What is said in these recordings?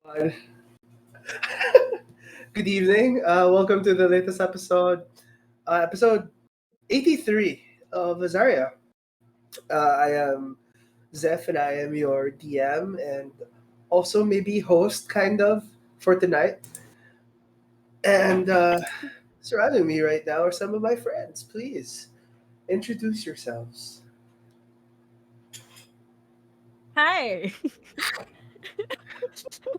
Uh, Good evening. Welcome to the latest episode 83 of Azaria. I am Zeph and I am your DM and also maybe host, kind of, for tonight. And surrounding me right now are some of my friends. Please introduce yourselves. Hi.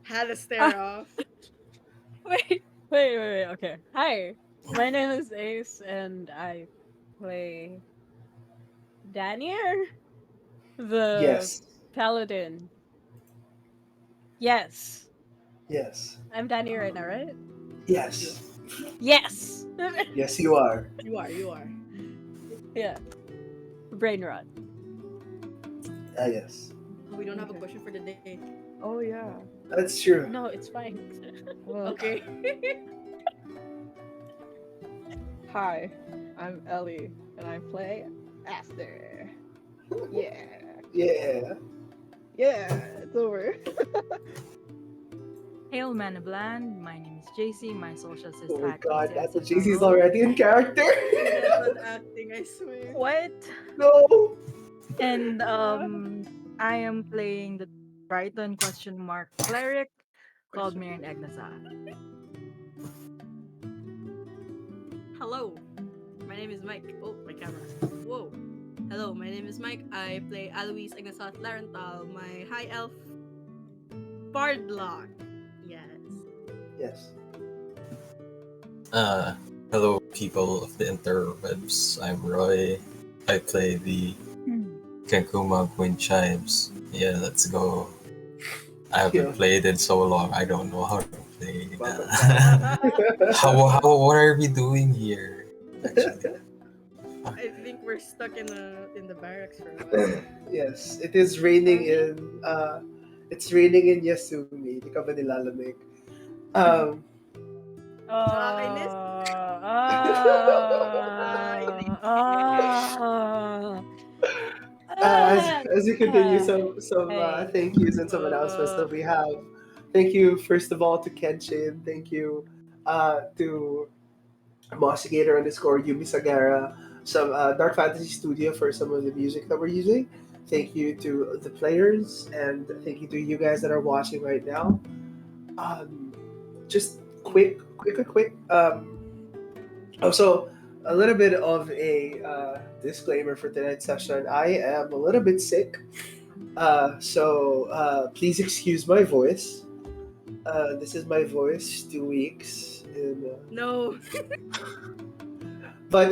Had to Ah, stare off. wait. Okay. Hi. My name is Ace, and I play Danier, the Yes. paladin. Yes, Yes. I'm Danier right now, right? Yes. Yes. Yes, you are. You are. Yeah. Brain rot. Yes. We don't have a Okay. question for the day. Oh yeah. That's true. No, it's fine. Well, Okay. hi. I'm Ellie, and I play Aster. Yeah, Yeah. yeah. It's over. Hail Manabland, my name is JC, my socials is Oh my at god, JC that's what Ancestral JC's Role. already in character. That's not acting, I swear. What? No. And I am playing the Triton question mark cleric called Question. Mirren Agnasa. Hello. My name is Mike. Oh, my camera. Whoa. Hello, my name is Mike. I play Alois Agnasath Larental, my high elf Bardlock. Yes. Yes. Uh, Hello, people of the interwebs. I'm Roy. I play the Kankuma Wind Chimes. Yeah, let's go. I haven't Yeah. played in so long. I don't know how to play. I What are we doing here? Actually, think we're stuck in the barracks for a while. Yes, it is raining in it's raining in Yasumi. Di ka ba nilalamig? Um Nakakainis. Ah. as you continue some Hey. thank yous and some announcements that we have. Thank you first of all to Kenshin. Thank you to Mossigator underscore Yumi Sagara, some Dark Fantasy Studio for some of the music that we're using. Thank you to the players and thank you to you guys that are watching right now. Um, just quick. Also, a little bit of a disclaimer for tonight's session. I am a little bit sick, so please excuse my voice. This is my voice, 2 weeks. No. But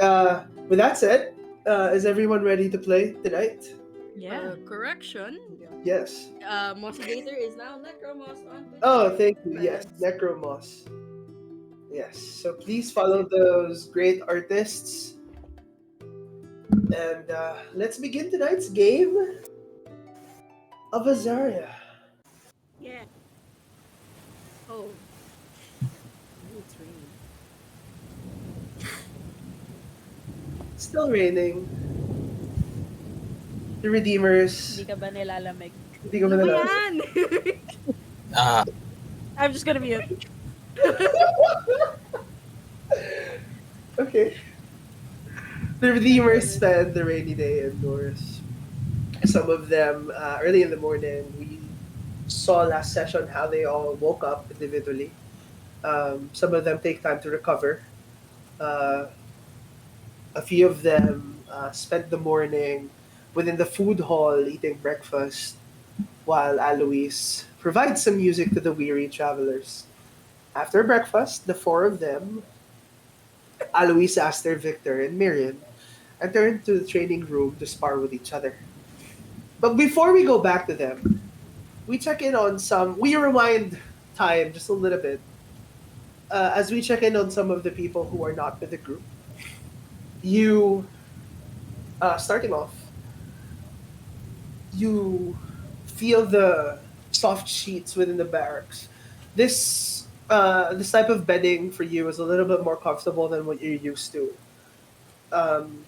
with that said, is everyone ready to play tonight? Yeah. Correction. Yes. Mossigator is now Necromos on Twitch. Oh, thank you. Yes, Fans. Necromos. Yes. So please follow those great artists. And let's begin tonight's game of Azaria. Yeah. Oh. Ooh, it's raining. Still raining. The Hindi Redeemers. ka ba nilalamig? Hindi ko Ano ba malalaman. yan? ah, I'm just gonna mute. Okay. The Redeemers spend the rainy day indoors. Some of them early in the morning. We saw last session how they all woke up individually. Some of them take time to recover. Uh, a few of them spent the morning within the food hall eating breakfast, while Alois provides some music to the weary travelers. After breakfast, the four of them, Alois, Aster, Victor, and Miriam, enter to the training room to spar with each other. But before we go back to them, we check in on some. We rewind time just a little bit as we check in on some of the people who are not with the group. You, starting off, you feel the soft sheets within the barracks. This type of bedding for you is a little bit more comfortable than what you're used to. Um,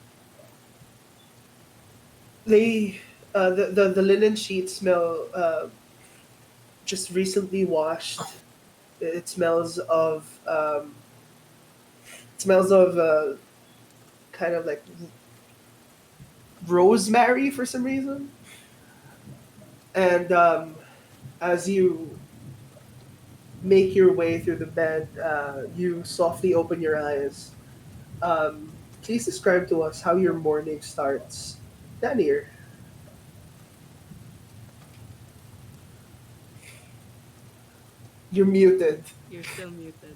they the linen sheets smell just recently washed. It smells of kind of like rosemary for some reason. And as you make your way through the bed, you softly open your eyes. Please describe to us how your morning starts. Daniel, you're muted. You're still muted.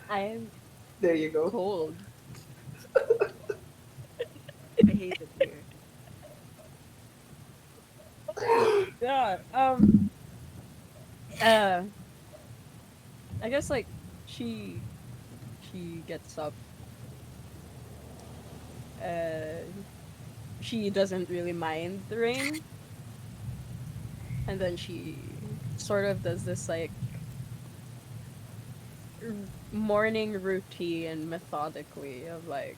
I'm There you go. cold. I hate it here. Yeah. Uh. I guess like she she gets up. Uh. She doesn't really mind the rain, and then she sort of does this like morning routine methodically of like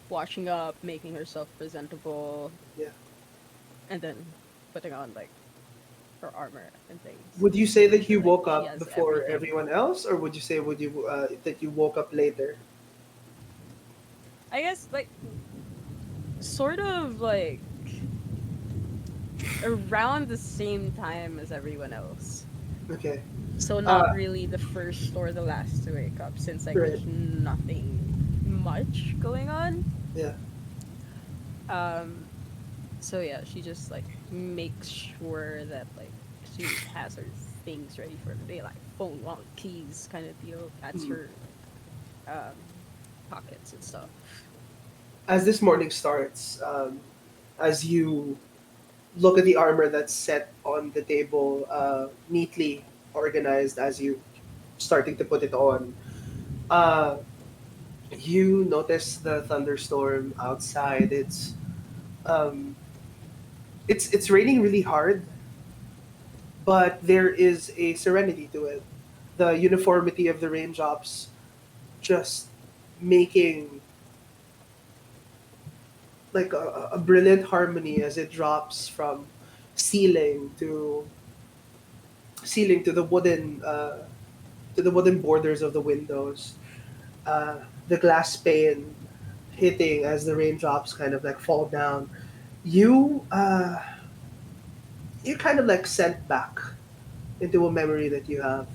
washing up, making herself presentable, Yeah. and then putting on like her armor and things. Would you say Make that sure you like woke she up has before everything. everyone else, or would you say that you woke up later? I guess like sort of like around the same time as everyone else. Okay. So not Uh, really the first or the last to wake up since like right. there's nothing much going on. Yeah. Um so yeah, she just like makes sure that like she has her things ready for the day, like phone, wallet, keys kind of deal. That's Mhm. her um pockets and stuff. As this morning starts, as you look at the armor that's set on the table, neatly organized as you starting to put it on, uh, you notice the thunderstorm outside. Um, it's raining really hard, but there is a serenity to it. The uniformity of the raindrops just making like a brilliant harmony as it drops from ceiling to ceiling to the wooden borders of the windows. The glass pane hitting as the raindrops kind of like fall down. You you kind of like sent back into a memory that you have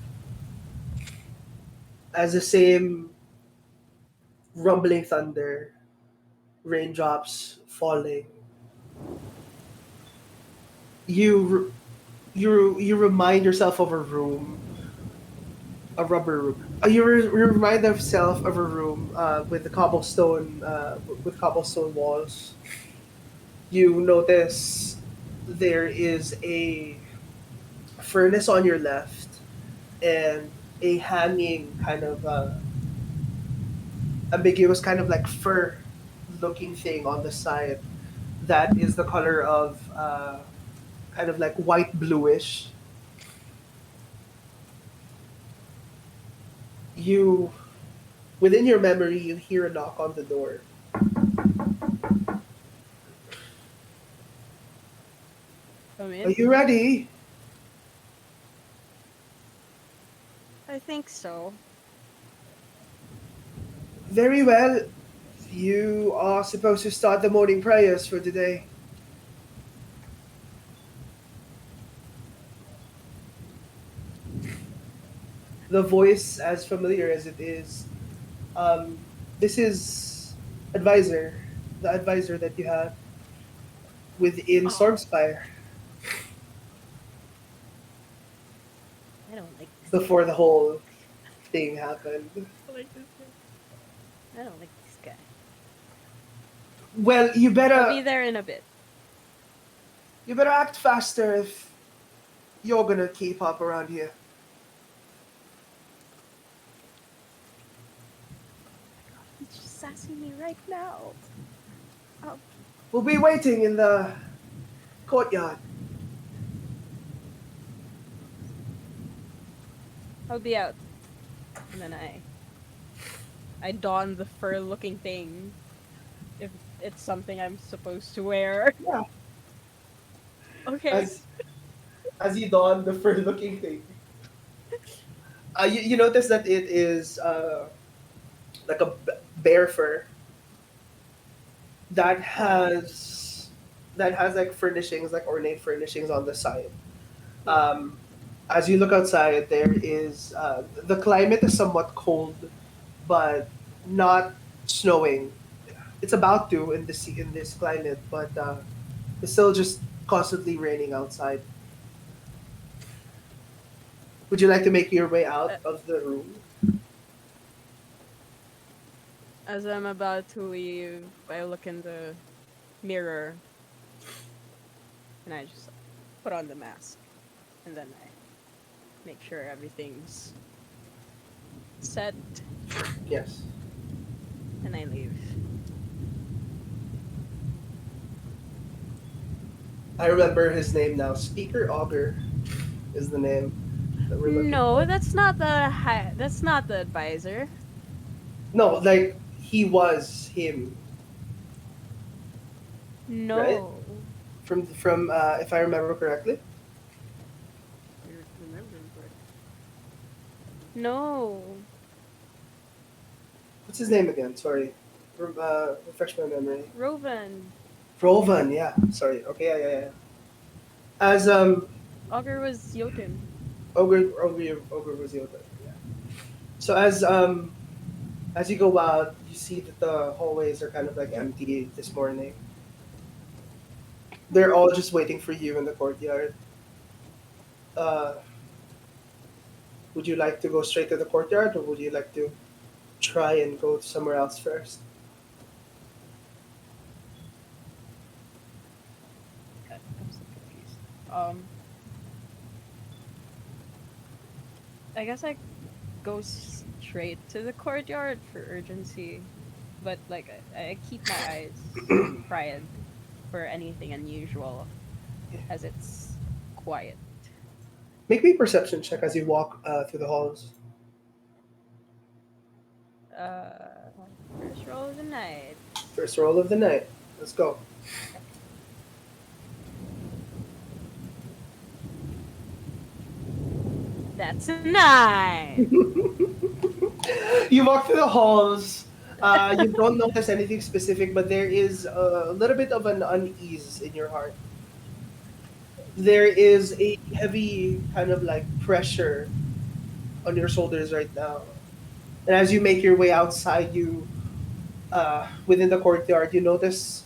as the same rumbling thunder, raindrops falling. You you remind yourself of a room, a rubber room. You remind yourself of a room with the with cobblestone walls. You notice there is a furnace on your left and a hanging kind of ambiguous kind of like fur looking thing on the side that is the color of kind of like white bluish. You within your memory you hear a knock on the door. Come Are in. you ready? I think so. Very well. You are supposed to start the morning prayers for today. The voice, as familiar as it is, um, this is advisor, the advisor that you had within Oh, Stormspire I don't like this before guy. the whole thing happened. I like this guy. I don't like this guy. Well, I'll be there in a bit. you better act faster if you're gonna keep up around here. He's just sassing me right now. Oh, We'll be waiting in the courtyard. I'll be out. And then I don the fur looking thing if it's something I'm supposed to wear. Yeah. Okay. As as you don the fur-looking thing, you notice that it is like a bear fur that has like furnishings, like ornate furnishings on the side. Yeah. Um, as you look outside, there is the climate is somewhat cold, but not snowing. It's about to in this climate, but it's still just constantly raining outside. Would you like to make your way Uh, out of the room? as I'm about to leave, I look in the mirror and I just like, put on the mask, and then I make sure everything's set, Yes. and I leave. I remember his name now. Speaker Augur is the name that we're looking No, for. that's not the advisor. No, like he was him, right? No. From if I remember correctly. You're remembering correctly. No. What's his name again? Sorry. Refresh my memory. Rovan. Rovan, yeah. Sorry. Okay, yeah. As Augur was Jotun. Ogre was Yoda. Yeah. So as you go out, you see that the hallways are kind of like empty this morning. They're all just waiting for you in the courtyard. Uh, would you like to go straight to the courtyard, or would you like to try and go somewhere else first? I'm so confused. Um, I guess I go straight to the courtyard for urgency, but like I keep my eyes pried for anything unusual, as it's quiet. Make me a perception check as you walk through the halls. Uh, first roll of the night. First roll of the night. Let's go. That's a 9. You walk through the halls. You don't notice anything specific, but there is a little bit of an unease in your heart. There is a heavy kind of like pressure on your shoulders right now. And as you make your way outside, within the courtyard, you notice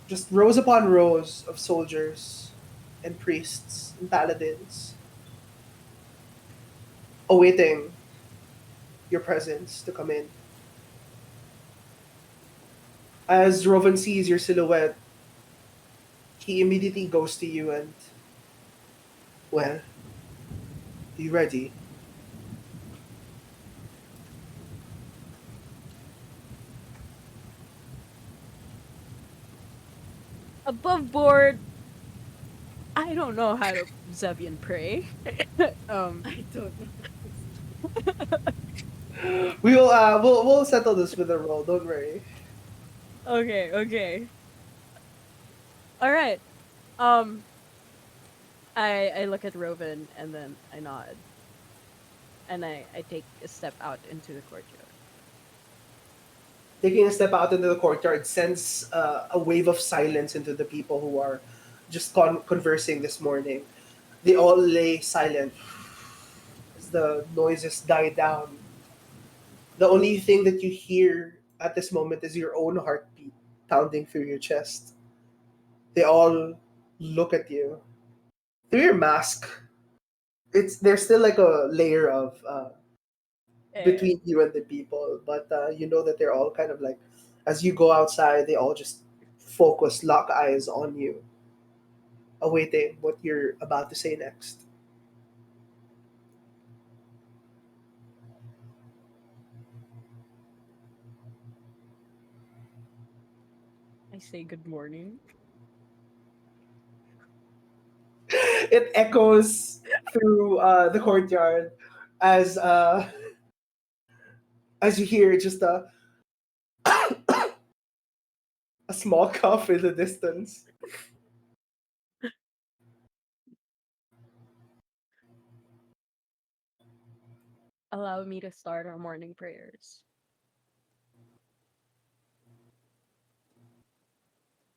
just rows upon rows of soldiers and priests and paladins awaiting your presence to come in. As Rovan sees your silhouette, he immediately goes to you and, well, are you ready? Above board, I don't know how to Zevian pray. um, I don't know. We'll settle this with a roll. Don't worry. okay. All right. Um, I look at Rovan and then I nod and I take a step out into the courtyard. Taking a step out into the courtyard sends a wave of silence into the people who are just conversing this morning. They all lay silent as the noises die down. The only thing that you hear at this moment is your own heartbeat pounding through your chest. They all look at you through your mask. It's there's still like a layer of Eh, between you and the people, but you know that they're all kind of like as you go outside, they all just focus, lock eyes on you, awaiting what you're about to say next. I say good morning. It echoes through the courtyard as as you hear just a small cough in the distance. Allow me to start our morning prayers.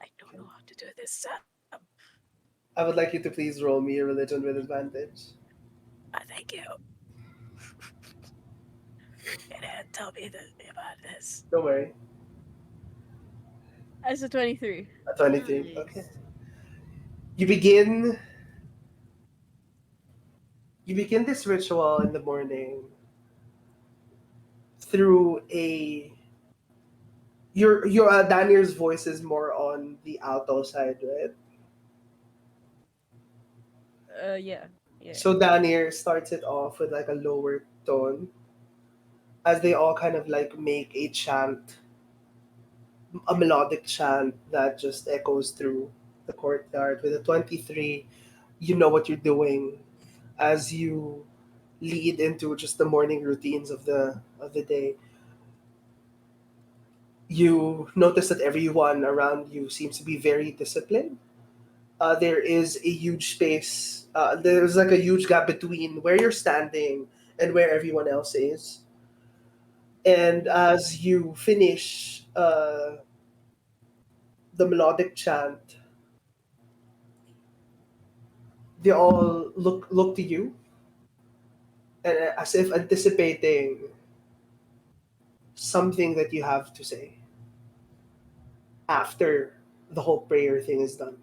I don't know how to do this, Sam. I would like you to please roll me a religion with advantage. Thank you. You didn't tell me about this. Don't worry. As a 23. A 23. Okay. Nice. You begin you begin this ritual in the morning through a your Danier's voice is more on the alto side, right? Yeah. Yeah. So Danier starts it off with like a lower tone as they all kind of like make a chant, a melodic chant that just echoes through the courtyard. With a 23, you know what you're doing as you lead into just the morning routines of the day. You notice that everyone around you seems to be very disciplined. There is a huge space. There's like a huge gap between where you're standing and where everyone else is. And as you finish the melodic chant, they all look to you and as if anticipating something that you have to say after the whole prayer thing is done.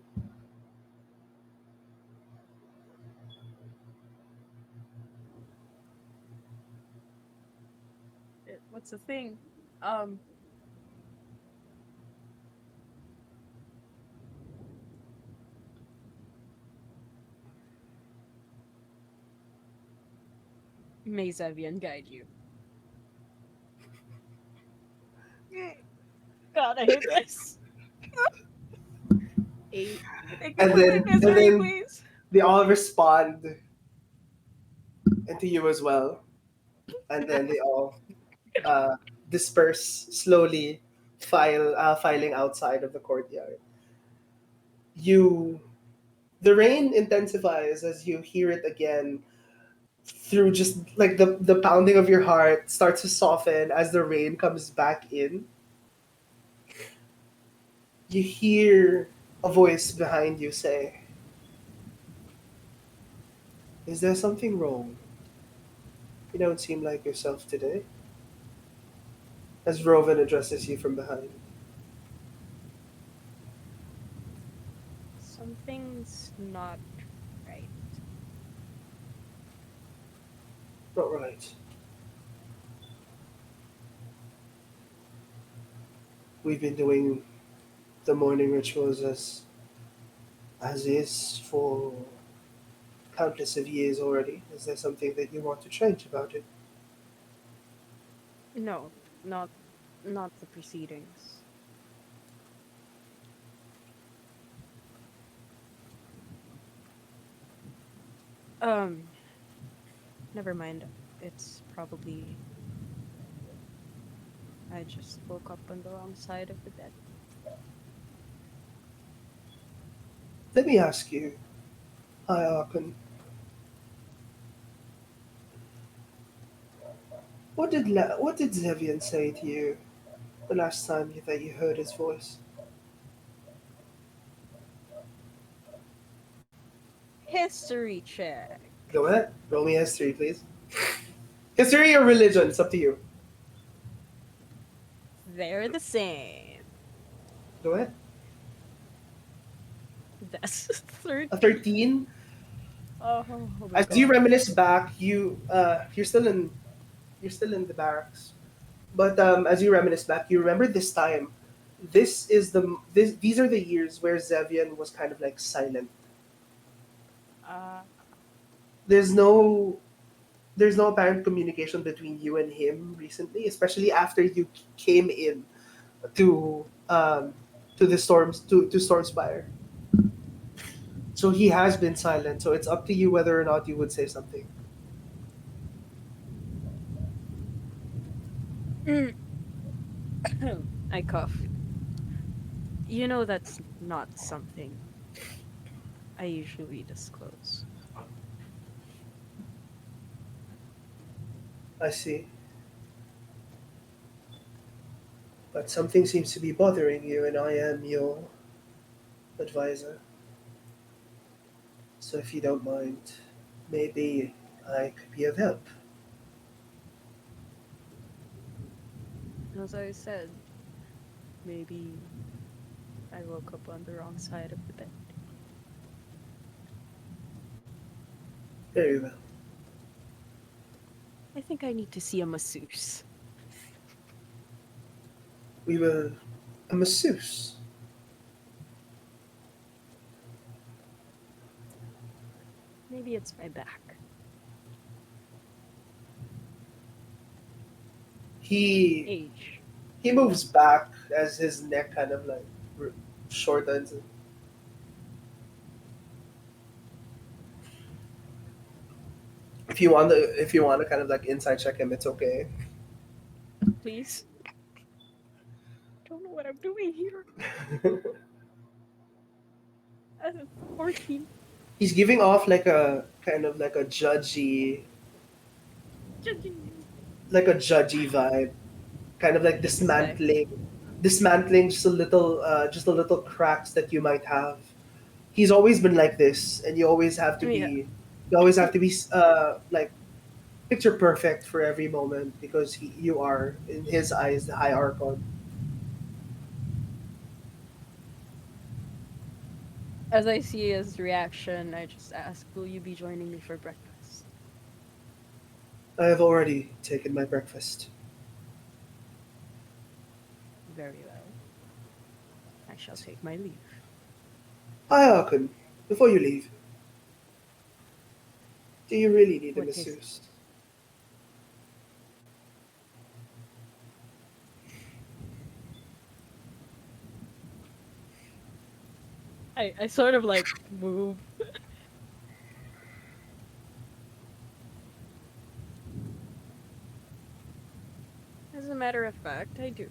What's the thing? Um, May Zevian guide you. God, I hate this. 8. Thank you And for my then and misery, then please. they all respond and to you as well. And then they all uh, disperse slowly, filing outside of the courtyard. You The rain intensifies as you hear it again through just like the pounding of your heart starts to soften as the rain comes back in. You hear a voice behind you say, "Is there something wrong? You don't seem like yourself today." As Rovan addresses you from behind. Something's not right. Not right. We've been doing the morning rituals as is for countless of years already. Is there something that you want to change about it? No, not not the proceedings. Um, Never mind. It's probably I just woke up on the wrong side of the bed. Let me ask you, Hi Arkan, what did Zevian say to you the last time that you heard his voice? History check. Go ahead, roll me history, please. History or religion? It's up to you. They're the same. Go ahead. That's A 13. 13. Oh my As you god. reminisce back, you're still in the barracks. But as you reminisce back, you remember this time. These are the years where Zevian was kind of like silent. Uh, There's no there's no apparent communication between you and him recently, especially after you came in to um, to the storms to Stormspire. So he has been silent. So it's up to you whether or not you would say something. I cough. You know that's not something I usually disclose. I see. But something seems to be bothering you, and I am your advisor. So if you don't mind, maybe I could be of help. As I said, maybe I woke up on the wrong side of the bed. Very well. I think I need to see a masseuse. We will. A masseuse. Maybe it's my back. He Age. he moves back as his neck kind of like r- shortens. If you want to kind of like inside check him, it's okay. Please. Don't know what I'm doing here. As a 14. He's giving off like a kind of like a judgy vibe, kind of like This guy. dismantling just a little cracks that you might have. He's always been like this, and Yeah. you always have to be like picture perfect for every moment because you are in his eyes the high archon. As I see his reaction, I just ask, will you be joining me for breakfast? I have already taken my breakfast. Very well. I shall take my leave. Hi, Archon. Before you leave, do you really need a What takes masseuse? I sort of like move. As a matter of fact, I do.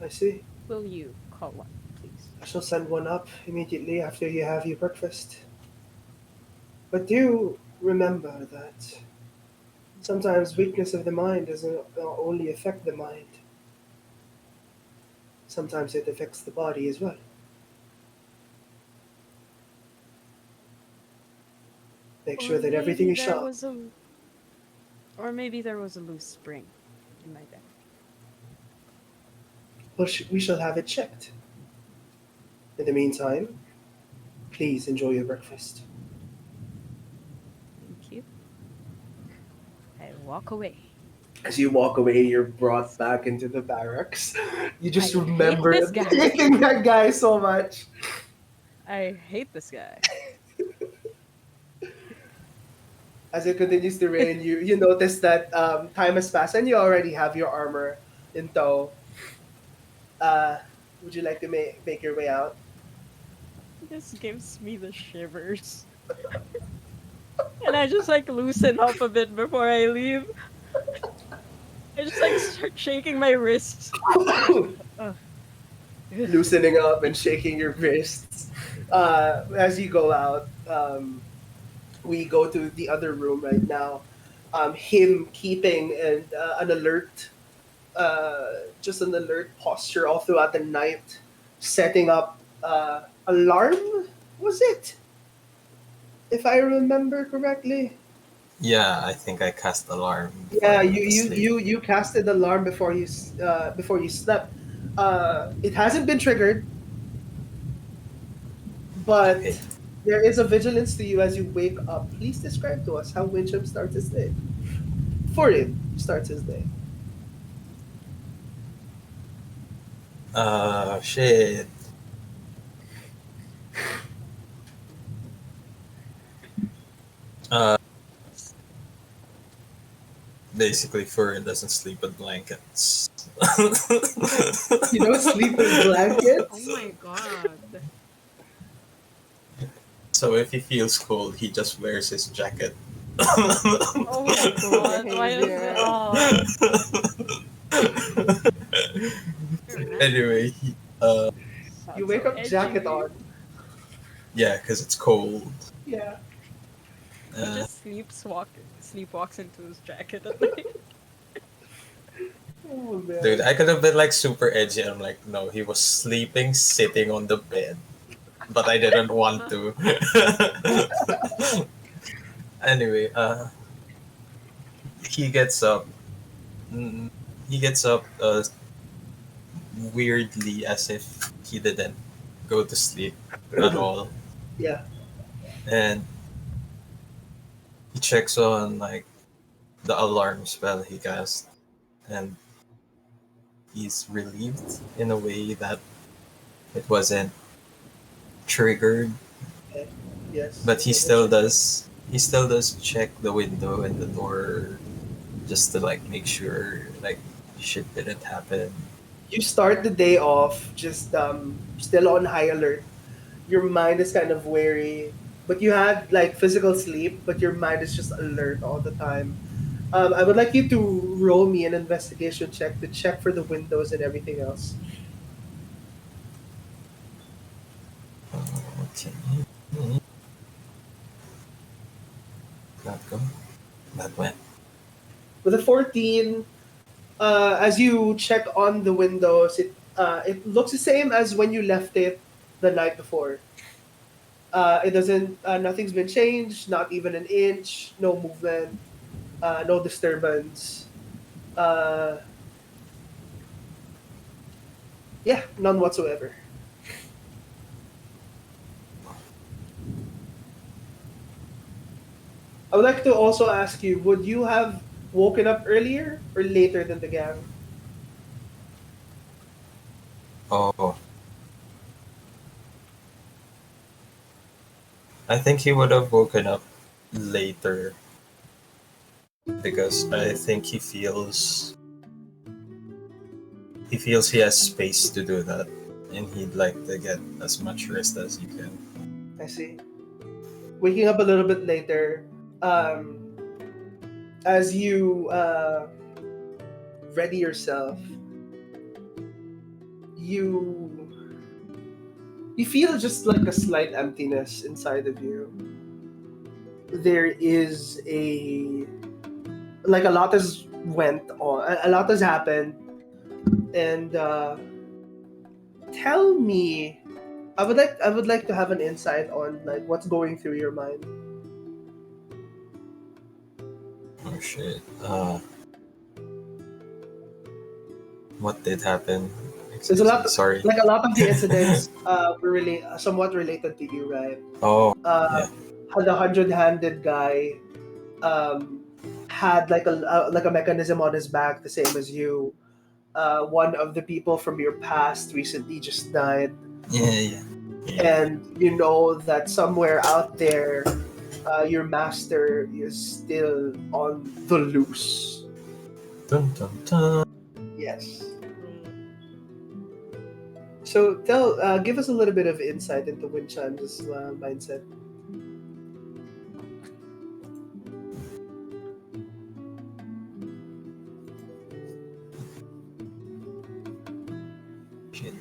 I see. Will you call one, please? I shall send one up immediately after you have your breakfast. But do remember that sometimes weakness of the mind doesn't only affect the mind. Sometimes it affects the body as well. Make Or sure that everything maybe is there sharp. was a or maybe there was a loose spring in my bed. Well, we shall have it checked. In the meantime, please enjoy your breakfast. Thank you. I walk away. As you walk away, you're brought back into the barracks. You just I hate remember this guy. hating that guy so much. I hate this guy. As it continues to rain, you notice that time has passed and you already have your armor in tow. Uh, would you like to make your way out? This gives me the shivers. And I just like loosen up a bit before I leave. I just like start shaking my wrists. Ugh. Loosening up and shaking your wrists. As you go out, we go to the other room right now. Him keeping an alert, just an alert posture all throughout the night, setting up alarm. Was it? If I remember correctly. Yeah, I think I cast alarm before Yeah, I went to sleep. you casted alarm before you slept. It hasn't been triggered, but Okay. there is a vigilance to you as you wake up. Please describe to us how Wincham starts his day. For him, starts his day. Shit. Uh, basically, Fur doesn't sleep with blankets. You don't sleep with Oh blankets. my god. So if he feels cold, he just wears his jacket. Oh my Cool god, why is it? behavior. Oh, Fair enough. Anyway, You sounds wake so up jacket edgy. on. yeah, because it's cold. Yeah. He Uh, just sleepwalks into his jacket at night. Oh man. dude, I could have been like super edgy. I'm like, no, he was sleeping, sitting on the bed, but I didn't want to. Anyway, he gets up. mm, He gets up weirdly as if he didn't go to sleep at all, Yeah. and he checks on like the alarm spell he cast, and he's relieved in a way that it wasn't triggered. Okay. Yes. But he Double still check. does. He still does check the window and the door just to like make sure like shit didn't happen. You start the day off just still on high alert. Your mind is kind of wary, but you had like physical sleep, but your mind is just alert all the time. I would like you to roll me an investigation check to check for the windows and everything else. Okay. That go. That went. With a 14, as you check on the windows, it looks the same as when you left it the night before. It doesn't. Nothing's been changed. Not even an inch. No movement. No disturbance. Uh, yeah, none whatsoever. I would like to also ask you: would you have woken up earlier or later than the gang? Oh, I think he would have woken up later because I think he feels he has space to do that, and he'd like to get as much rest as he can. I see. Waking up a little bit later, um, as you ready yourself, you you feel just like a slight emptiness inside of you. There is a lot has went on, a lot has happened, and tell me, I would like to have an insight on like what's going through your mind. Oh shit. What did happen? There's a Excuse me. lot, Sorry. like a lot of the incidents were really somewhat related to you, right? Oh, Uh, yeah. the hundred-handed guy um, had like a mechanism on his back, the same as you. One of the people from your past recently just died, Yeah, yeah. Yeah. and you know that somewhere out there, your master is still on the loose. Dun, dun, dun. Yes. So give us a little bit of insight into Wind Chime's mindset. Shit.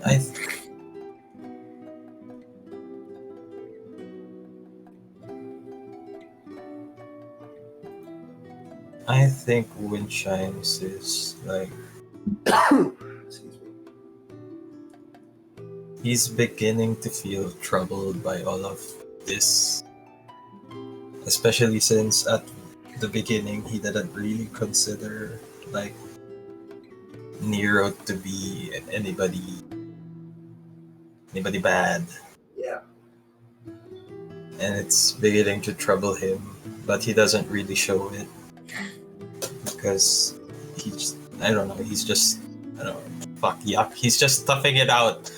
I think wind chimes is like Excuse me. he's beginning to feel troubled by all of this, especially since at the beginning he didn't really consider like Nero to be anybody bad, Yeah. and it's beginning to trouble him, but he doesn't really show it because I don't know, he's just I don't know, fuck yuck, he's just stuffing it out.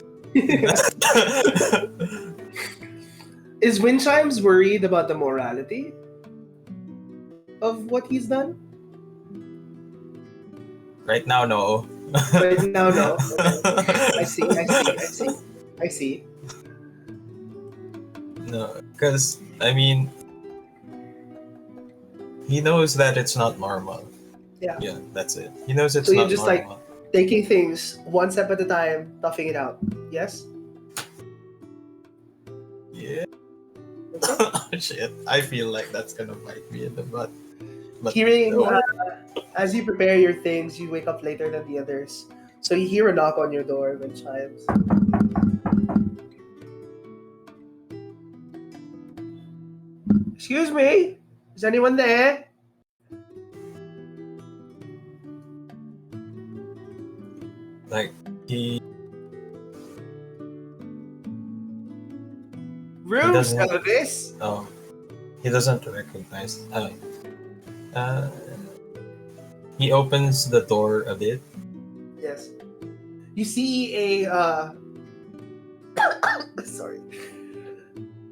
Is Wind Chimes worried about the morality of what he's done? Right now, no. Right now, no. Okay. I see. I see. I see. I see. No, because I mean, he knows that it's not normal. Yeah. Yeah, that's it. He knows it's So you're not just like normal. taking things one step at a time, toughing it out. Yes. Yeah. Okay. Shit, I feel like that's gonna bite me in the butt. But Hearing no. as you prepare your things, you wake up later than the others. So you hear a knock on your door when chimes. Excuse me? Is anyone there? Like he Room doesn't service? he doesn't recognize. Uh, he opens the door a bit. Yes. You see sorry.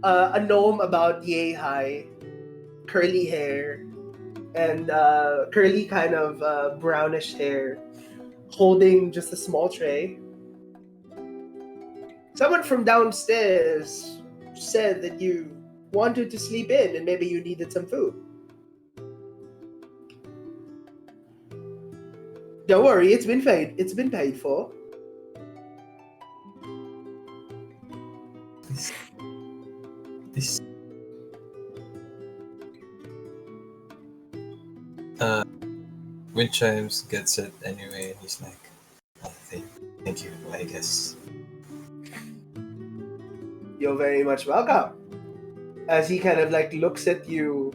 A gnome about yay high, curly hair, and curly kind of brownish hair, holding just a small tray. Someone from downstairs said that you wanted to sleep in and maybe you needed some food. Don't worry, it's been paid. It's been paid for. This Wind Chimes gets it anyway, and he's like, oh, thank you, I guess. You're very much welcome. As he kind of like looks at you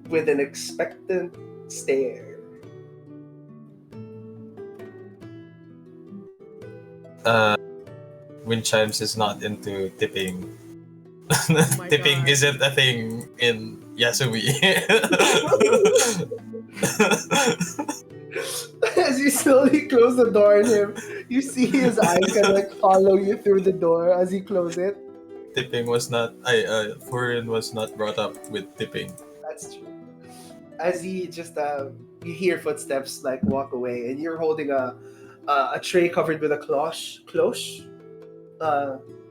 with an expectant stare. Wind Chimes is not into tipping. my Tipping God. isn't a thing in Yasumi. As you slowly close the door on him, you see his eyes kind of like follow you through the door as you close it. Tipping was not. Furin was not brought up with tipping. That's true. As he just you hear footsteps like walk away, and you're holding a tray covered with a cloche,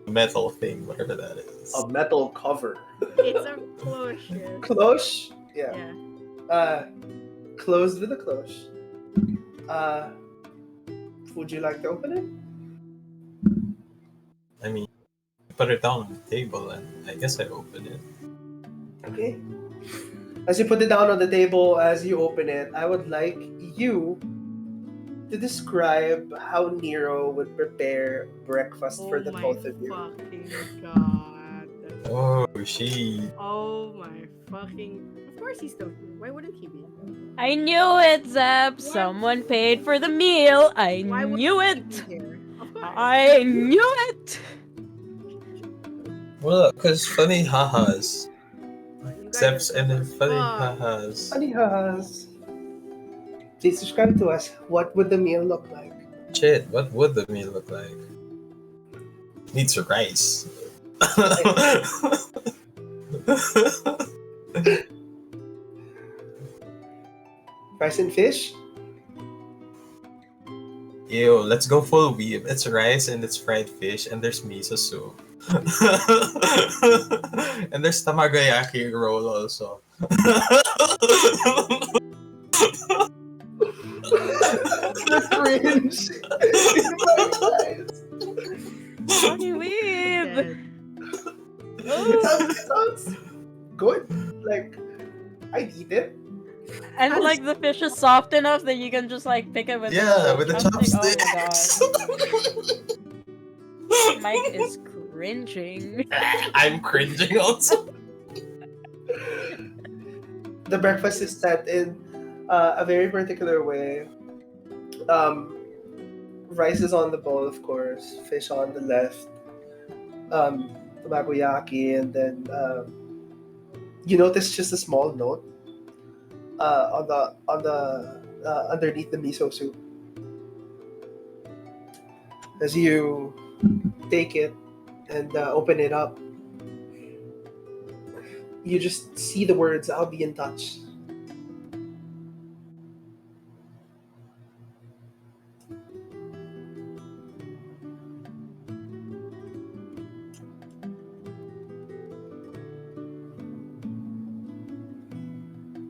Metal thing, whatever that is. a metal cover. It's a closure. Cloche, yeah. Yeah. Closed with a cloche. Would you like to open it? I mean, put it down on the table, and I guess I open it. Okay. As you put it down on the table, as you open it, I would like you to describe how Nero would prepare breakfast for the my both of you. fucking God. Oh, she. Oh my fucking. Of course he's still here. Why wouldn't he be? I knew it, Zep. Someone paid for the meal. I Why would knew he it. be here? Of course. I knew it. Well, because funny hahas. You guys Zeps are and then so funny fuck. hahas. Honey has. Please describe to us what would the meal look like. Shit, what would the meal look like? Needs rice. Rice and fish? Ew, let's go full weeb. It's rice and it's fried fish and there's miso soup. And there's tamagoyaki roll also. The cringe in my eyes. Fucking weeb. Dead. It sounds good. Like, I'd eat it. And like the fish is soft enough that you can just like pick it with Yeah, with the chopstick. chopsticks. Oh my god. Mike is cringing. I'm cringing also. The breakfast is set in a very particular way. Rice is on the bowl, of course. Fish on the left. Tamagoyaki, and then you notice just a small note on the underneath the miso soup. As you take it and open it up, you just see the words, "I'll be in touch."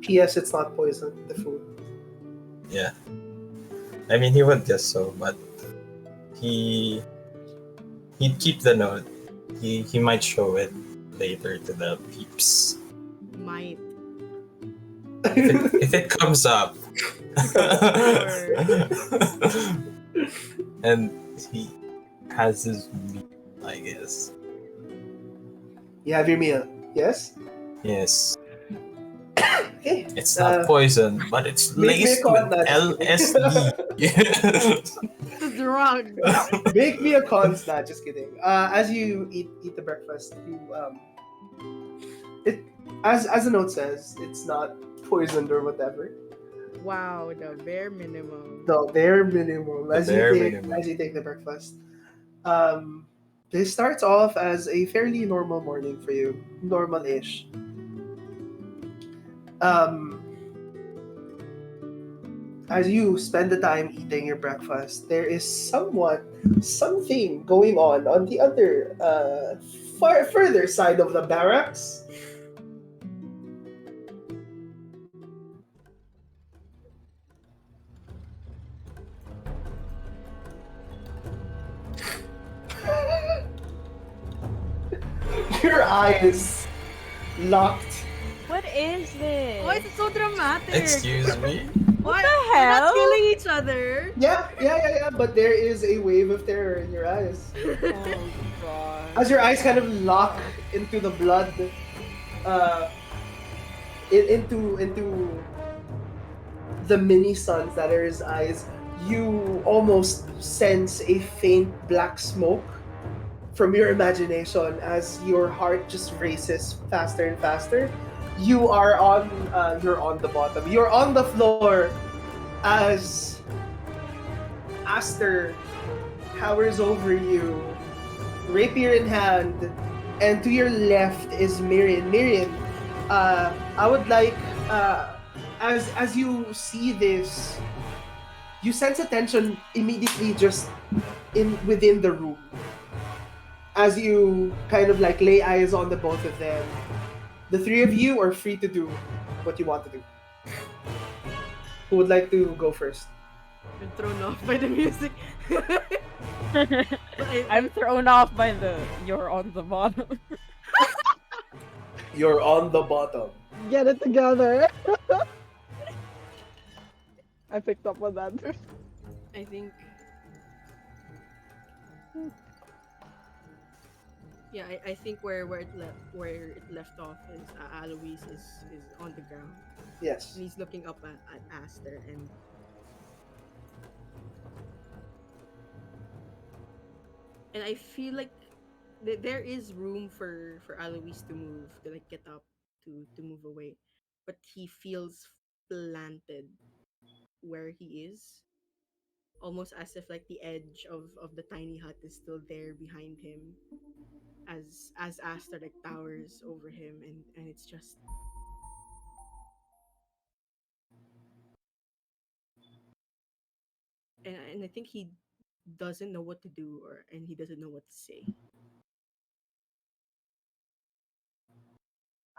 P.S. It's not poison, the food. Yeah. I mean, he would guess so, but he'd keep the note. He might show it later to the peeps. Might. If it comes up. Sure. And he has his meal, I guess. You have your meal. Yes? Yes. Okay. It's not poison, but it's Make me a laced with con. Nah, just kidding. LSD. The drug. Make me a cons. Nah, just kidding. As you eat the breakfast, it as the note says, it's not poisoned or whatever. Wow, the bare minimum. The bare minimum. The bare minimum. As you take the breakfast, um, this starts off as a fairly normal morning for you, normal-ish. Um, as you spend the time eating your breakfast, there is something going on the other, far further side of the barracks. Your eyes locked. What is this? Why is it so dramatic? Excuse me? What the We're not hell? killing each other. Yeah. But there is a wave of terror in your eyes. Oh god. As your eyes kind of lock into the blood, uh, into the mini suns that are his eyes, you almost sense a faint black smoke from your imagination as your heart just races faster and faster. You're on the bottom. You're on the floor as Aster towers over you, rapier in hand, and to your left is Miriam. Miriam, I would like, as you see this, you sense a tension immediately just within the room. As you kind of like lay eyes on the both of them, the three of you are free to do what you want to do. Who would like to go first? Been thrown off by the music. I- I'm thrown off by the you're on the bottom. You're on the bottom. Get it together. I picked up on that. I think. Yeah, I think where it left off is Alois is on the ground Yes. and he's looking up at Aster and I feel like there is room for Alois to move to like get up to move away, but he feels planted where he is, almost as if like the edge of the tiny hut is still there behind him as Aster like towers over him and it's just and I think he doesn't know what to do or and he doesn't know what to say.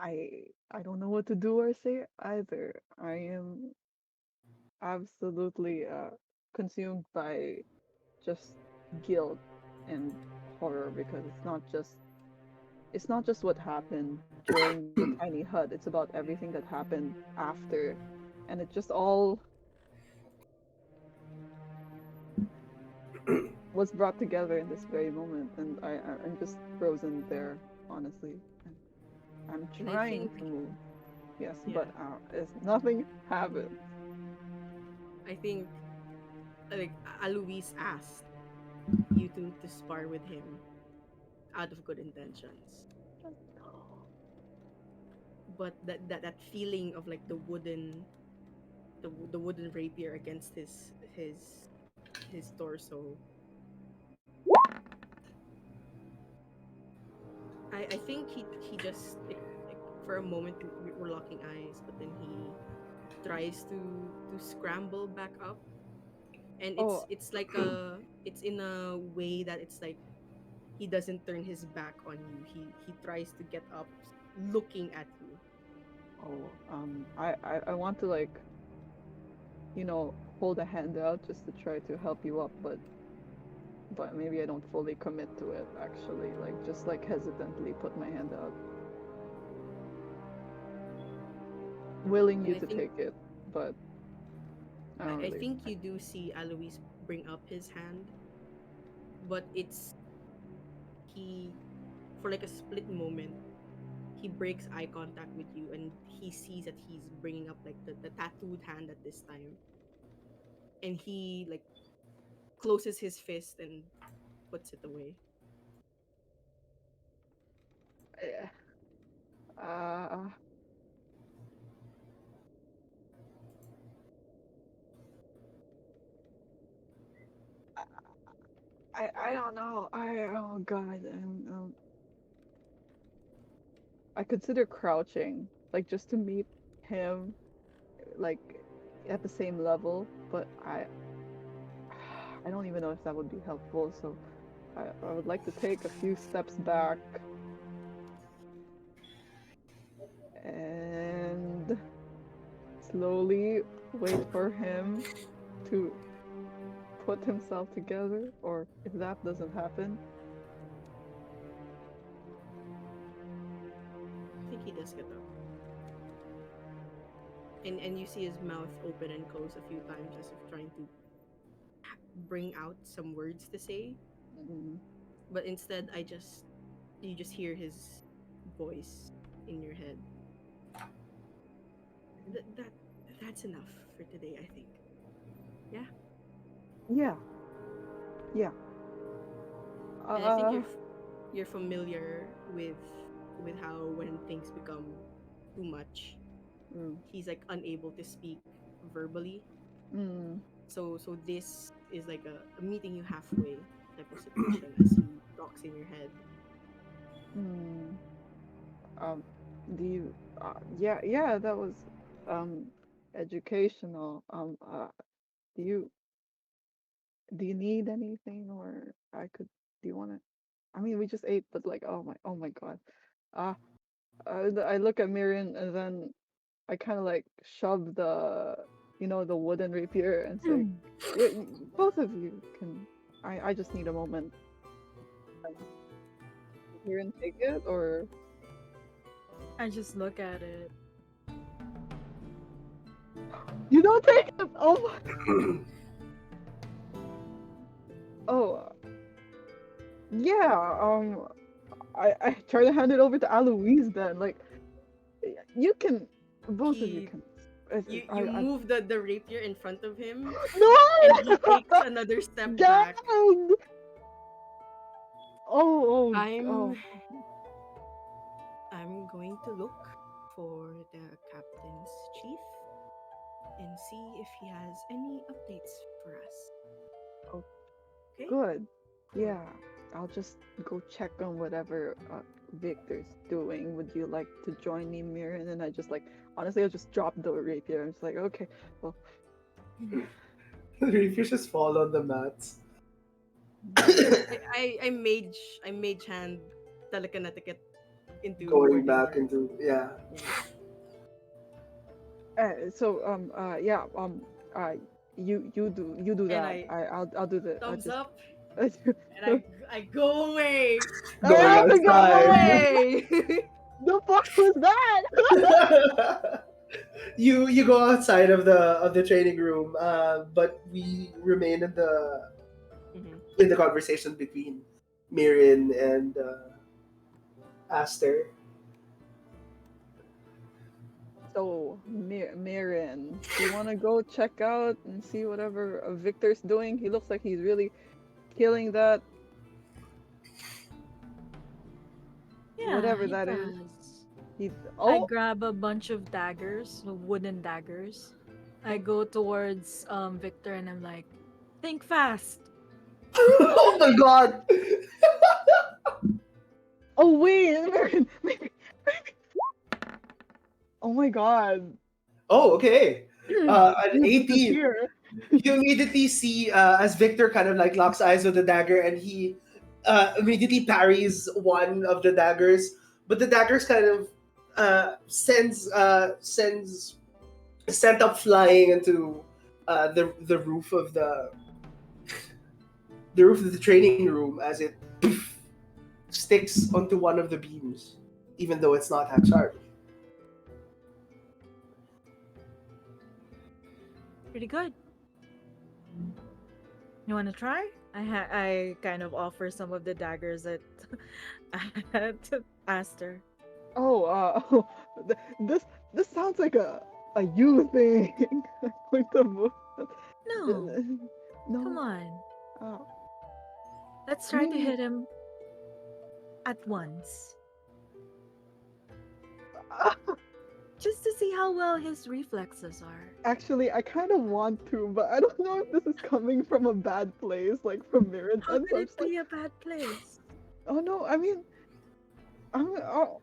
I don't know what to do or say either. I am absolutely consumed by just guilt and horror because it's not just what happened during the tiny hut, it's about everything that happened after, and it just all was brought together in this very moment, and I'm just frozen there, honestly. And I'm And I trying think to move, yes, yeah, but it's nothing happens. I think like Alois asked you to spar with him out of good intentions. But that feeling of like the wooden rapier against his torso. I think he just like for a moment we were locking eyes, but then he tries to scramble back up, and Oh, it's like it's in a way that it's like he doesn't turn his back on you. He tries to get up, looking at you. I want to like hold a hand out just to try to help you up, but but maybe I don't fully commit to it actually. Like just like hesitantly put my hand out, willing And you I to think take it, but I don't I really. think you do see Alois bring up his hand, but it's he for like a split moment he breaks eye contact with you and he sees that he's bringing up like the tattooed hand at this time, and he like closes his fist and puts it away. Eh, Uh, I don't know. Oh god. I consider crouching like just to meet him like at the same level, but I don't even know if that would be helpful. So I would like to take a few steps back and slowly wait for him to put himself together, or if that doesn't happen, I think he does get up, and you see his mouth open and close a few times as if trying to bring out some words to say, mm, but instead I just you just hear his voice in your head. That that's enough for today, I think. Yeah. yeah, yeah. And I think Uh, you're familiar with how when things become too much, mm, he's like unable to speak verbally. mm, So this is like a meeting you halfway type of situation as he talks in your head. mm. Um, do you? Yeah, yeah. That was um educational. Do you do you need anything, or I could? Do you want to? I mean, we just ate, but like, oh my God. Ah, I look at Miriam and then I kind of like shove the wooden rapier and say, yeah, both of you can. I just need a moment. Can Miriam take it, or I just look at it. you don't take it? Oh my. Oh, yeah. I try to hand it over to Aloise then. Like, you can, both of you He can. you I move the rapier in front of him and no. he takes another step God. back. Oh. I'm I'm going to look for the captain's chief and see if he has any updates for us. Oh, Okay? good. Yeah. I'll just go check on whatever Victor's doing. Would you like to join me, Mirren? And I just like, honestly, I'll just drop the rapier. I'm just like, okay, well, If you just fall on the mats. I mage hand telekinetic it into Going Warden's back room. into, yeah. Yeah. so yeah uh you do And that. I I'll do the I thumbs just up I and I go away. Going I have to go go outside. away. The fuck was that? You go outside of the training room, but we remain Mhm. in the conversation between Mirin and Aster. So Mirren, do you want to go check out and see whatever Victor's doing? He looks like he's really killing that Yeah, whatever he that is. does. He I oh grab a bunch of daggers, wooden daggers. I go towards Victor and I'm like, think fast. Oh my god! oh wait, Mirren, oh my god. Oh, okay. An This is 18. here. You immediately see as Victor kind of like locks eyes with the dagger, and he immediately parries one of the daggers, but the daggers kind of sends sent up flying into the roof of the roof of the training room as it poof, sticks onto one of the beams, even though it's not that sharp. Pretty good. You want to try? I kind of offer some of the daggers that I had to Aster. Oh, this this sounds like a you thing. Like the move. No, come No. on. Uh, Let's try to maybe. hit him at once, just to see how well his reflexes are. Actually, I kind of want to, but I don't know if this is coming from a bad place, like from How Mirrodin. could So I'm it just like, be a bad place? oh no, I mean, oh,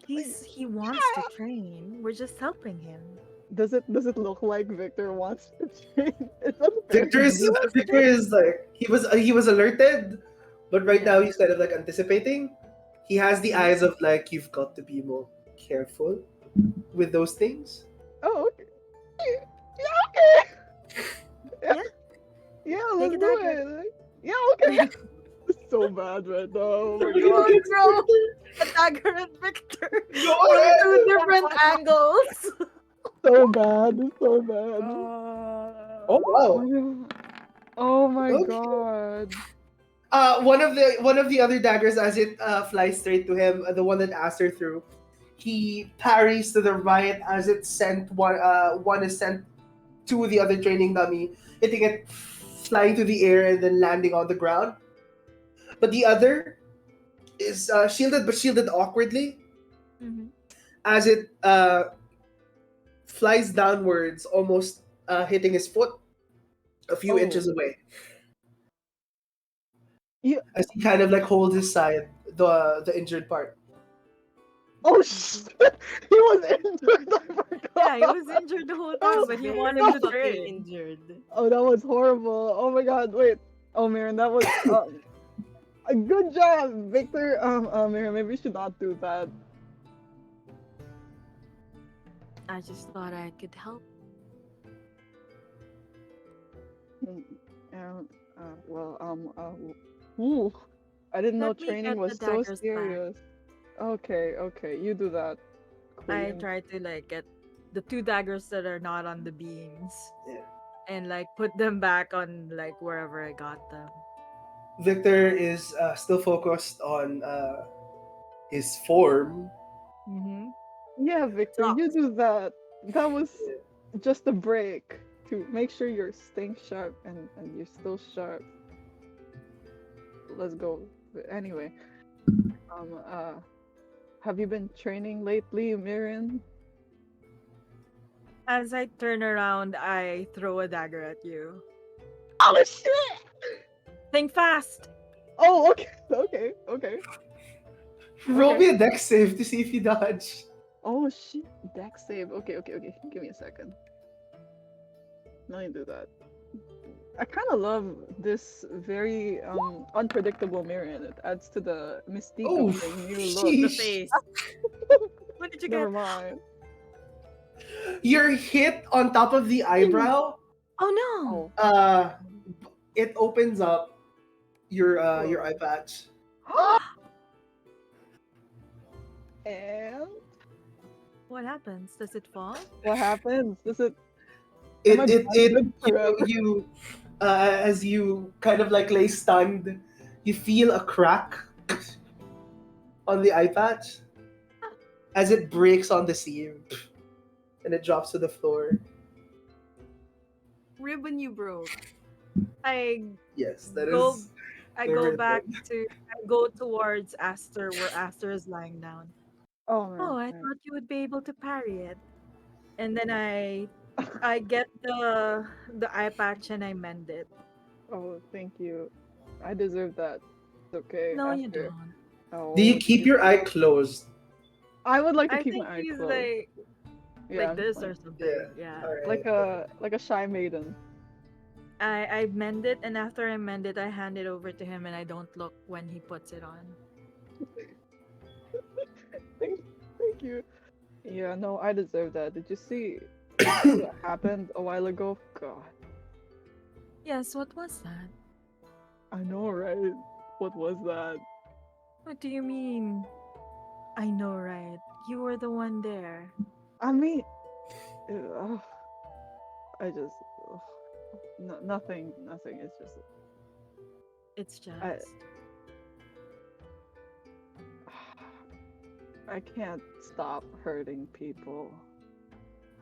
like, He wants to train. We're just helping him. does it look like Victor wants to train? It's unfair Victor to is He do wants to Victor train. is like he was alerted, but right Yeah. now he's kind of like anticipating. He has the Mhm. eyes of like you've got to be more careful with those things. Oh, okay. Yeah, okay. Yeah, Yeah. yeah, Take let's a do dagger. it. Yeah, okay. It's so bad right now. Oh my Come god. on, throw a dagger at Victor Go from ahead. two different angles. So bad. It's so bad. Oh Oh wow. my god. Oh my Okay. god. One of the other daggers as it flies straight to him, the one that Aster threw, he parries to the right as it sent one is sent to the other training dummy, hitting it flying through the air and then landing on the ground. But the other is shielded, but shielded awkwardly Mhm. as it flies downwards, almost hitting his foot a few Oh. inches away. Yeah. As he kind of like holds his side, the injured part. Oh shit. He was injured. I Yeah, he forgot. was injured the whole time, Oh, but he Very wanted to fucking train. injured. oh, that was horrible. Oh my god. Wait. Oh, Mirren, that was a good job, Victor. Mirren, maybe we should not do that. I just thought I could help. Mm, well, ooh, I didn't know Let me training get the was so daggers back. serious. Okay, okay, you do that, I Queen. tried to like get the two daggers that are not on the beams Yeah. and like put them back on like wherever I got them. Victor is still focused on his form. Mm-hmm. Yeah, Victor, you Sucks. do that. That was Yeah. just a break to make sure you're staying sharp and you're still sharp. Let's go. But anyway, um, uh, have you been training lately, Mirren? As I turn around, I throw a dagger at you. Oh shit! Think fast! Oh, okay, okay, okay, Roll okay. me a dex save to see if you dodge. Oh shit, deck save. Okay, okay, okay. Give me a second. Let me do that. I kind of love this very unpredictable Mirren. It adds to the mystique Oh, of the new look. The sheesh. face. What did you Never get? mind. You're hit on top of the eyebrow. Oh no! Oh. Uh, it opens up your eye Oh. patch. And What happens? Does it fall? what happens? Does it? Am It I it it blinded forever? you as you kind of like lay stunned, you feel a crack on the eye patch as it breaks on the seam and it drops to the floor. Ribbon you broke. I Yes, that go is I the go back rhythm. to I go towards Aster where Aster is lying down. Oh Oh, man. I man. thought you would be able to parry it. And then I get the eye patch and I mend it. Oh, thank you. I deserve that. It's okay. No, you After. don't. Do you Oh, keep your eye closed? I would like to I keep think my eye he's closed. Yeah, like this or Yeah. something. Yeah. All right. like a shy maiden. I mend it and after I mend it I hand it over to him and I don't look when he puts it on. Thank you. Yeah, no, I deserve that. Did you see what happened a while ago? God. Yes, what was that? I know, right? What was that? What do you mean? I know, right? You were the one there. I mean, ugh, I just ugh, nothing, nothing. It's just It's I just. I can't stop hurting people.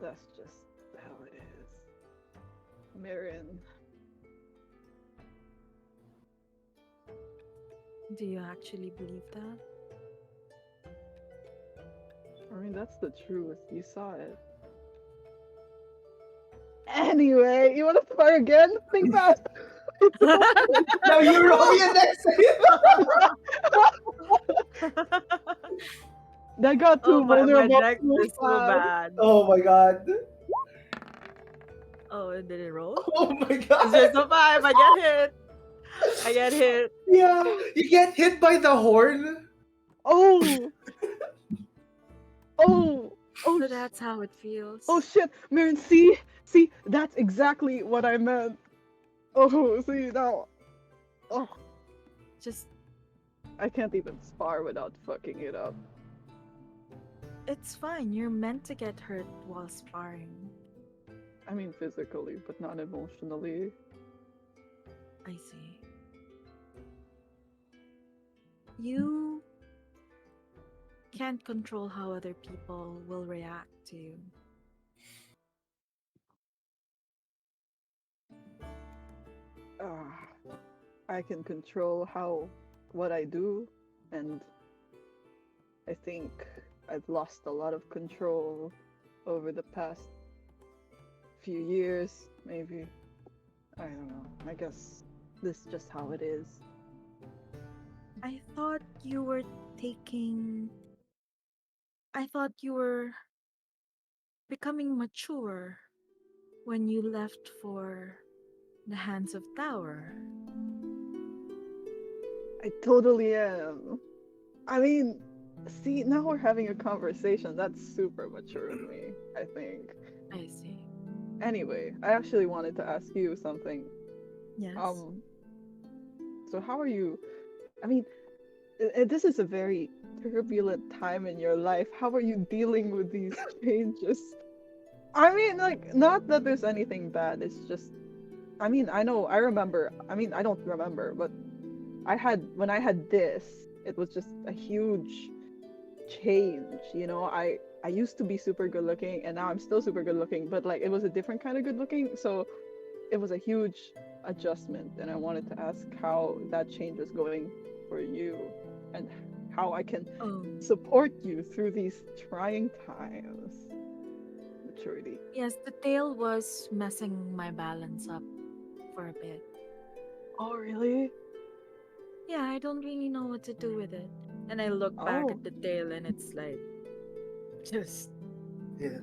That's just how it is. Marion, Do you actually believe that? I mean that's the truth. You saw it. Anyway, you want to start again? Think fast. Now you roll me a next That got Oh, too my vulnerable deck too is so fast. bad. Oh my god. Oh, did it roll? Oh my It's god. just a 5. I get hit. I get hit. Yeah. You get hit by the horn. Oh, oh, oh, So that's how it feels. oh shit, Marion. See, that's exactly what I meant. Oh, see now. Oh, Just, I can't even spar without fucking it up. it's fine. You're meant to get hurt while sparring. I mean physically, but not emotionally. I see. You can't control how other people will react to you. Ah, I can control how what I do, and I think I've lost a lot of control over the past few years, maybe. I don't know. I guess this is just how it is. I thought you were taking. I thought you were becoming mature when you left for the Hands of Tower. I totally am. I mean, see, now we're having a conversation. That's super mature of me, I think. I see. Anyway, I actually wanted to ask you something. Yes. Um, so how are you? I mean, this is a very turbulent time in your life. How are you dealing with these changes? I mean, like, not that there's anything bad. It's just, I mean, I know, I remember. I mean, I don't remember, but when I had this, it was just a huge change. You know, I used to be super good looking, and now I'm still super good looking, but like, it was a different kind of good looking. So it was a huge adjustment, and I wanted to ask how that change is going for you, and how I can Oh, support you through these trying times. Maturity. yes, the tail was messing my balance up for a bit. Oh, really? Yeah, I don't really know what to do with it. And I look back Oh, at the tail and it's like just Yeah.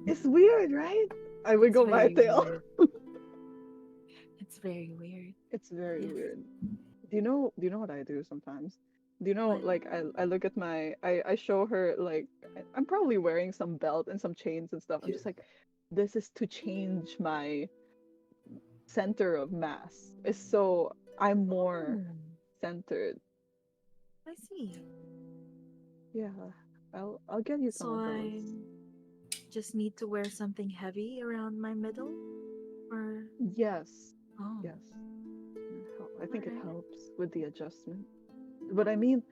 it's weird, right? I it's wiggle my very tail. weird. It's very weird. It's very Yes. weird. Do you know what I do sometimes? Do you know, What? like, I look at I show her, like, I'm probably wearing some belt and some chains and stuff. I'm Yeah. just like, this is to change my center of mass. It's so I'm more Oh, centered. I see. Yeah, I'll get you some So of those. I just need to wear something heavy around my middle? Or Yes, oh, yes. I think it alright. helps with the adjustment. But I mean,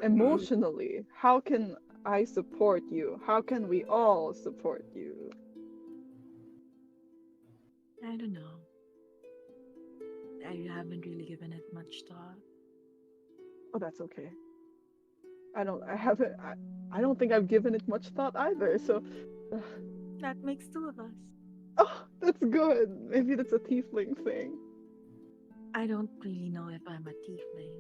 emotionally, how can I support you? How can we all support you? I don't know. I haven't really given it much thought. Oh, that's okay. I don't think I've given it much thought either. So, That makes two of us. oh, that's good. Maybe that's a tiefling thing. I don't really know if I'm a tiefling,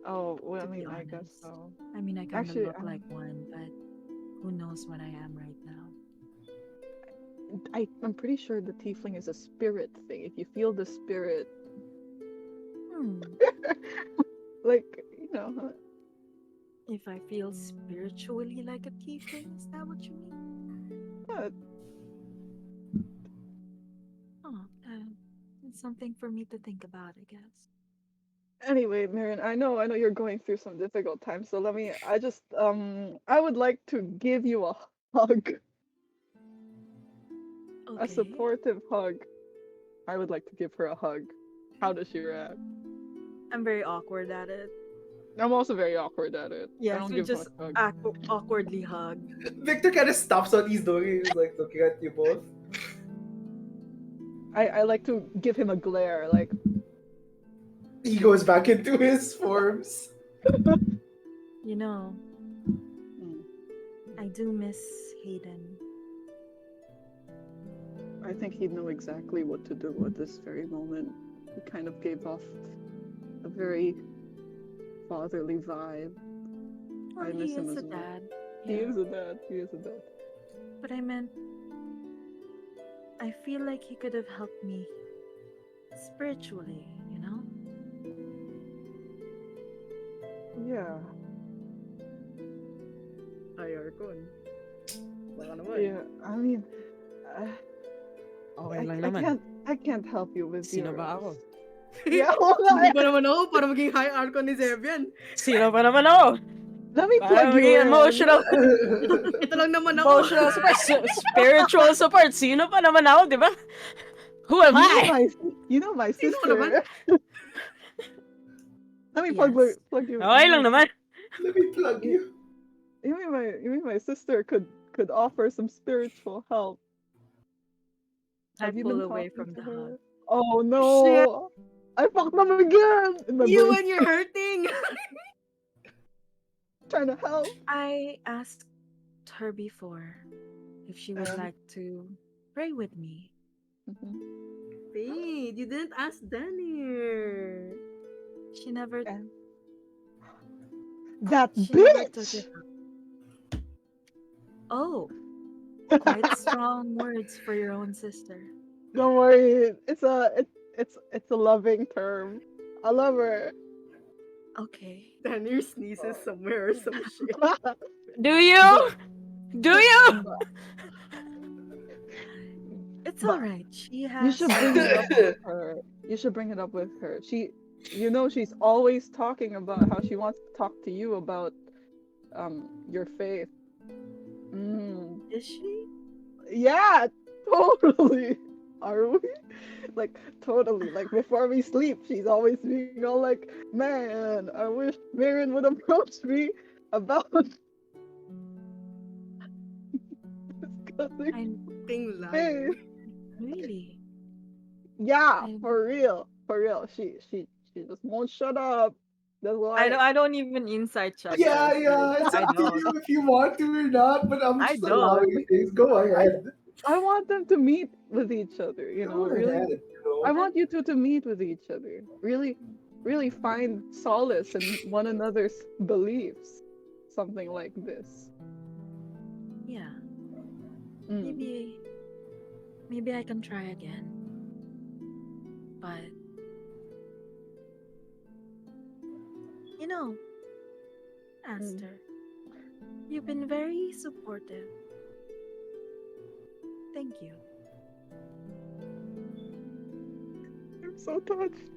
Oh, well, I to be mean, I guess honest. so. I mean, I kind of Actually, look like one, but who knows what I am right now. I'm pretty sure the tiefling is a spirit thing. If you feel the spirit, Hmm. like, you know, If I feel spiritually like a tiefling, is that what you mean? uh, Oh, it's something for me to think about, I guess. Anyway, Mirren, I know you're going through some difficult times, so I would like to give you a hug, a Okay. supportive hug. I would like to give her a hug. How does she react? I'm very awkward at it. I'm also very awkward at it. I Yes, don't we give much just hug. awkwardly hug. Victor kind of stops what he's doing. He's like looking at you both. I like to give him a glare, like, He goes back into his forms. You know, mm, I do miss Hayden. I think he'd know exactly what to do at this very moment. He kind of gave off a very fatherly vibe. Well, I miss he him is as a well. dad. He Yeah. is a dad. He is a dad. But I meant, I feel like he could have helped me spiritually, you know? Yeah. Ay, Arcon. Baka naman. Yeah. I mean, I, Okay I, lang I naman. can't I can't help you with Sino your. ba ako? Yeah. Hold on. Hindi pa naman ako para maging high Arcon ni Zebian. Sino pa naman ako? Let me Para plug you maging in. emotional, Ito lang naman ako. emotional support, spiritual support. Sino pa naman ako, di ba? Who am You know I? my you know my Sino ka naman? sister. Let me Yes. plug you. Okay lang naman. Let me plug you. You mean my sister could offer some spiritual help. I Have you pull been away talking from to the her? hug. Oh Shit. no! I fucked them again in my You brain. when you're hurting. Trying to help. I asked her before if she would And like to pray with me. mhm. Wait, you didn't ask Daniel. She never And that she never took it bitch. up. Oh, quite strong words for your own sister. Don't worry. It's a loving term. I love her. Okay. Daniel sneezes somewhere or some shit. Do you? Do you? but It's but all right. She you has should bring it up with her. You should bring it up with her. She's always talking about how she wants to talk to you about your faith. Mm. Is she? Yeah, totally. Are we? Like totally. Like before we sleep, she's always being all like, "Man, I wish Mirren would approach me about discussing I Fucking faith." liar. really. Yeah, I for real, for real. She just won't shut up. That's why. I don't even inside check Yeah, this. yeah, it's I up to don't. you if you want to or not, but I'm I just don't. allowing things. Go ahead. I want them to meet with each other. Go Really. ahead, I you want you two to meet with each other. Really find solace in one another's beliefs. Something like this. Yeah. Mm. Maybe I can try again. But you know, Aster, you've been very supportive. Thank you. I'm so touched.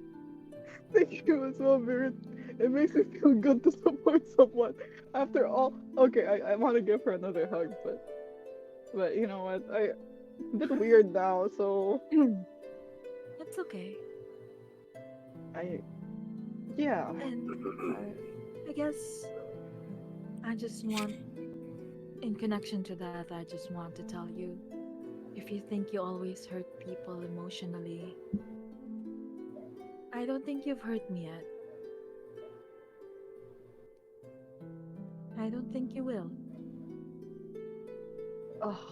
Thank you as well, Mirren. It makes me feel good to support someone. After all, okay, I want to give her another hug, but you know what? I a bit weird now, so It's okay. I yeah. And I, I guess I just want, in connection to that, I just want to tell you, if you think you always hurt people emotionally, I don't think you've hurt me yet. I don't think you will. oh,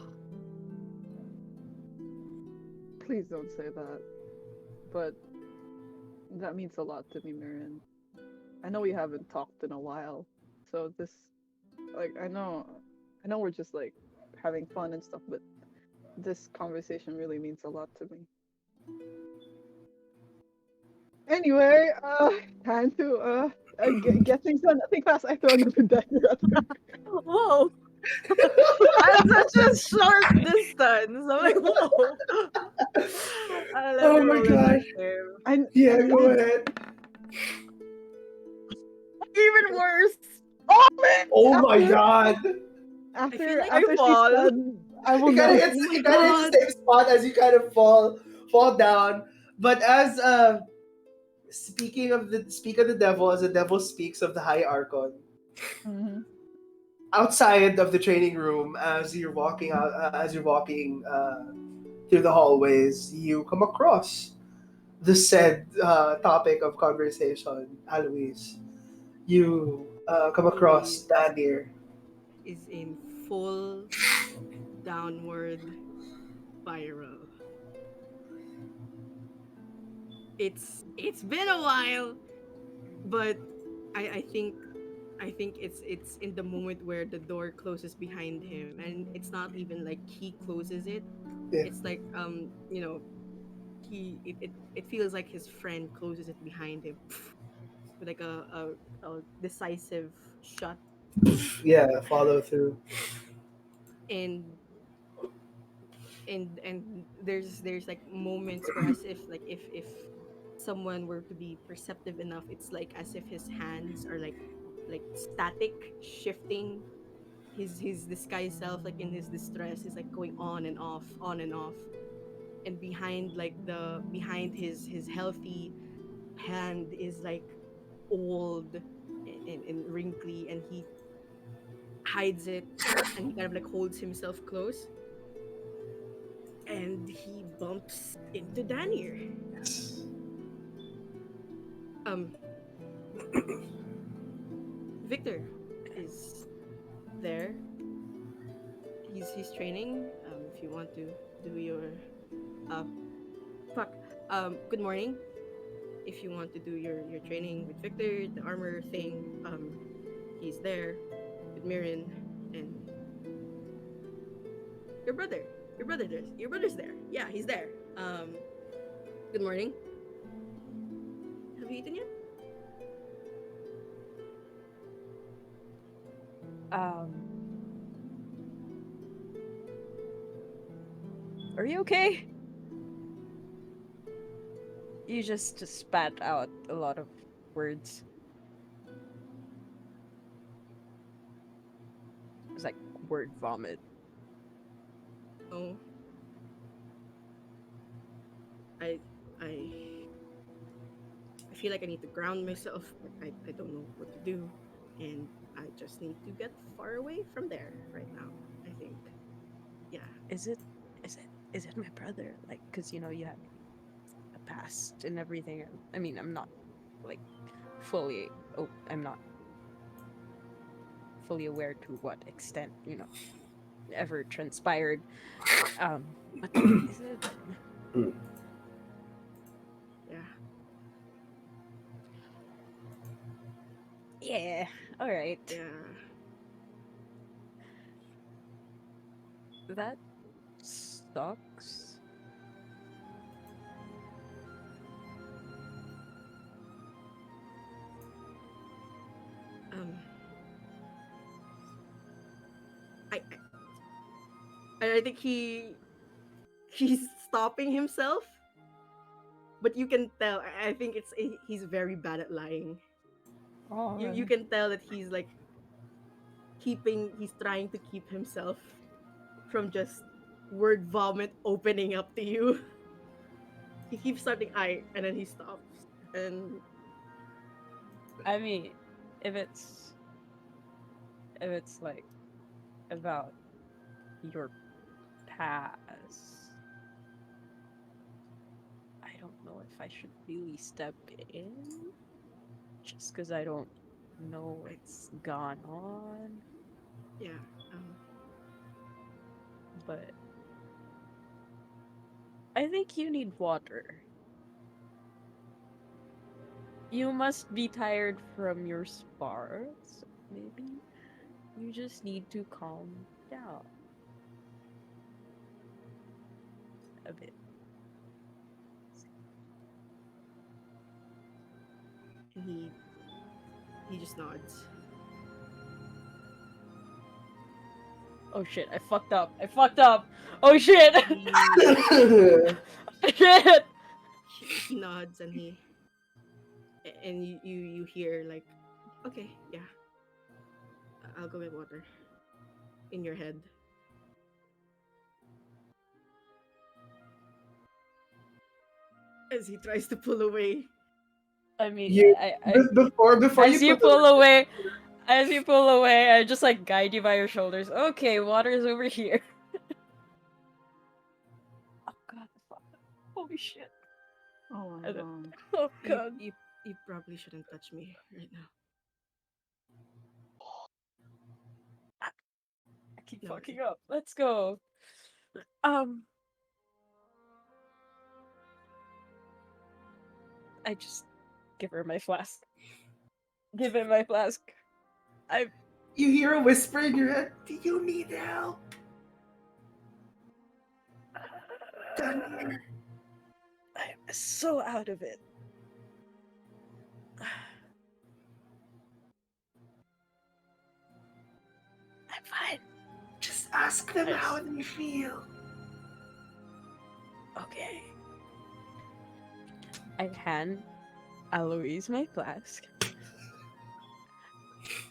please don't say that. But that means a lot to me, Mirren. I know we haven't talked in a while, so this, like, I know we're just like having fun and stuff, but this conversation really means a lot to me. Anyway, time to get things done. I think fast. I throw another dagger at her. Whoa! At such a short distance. I'm like, whoa. Let Oh me my roll gosh. initiative. Yeah, I go needed ahead. Even worse. oh man Oh my after god. I feel like I she fall. said I will It kind of never oh hits. my It kind of hits god. the same spot as you kind of fall down. But as speak of the devil, as the devil speaks of the high archon, hmm outside of the training room, as you're walking through the hallways, you come across the said topic of conversation, Alois. You come across Alois Danir. is in full downward spiral. It's been a while, but I think it's in the moment where the door closes behind him, and it's not even like he closes it. Yeah. It's like it feels like his friend closes it behind him with like a decisive shut. Yeah, follow through. and and there's like moments where as if like if someone were to be perceptive enough, it's like as if his hands are like static, shifting his disguised self, like in his distress is like going on and off, on and off. And behind like the behind his healthy hand is like old and wrinkly, and he hides it, and he kind of like holds himself close, and he bumps into Danir. Yes. um Victor is there. He's training. If you want to do your uh fuck good morning. If you want to do your training with Victor, the armor thing, he's there with Mirin and your brother. Your brother's there. Yeah, he's there. Good morning. Have you eaten yet? Um, are you okay? You just spat out a lot of words. It's like word vomit. No. I I I feel like I need to ground myself, but I don't know what to do. And I just need to get far away from there right now, I think. Yeah. Is it? Is it my brother? Like, cause you had a past and everything. I mean, I'm not like fully. Oh, I'm not fully aware to what extent ever transpired. But is it? Yeah. Yeah. All right. Yeah. That sucks. Um I think he's stopping himself, but you can tell. I think he's very bad at lying. oh You man can tell that he's trying to keep himself from just word vomit opening up to you. He keeps starting I, and then he stops. And I mean, if it's if it's like about your past, I don't know if I should really step in just because I don't know what's gone on. yeah, But I think you need water. You must be tired from your spars. Maybe you just need to calm down a bit. and he just nods. Oh shit, I fucked up. I fucked up. Oh shit. He Shit. he nods and and you hear like, okay, yeah, I'll go get water in your head as he tries to pull away. I mean, You I before you as you put pull the away, I just like guide you by your shoulders. Okay, water is over here. Oh god, fuck. Holy shit. Oh my I don't- god. Oh You god. you you probably shouldn't touch me right now. I keep No, fucking up. Let's go. Um, I just give her my flask. Give him my flask. I you hear a whisper in your head. Do you need help? Come here. I'm so out of it. I'm fine. Just ask them Yes. how they feel. Okay. I hand Eloise my flask.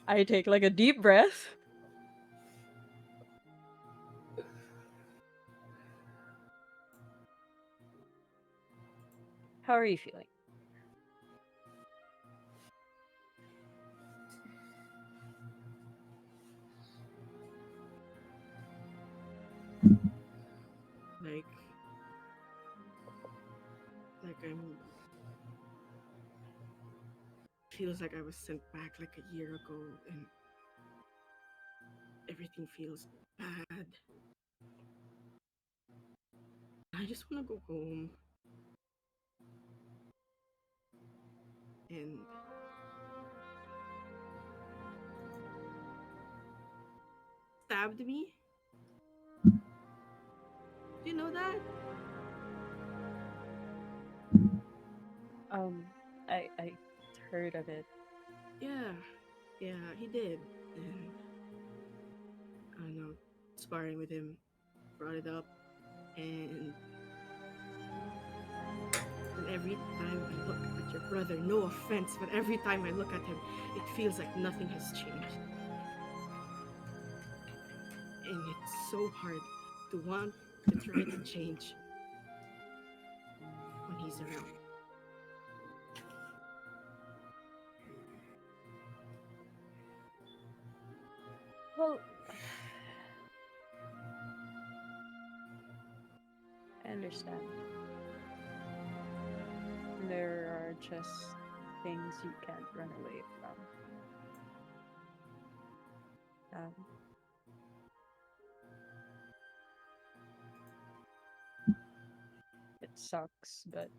I take like a deep breath. How are you feeling? like I'm feels like I was sent back like a year ago and everything feels bad. I just want to go home and stabbed me. Do you know that? Um, I heard of it. Yeah, yeah, he did. And I don't know, sparring with him brought it up, and every time I look at your brother, no offense, but every time I look at him, it feels like nothing has changed. And it's so hard to want to try to change when he's around. Well, I understand. There are just things you can't run away from. Um, it sucks, but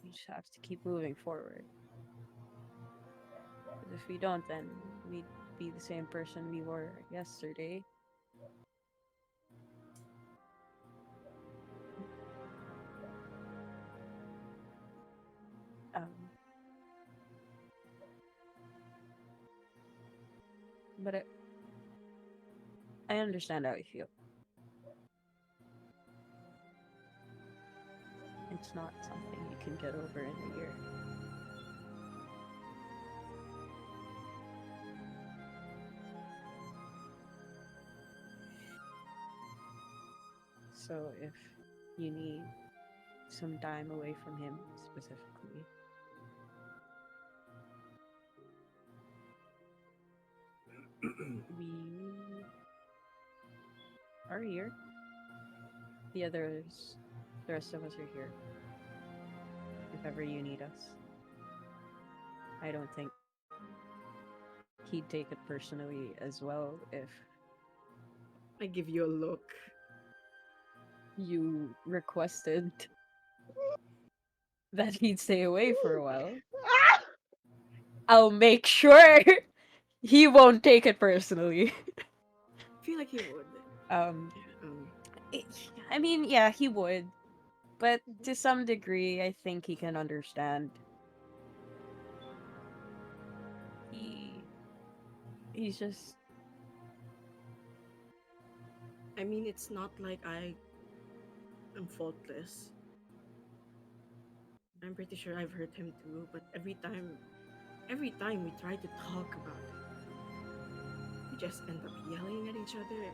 you just have to keep moving forward. Because if we don't, then we'd be the same person we were yesterday. Um, but I understand how you feel. It's not something you can get over in a year. So if you need some time away from him specifically, we are here. The others, the rest of us are here. If ever you need us. I don't think he'd take it personally as well if I give you a look. you requested that he'd stay away for a while. I'll make sure he won't take it personally. I feel like he would. Um, Um, I I mean, yeah, he would, but to some degree, I think he can understand. He's just I mean, it's not like I am faultless. I'm pretty sure I've hurt him too, but every time we try to talk about it, we just end up yelling at each other.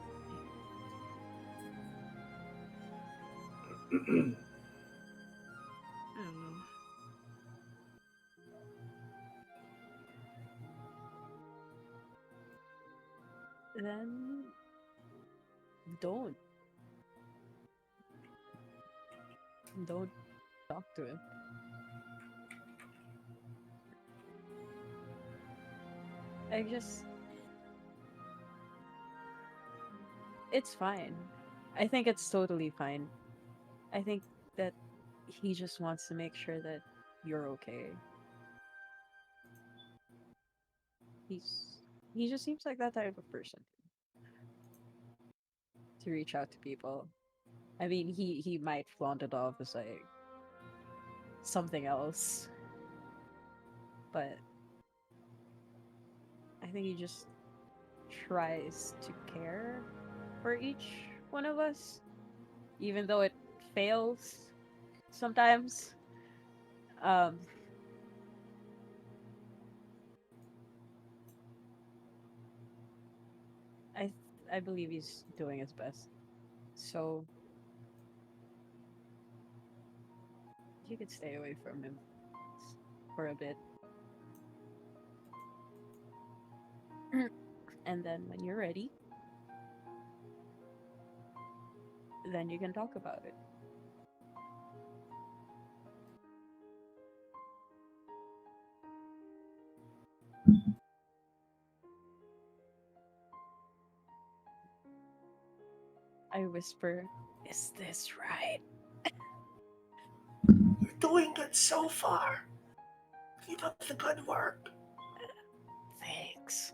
I don't know. then don't don't talk to him. I just it's fine. I think it's totally fine. I think that he just wants to make sure that you're okay. He's he just seems like that type of person to reach out to people. I mean, he might flaunt it off as like something else, but I think he just tries to care for each one of us, even though it fails sometimes. Um, I believe he's doing his best. So you could stay away from him for a bit, and then when you're ready, then you can talk about it. I whisper, "Is this right?" You're doing good so far. Keep up the good work. Thanks.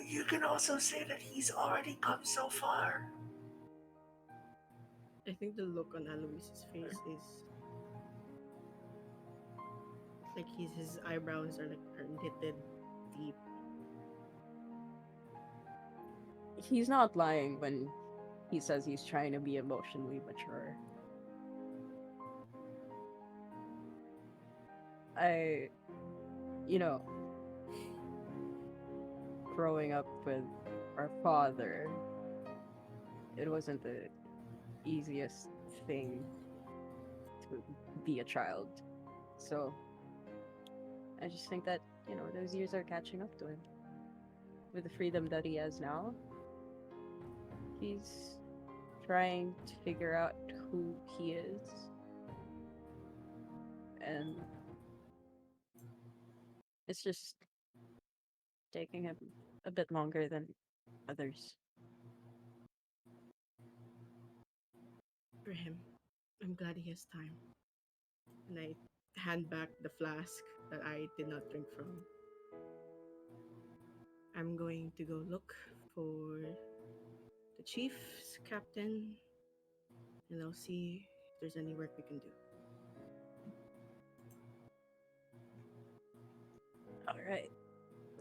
You can also say that he's already come so far. I think the look on Alois's face is like his eyebrows are knitted deep. He's not lying when he says he's trying to be emotionally mature. I, you know, growing up with our father, it wasn't the easiest thing to be a child. So I just think that, those years are catching up to him. With the freedom that he has now, he's trying to figure out who he is. And it's just taking him a bit longer than others. For him. I'm glad he has time. And I hand back the flask that I did not drink from. I'm going to go look for the chief's captain, and I'll see if there's any work we can do. All right.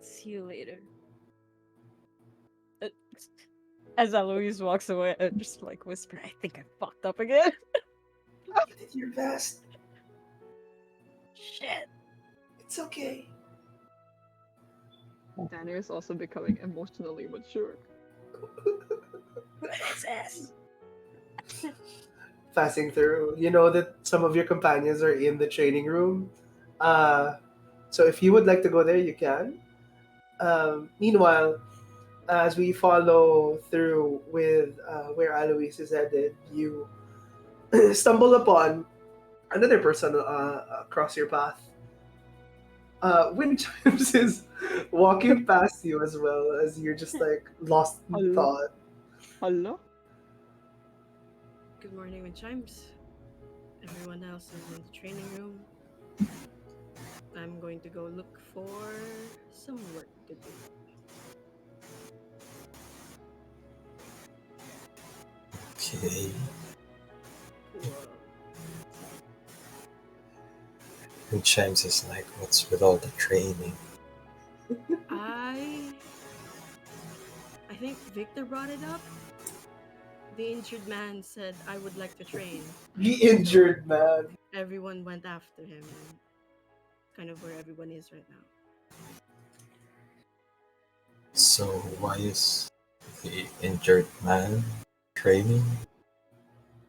See you later. Uh, As Eloise walks away, I just like whisper, I think I fucked up again. You did your best. Shit. It's okay. Danny is also becoming emotionally mature. What is this? Passing through, you know that some of your companions are in the training room. Uh, so if you would like to go there, you can. Meanwhile, as we follow through with where Alois is headed, you stumble upon another person across your path. Wind Chimes is walking past you as well as you're just like lost in Hello? thought. Hello? Good morning, Wind Chimes. Everyone else is in the training room. I'm going to go look for some work to do. Okay. Whoa. And Chimes is like, what's with all the training? I think Victor brought it up. The injured man said, I would like to train. The So injured man. everyone went after him, and kind of where everyone is right now. So why is the injured man training?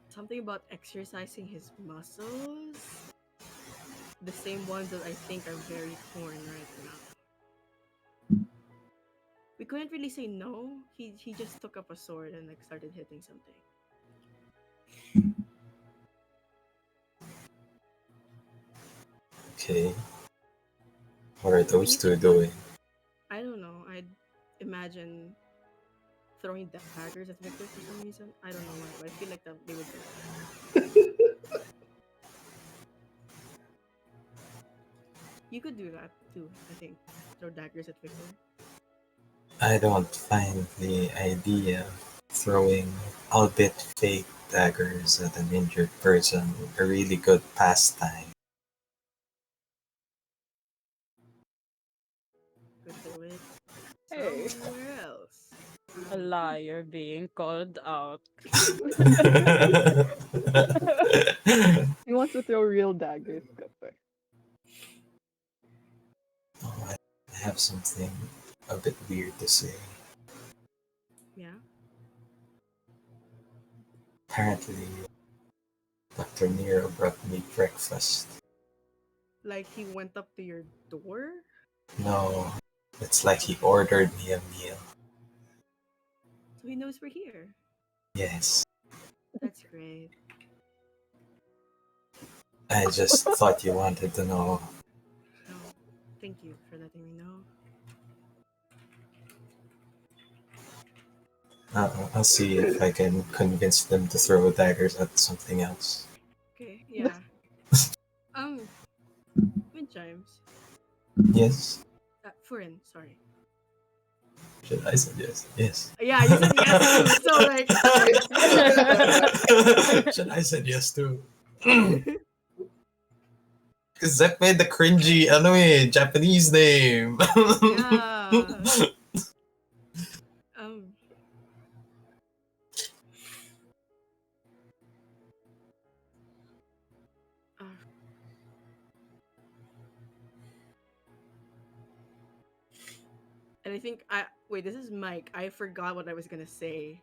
Something about exercising his muscles. The same ones that I think are very torn right now. We couldn't really say no. He just took up a sword and like started hitting something. Okay, what are I mean, those you two could put. doing? I don't know. I'd imagine throwing daggers at Victor for some reason. I don't know why, but I feel like that they would do that. You could do that too. I think throw daggers at Victor. I don't find the idea of throwing, albeit fake, daggers at an injured person a really good pastime. Could throw it Hey, somewhere else. a liar being called out. He wants to throw real daggers, Copper. Oh, I have something a bit weird to say. Yeah. Apparently, Dr. Nero brought me breakfast. Like he went up to your door. No, it's like he Okay. ordered me a meal. So he knows we're here. Yes, That's great. I just thought you wanted to know. No, thank you for letting me know. I'll see if I can convince them to throw daggers at something else. Okay. Yeah. Um. Wind chimes. Yes? Furin. Sorry. Should I suggest? Yes. Yeah, you said yes too. So like. Should I said yes too? Because Zach made the cringy, Japanese name. Yeah. Um. uh, and I think I wait. This is Mike. I forgot what I was gonna say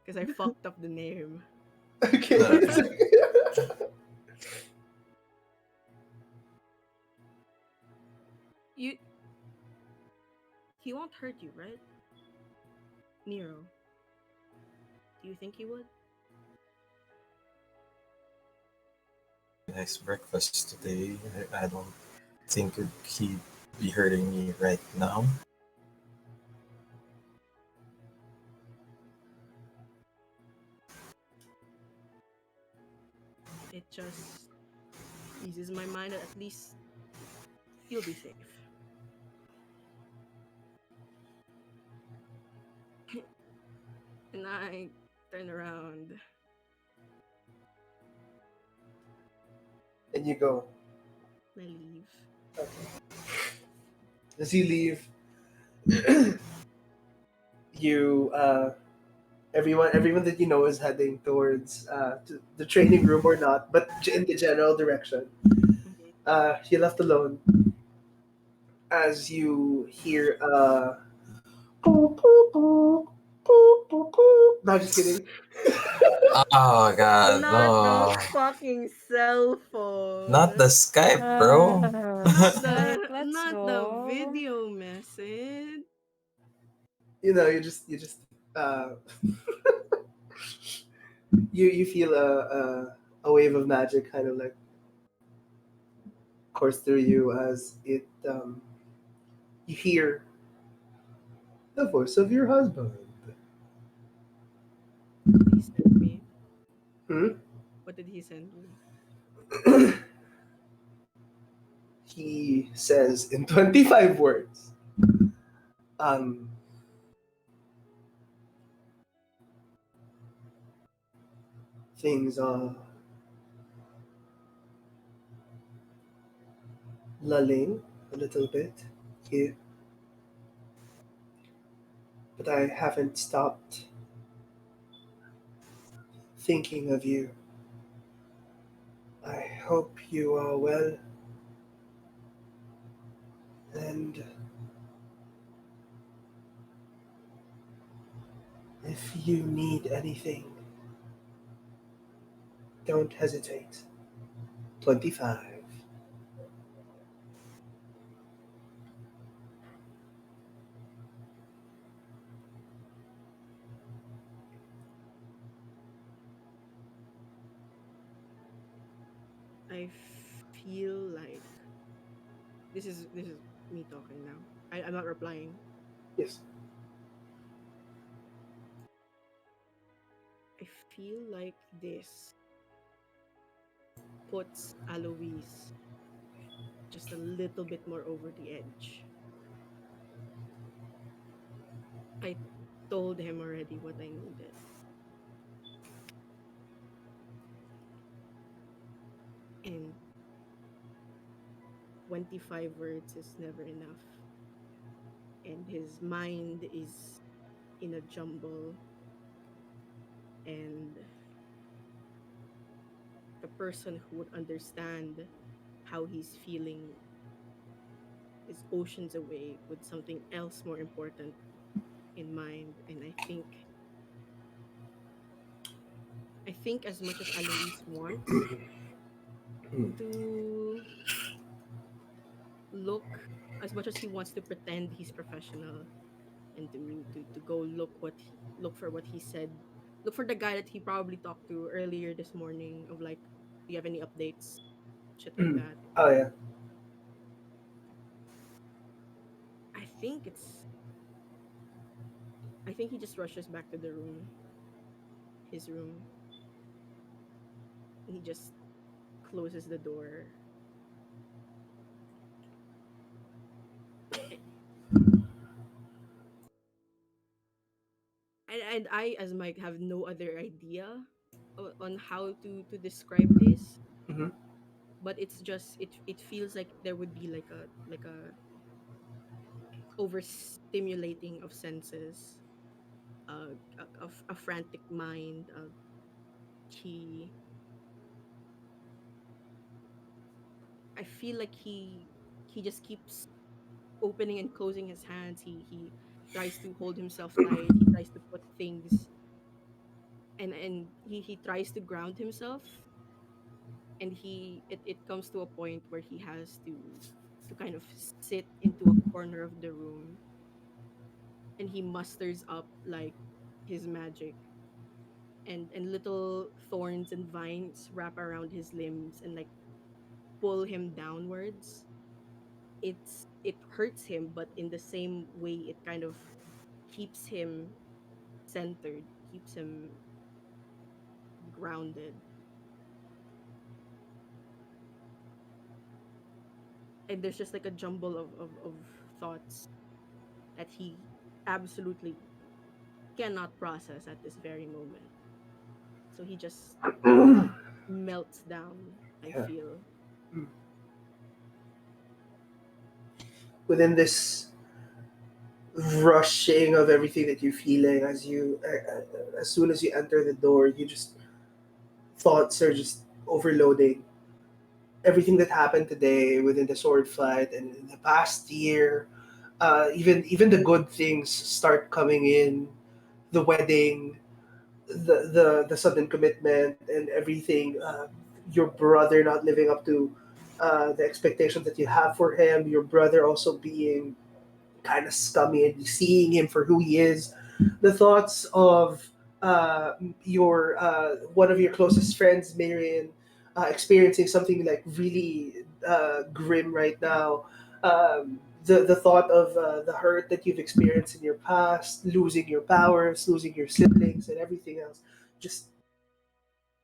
because I fucked up the name. Okay. You. He won't hurt you, right? Nero. Do you think he would? Nice breakfast today. I don't think he'd be hurting me right now. It just eases my mind that at least you'll be safe. And I turn around. And you go. And I leave. As you leave, you everyone that you know is heading towards to the training room or not, but in the general direction. Mhm. You're left alone as you hear boop, boop, boop, boop, boop, boop. No, just kidding. Oh god, Not the no. fucking cell Not the phone. Skype, bro. Skype, let's Not the go. video message. You know, you just uh, you feel a wave of magic kind of like course through you as it you hear the voice of your husband. What did he send me? Hmm? What did he send me? He says in 25 words, um, things are lulling a little bit here, but but I haven't stopped thinking of you. I hope you are well, and if you need anything, don't hesitate. 25. I feel like this is me talking now. I'm not replying. Yes. I feel like this puts Alois just a little bit more over the edge. I told him already what I needed, and 25 words is never enough. And his mind is in a jumble, and the person who would understand how he's feeling is oceans away with something else more important in mind. And I think as much as Alois wants to look, as much as he wants to pretend he's professional and to go look for what he said, look for the guy that he probably talked to earlier this morning of like, do you have any updates, shit like Mm. that. Oh, yeah. I think it's I think he just rushes back to the room, his room, and he just closes the door. A- and I, as Mike, have no other idea on how to describe this, Hmm. but it's just it feels like there would be like a overstimulating of senses, a frantic mind. He I feel like he just keeps opening and closing his hands. He tries to hold himself tight. He tries to put things, and he tries to ground himself, and it comes to a point where he has to kind of sit into a corner of the room, and he musters up like his magic, and little thorns and vines wrap around his limbs and like pull him downwards. It hurts him, but in the same way it kind of keeps him centered, keeps him grounded. And there's just like a jumble of thoughts that he absolutely cannot process at this very moment. So he just melts down, I Yeah. feel. Mm. Within this rushing of everything that you're feeling as soon as you enter the door, you just thoughts are just overloading. Everything that happened today within the sword fight and in the past year, even the good things start coming in. The wedding, the sudden commitment, and everything. Your brother not living up to the expectations that you have for him. Your brother also being kind of scummy and seeing him for who he is. The thoughts of your one of your closest friends, Marion, experiencing something like really grim right now. The thought of the hurt that you've experienced in your past, losing your powers, losing your siblings, and everything else, just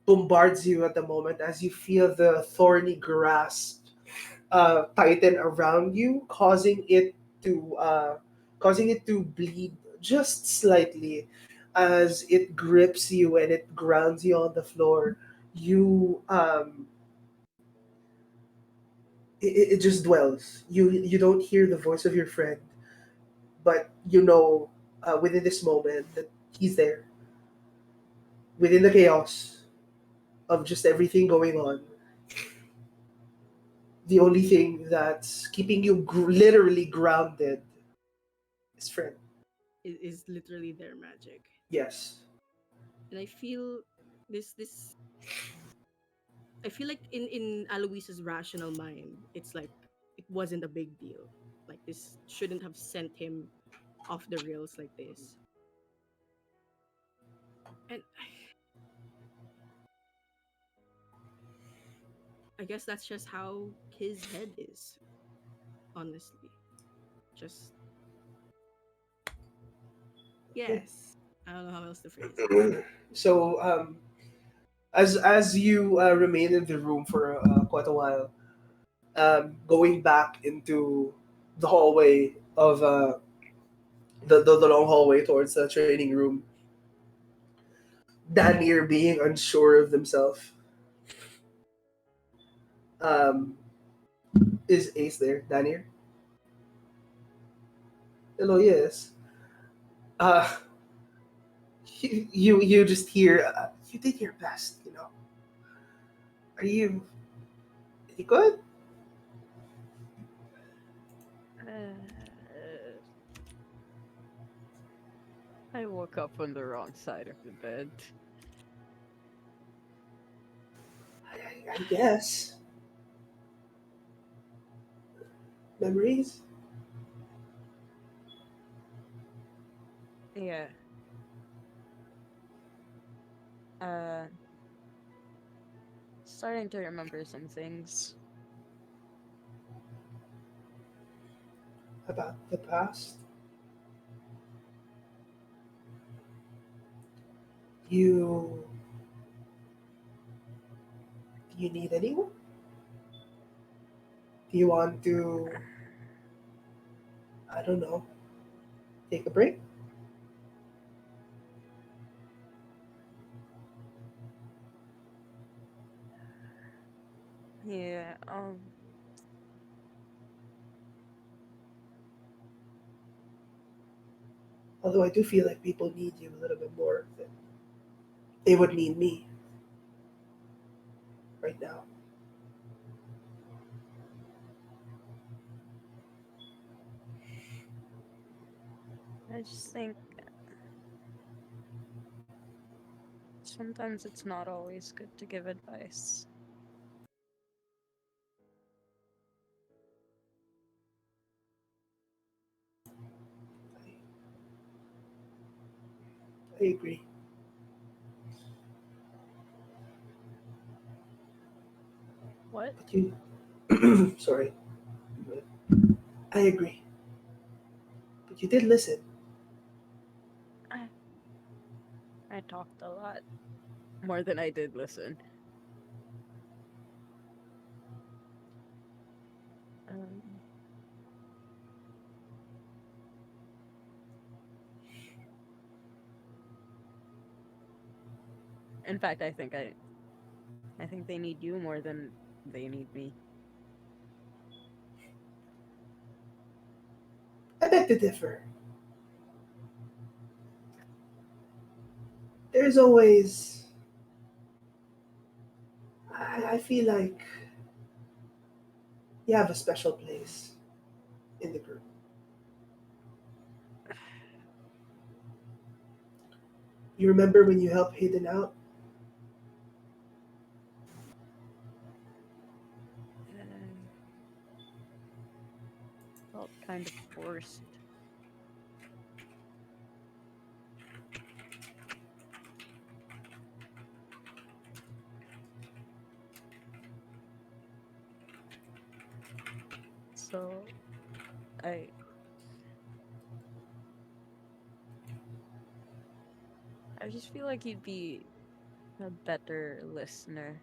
bombards you at the moment as you feel the thorny grasp tighten around you, causing it to bleed just slightly as it grips you and it grounds you on the floor. You it just dwells. You don't hear the voice of your friend, but you know within this moment that he's there, within the chaos of just everything going on. The only thing that's keeping you literally grounded is friend. is literally their magic. Yes. And this I feel like in Aloise's rational mind, it's like it wasn't a big deal. Like this shouldn't have sent him off the rails like this. And I guess that's just how his head is, honestly. Just yes. I don't know how else to phrase it. So, as you remain in the room for quite a while, going back into the hallway of the long hallway towards the training room, Danir being unsure of themselves. Um, is Ace there, Danir? Hello, yes. Uh, you just hear. You did your best, you know. Are you good? Uh, I woke up on the wrong side of the bed. I guess memories. Yeah. Uh, Starting to remember some things. About the past. You do you need anyone? Do you want to, I don't know, take a break? Yeah. Although I do feel like people need you a little bit more than they would need me right now. I just think sometimes it's not always good to give advice. I agree. What? But you, sorry, I agree. But you did listen. I, I talked a lot more than I did listen. Um, in fact, I think they need you more than they need me. I beg to differ. There's always, I feel like you have a special place in the group. You remember when you helped Hayden out? Uh, Felt kind of forced. So I I just feel like you'd be a better listener.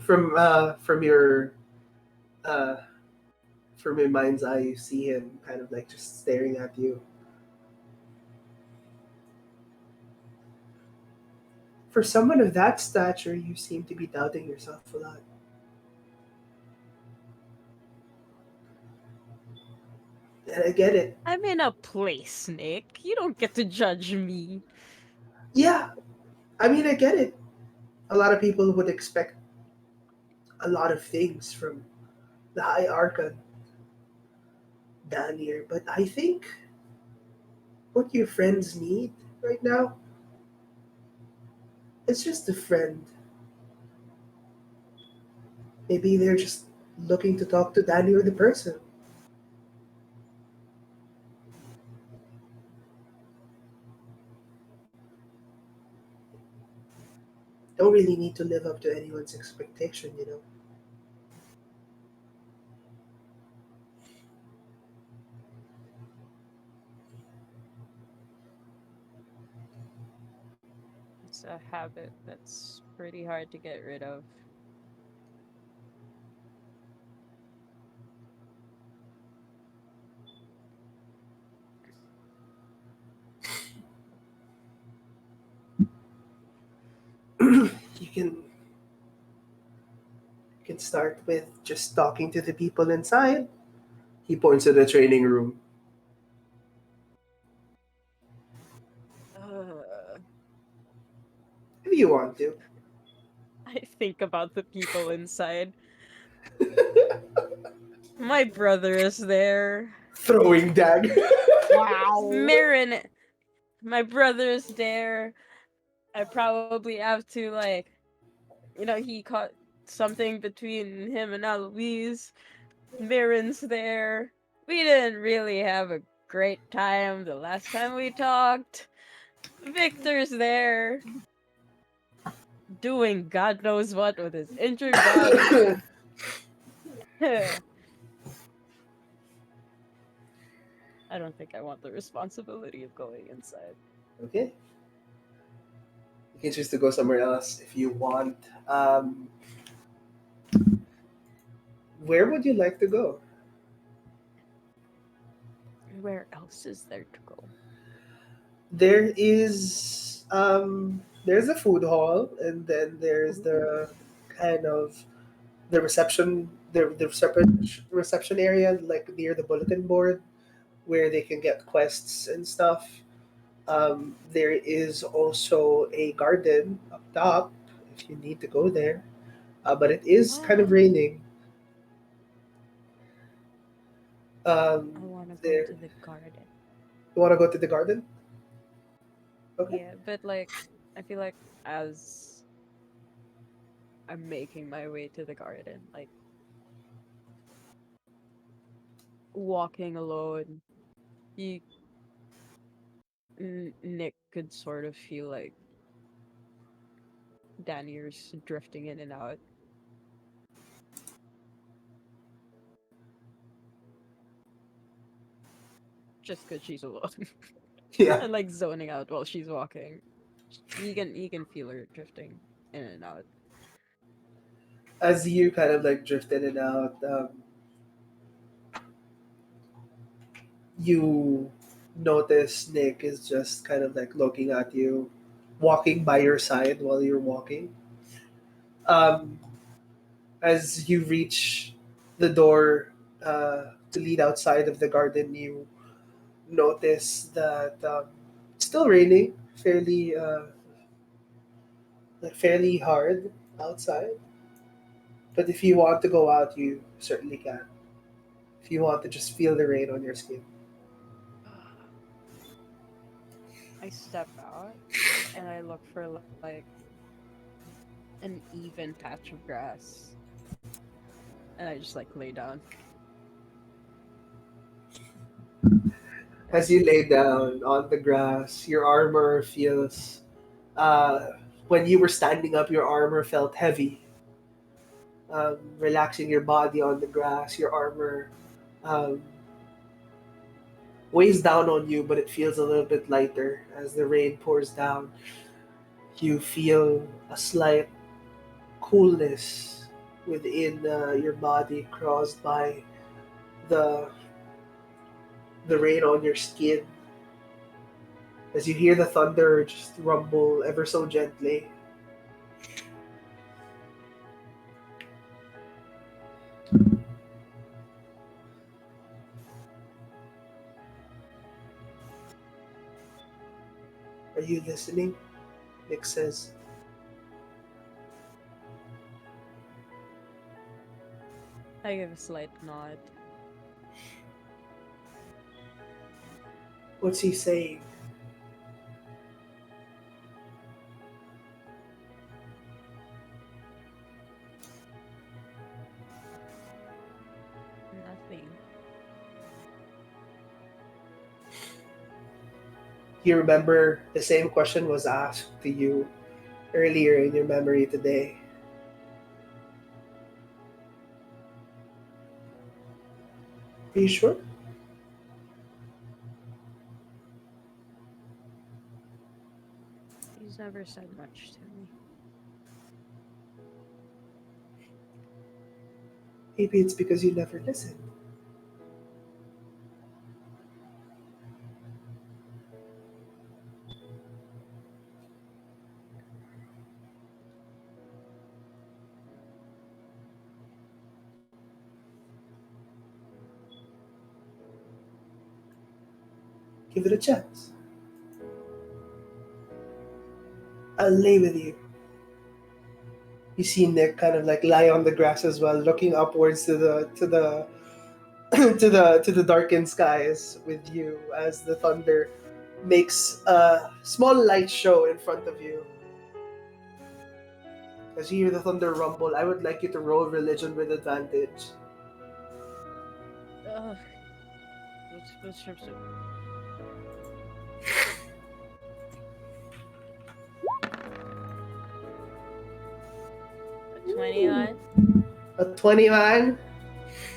From your uh, from your mind's eye, you see him kind of like just staring at you. For someone of that stature, you seem to be doubting yourself a lot. And I get it. I'm in a place, Nick. You don't get to judge me. Yeah, I mean, I get it. A lot of people would expect a lot of things from the High Archon down here, but I think what your friends need right now is just a friend. Maybe they're just looking to talk to Danny or the person. Don't really need to live up to anyone's expectation, you know. It's a habit that's pretty hard to get rid of. You can start with just talking to the people inside. He points to the training room. Uh, If you want to. I think about the people inside. My brother is there. Throwing dag. Wow. Marin, my brother is there. I probably have to he caught something between him and Eloise. Marin's there. We didn't really have a great time the last time we talked. Victor's there, doing God knows what with his injured body. I don't think I want the responsibility of going inside. Okay. You can choose to go somewhere else if you want. Where would you like to go? Where else is there to go? There's a food hall, and then there's the kind of the reception area like near the bulletin board where they can get quests and stuff. There is also a garden up top if you need to go there, but it is kind of Oh, raining. I want to go There, to the garden. you want to go to the garden? Okay. Yeah, but like, I feel like as I'm making my way to the garden, like walking alone, you Nick could sort of feel like Danier's drifting in and out just because she's alone Yeah. and like zoning out while she's walking. You can feel her drifting in and out. As you kind of like drift in and out, you notice Nick is just kind of like looking at you, walking by your side while you're walking. Um, as you reach the door to lead outside of the garden, you notice that it's still raining, fairly hard outside. But if you want to go out, you certainly can. If you want to just feel the rain on your skin. I step out and I look for like an even patch of grass and I just like lay down. As you lay down on the grass, your armor feels. When you were standing up, your armor felt heavy. Relaxing your body on the grass, your armor um, weighs down on you, but it feels a little bit lighter as the rain pours down. You feel a slight coolness within your body caused by the the rain on your skin. As you hear the thunder just rumble ever so gently, Are you listening? Nick says. I give a slight nod. What's he saying? Nothing. You remember the same question was asked to you earlier in your memory today. Are you sure? He's never said much to me. Maybe it's because you never listened. Give it a chance. I'll lay with you. You see Nick kind of like lie on the grass as well, looking upwards to the to the darkened skies with you as the thunder makes a small light show in front of you. As you hear the thunder rumble, I would like you to roll religion with advantage. Ugh. Let's trip it. 21. A 21.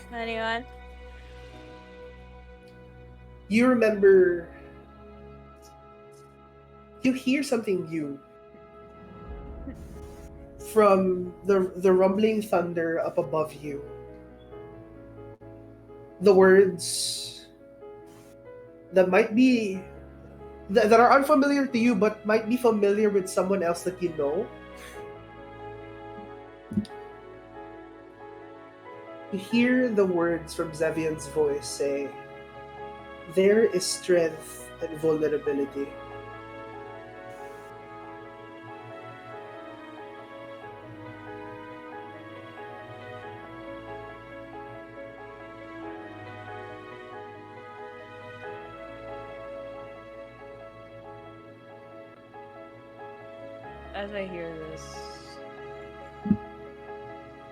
21. You remember. You hear something new from the rumbling thunder up above you. The words that might be that are unfamiliar to you but might be familiar with someone else that you know. You hear the words from Zevian's voice say, "There is strength and vulnerability." As I hear this,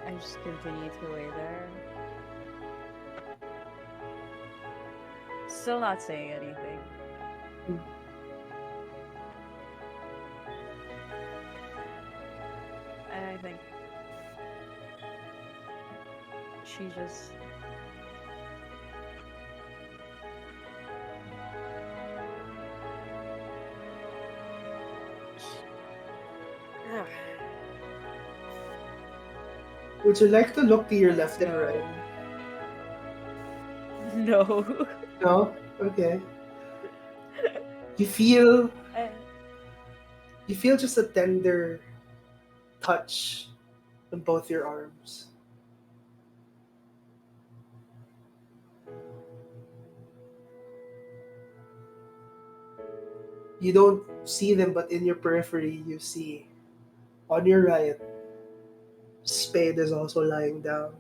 I just continue to lay there. Still not saying anything. And I think she just Ugh. Would you like to look to your left and right? No. No? Okay. You feel I, you feel just a tender touch on both your arms. You don't see them, but in your periphery, you see on your right, Spade is also lying down.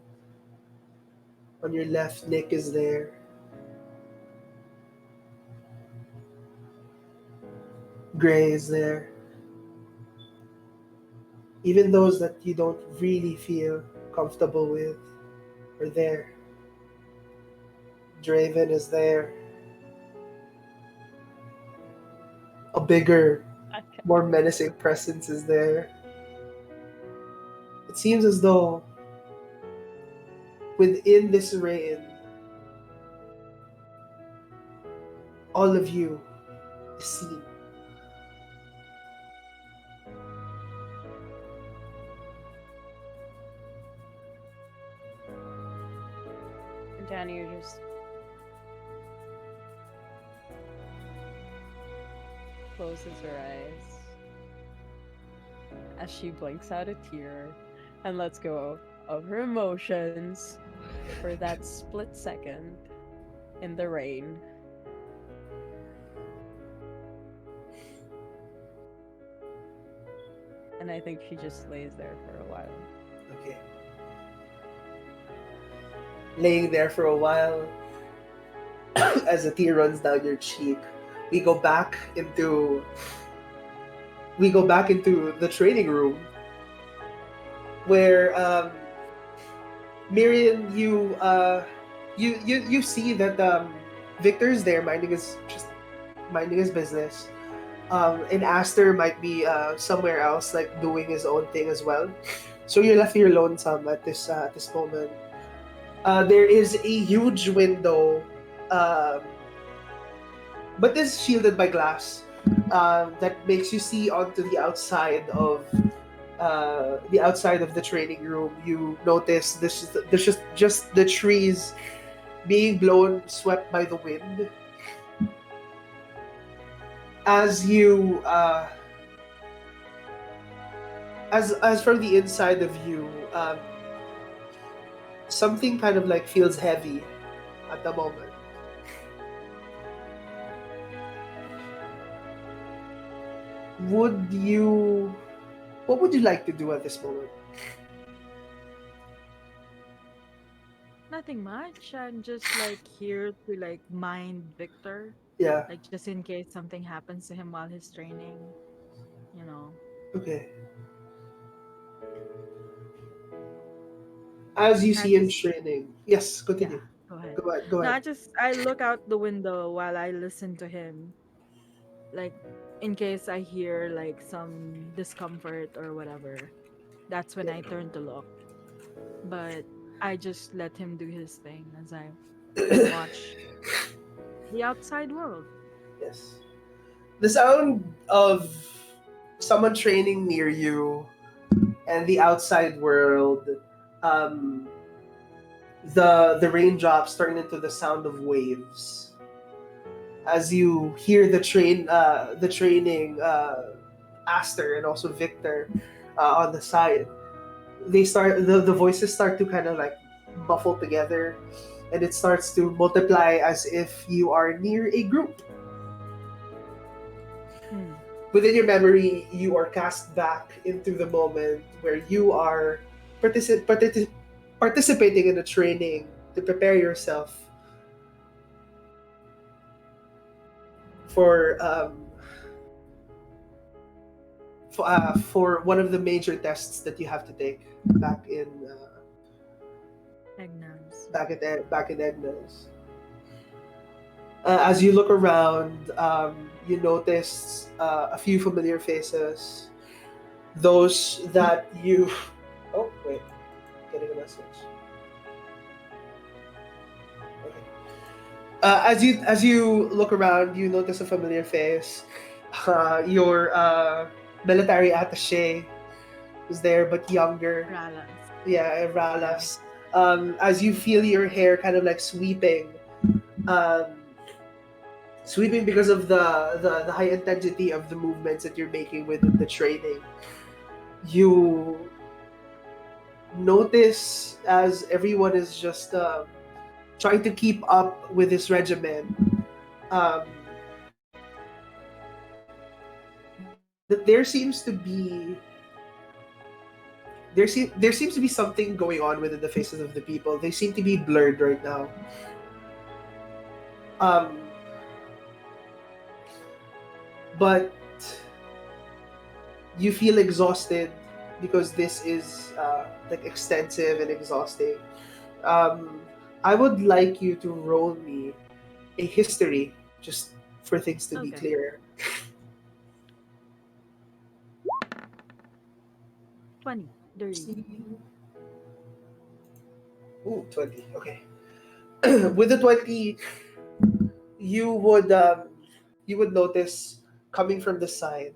On your left, Nick is there. Gray is there. Even those that you don't really feel comfortable with are there. Draven is there. A bigger, I more menacing presence is there. It seems as though within this reign, all of you is seen. Danny just closes her eyes as she blinks out a tear and lets go of her emotions for that split second in the rain. And I think she just lays there for a while. Okay. Laying there for a while as a tear runs down your cheek, we go back into the training room where Miriam, you see that Victor's there minding his business. And Aster might be somewhere else, like doing his own thing as well. So you're left here lonesome at this moment. There is a huge window, um, but this is shielded by glass that makes you see onto the outside of the training room. You notice there's just the trees being blown, swept by the wind. As you as from the inside of you, something kind of like feels heavy at the moment. Would you? What would you like to do at this moment? Nothing much. I'm just like here to like mind Victor, Yeah. like just in case something happens to him while he's training. You know. Okay. As you I see him just training, yes. yeah. Continue. Go ahead. Go ahead. Go No, ahead. I look out the window while I listen to him, like in case I hear like some discomfort or whatever. That's when I turn to look. But I just let him do his thing as I watch the outside world. Yes. The sound of someone training near you and the outside world, um, the raindrops turn into the sound of waves as you hear the training, Aster and also Victor on the side. The voices start to kind of like muffle together, and it starts to multiply as if you are near a group. Hmm. Within your memory, you are cast back into the moment where you are participating in a training to prepare yourself for for one of the major tests that you have to take back in Exams. back in Edna's. As you look around, you notice a few familiar faces. Those that you. Oh wait, getting a message. Okay. As you look around, you notice a familiar face. Your military attaché is there, but younger. Ralas. Yeah, Yeah. Ralas. As you feel your hair kind of like um, sweeping because of the high intensity of the movements that you're making within the training. You notice as everyone is just trying to keep up with this regimen, um, that there seems to be something going on within the faces of the people. They seem to be blurred right now. Um, but you feel exhausted because this is like extensive and exhausting. Um, I would like you to roll me a history just for things to be Okay. clearer. 20. Dirty. Ooh, 20. Okay. With the 20, you would you would notice coming from the side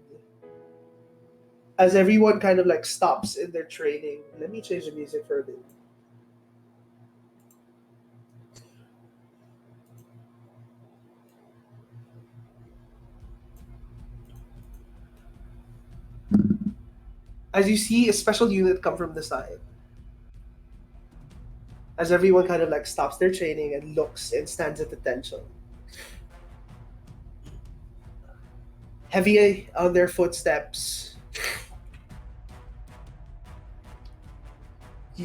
as everyone kind of like stops in their training. Let me change the music for a bit. As you see a special unit come from the side, as everyone kind of like stops their training and looks and stands at attention. Heavy on their footsteps,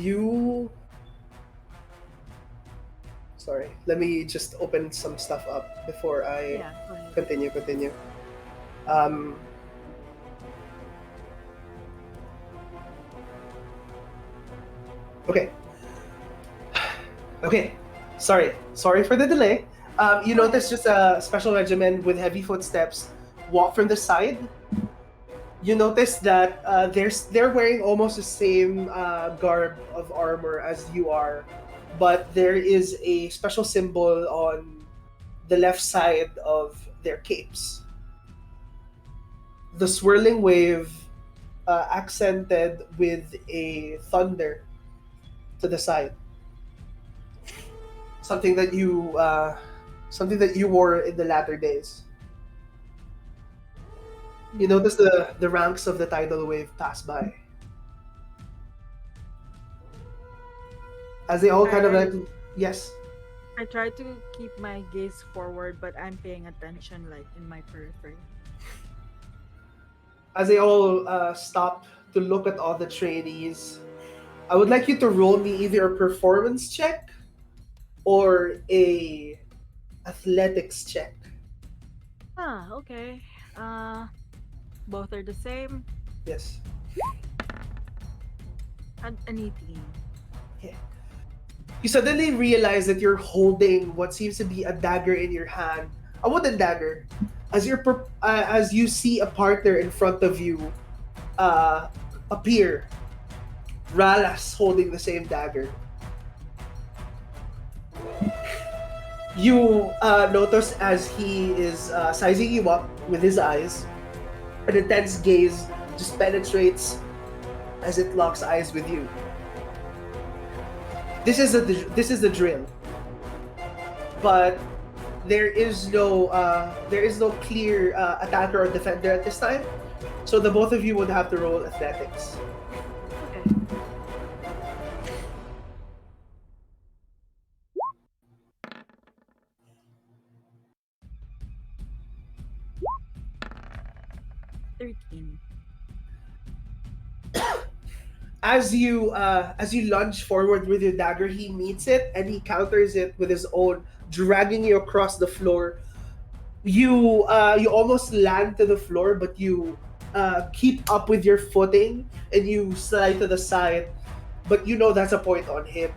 You. Sorry, let me just open some stuff up before I Yeah, go ahead. continue. Um, okay. Okay. Sorry for the delay. You Go ahead. notice just a special regiment with heavy footsteps walk from the side. You notice that they're wearing almost the same garb of armor as you are, but there is a special symbol on the left side of their capes. The swirling wave accented with a thunder to the side. Something that you wore in the latter days. You Mhm. notice the ranks of the tidal wave pass by as they all kind of I like, yes, I try to keep my gaze forward, but I'm paying attention like in my periphery. as they all stop to look at all the trainees. I would like you to roll me either a performance check or a athletics check. Ah, okay. Uh, both are the same. Yes. An 18. Okay. You suddenly realize that you're holding what seems to be a dagger in your hand, a wooden dagger, as you see a partner in front of you uh, appear. Ralas holding the same dagger. You notice as he is sizing you up with his eyes, an intense gaze just penetrates as it locks eyes with you. This is the drill, but there is no clear attacker or defender at this time. So the both of you would have to roll athletics. Okay. 13. As you lunge forward with your dagger, he meets it and he counters it with his own, dragging you across the floor. You almost land to the floor, but you keep up with your footing and you slide to the side. But you know that's a point on him.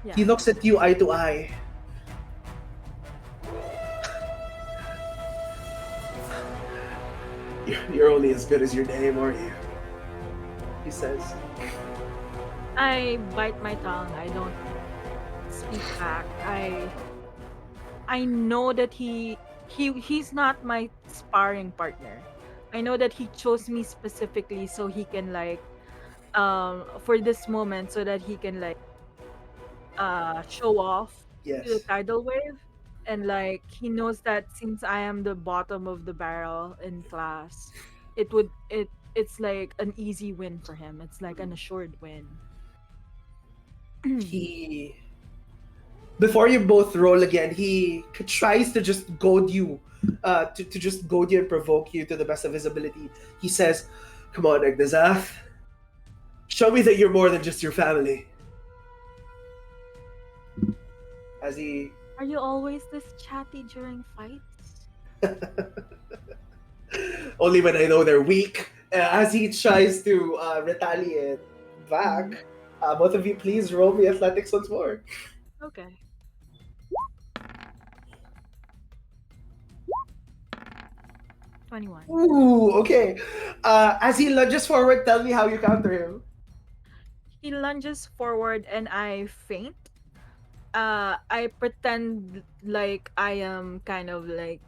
Yeah. He looks at you eye to eye. You're only as good as your name, are you? He says. I bite my tongue. I don't speak back. I know that he's not my sparring partner. I know that he chose me specifically so he can like for this moment so that he can like show off to the Yes. tidal wave, and like he knows that since I am the bottom of the barrel in class, it's like an easy win for him. It's like an assured win. He Before you both roll again, he tries to just goad you, to just goad you and provoke you to the best of his ability. He says, "Come on, Agnazath, show me that you're more than just your family." As he, Are you always this chatty during fights? only when I know they're weak. As he tries to retaliate Hmm. back, both of you please roll me athletics once more. Okay. 21. Ooh, okay. As he lunges forward, tell me how you counter him. He lunges forward and I faint. I pretend like I am kind of like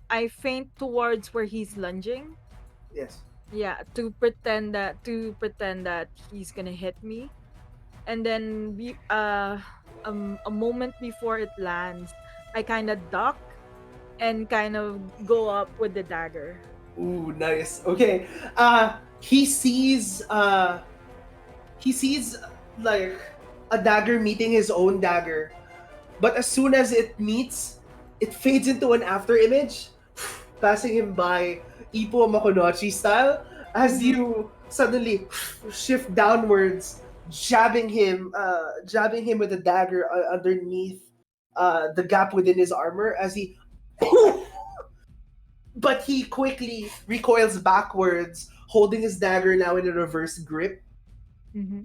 I faint towards where he's lunging. Yes. Yeah, to pretend that he's gonna hit me, and then a moment before it lands, I kind of duck and kind of go up with the dagger. Ooh, nice. Okay. He sees like a dagger meeting his own dagger, but as soon as it meets, it fades into an after image, passing him by Ippo Makonochi style. As Mm-hmm. you suddenly shift downwards, jabbing him with a dagger underneath the gap within his armor as he. But he quickly recoils backwards, holding his dagger now in a reverse grip. Mm-hmm.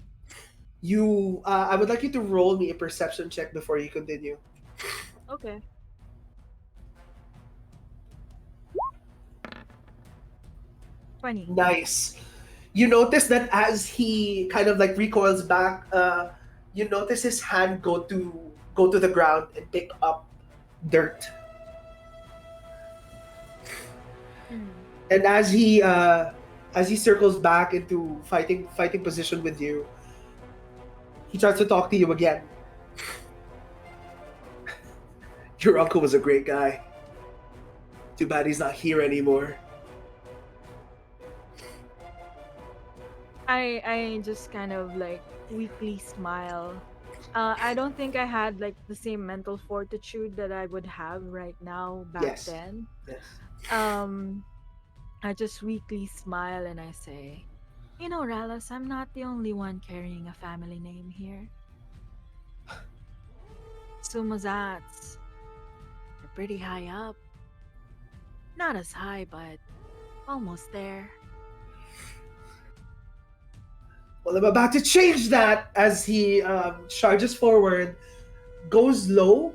I would like you to roll me a perception check before you continue. Okay. Funny. Nice. You notice that as he kind of like recoils back, you notice his hand go to the ground and pick up dirt. Mm. And as he circles back into fighting position with you, he tries to talk to you again. Your uncle was a great guy. Too bad he's not here anymore. I just kind of like weakly smile. I don't think I had like the same mental fortitude that I would have right now back Yes. then. Yes. Um, I just weakly smile and I say, "You know, Rallis, I'm not the only one carrying a family name here. Sumazats are pretty high up. Not as high, but almost there." Well, I'm about to change that as he charges forward, goes low.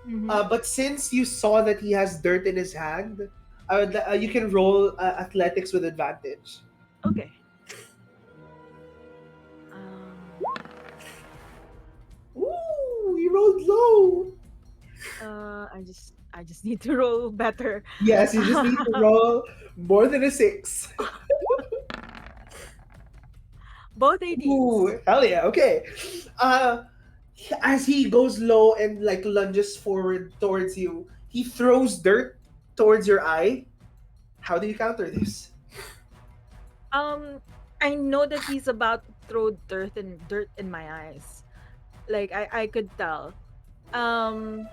Mm-hmm. But since you saw that he has dirt in his hand, you can roll athletics with advantage. Okay. Um. Ooh, you rolled low. I just need to roll better. Yes, you just need to roll more than a six. Both 18s. Ooh, hell yeah. Okay. Uh, as he goes low and like lunges forward towards you, he throws dirt towards your eye. How do you counter this? Um, I know that he's about to throw dirt in my eyes. Like I could tell. Um,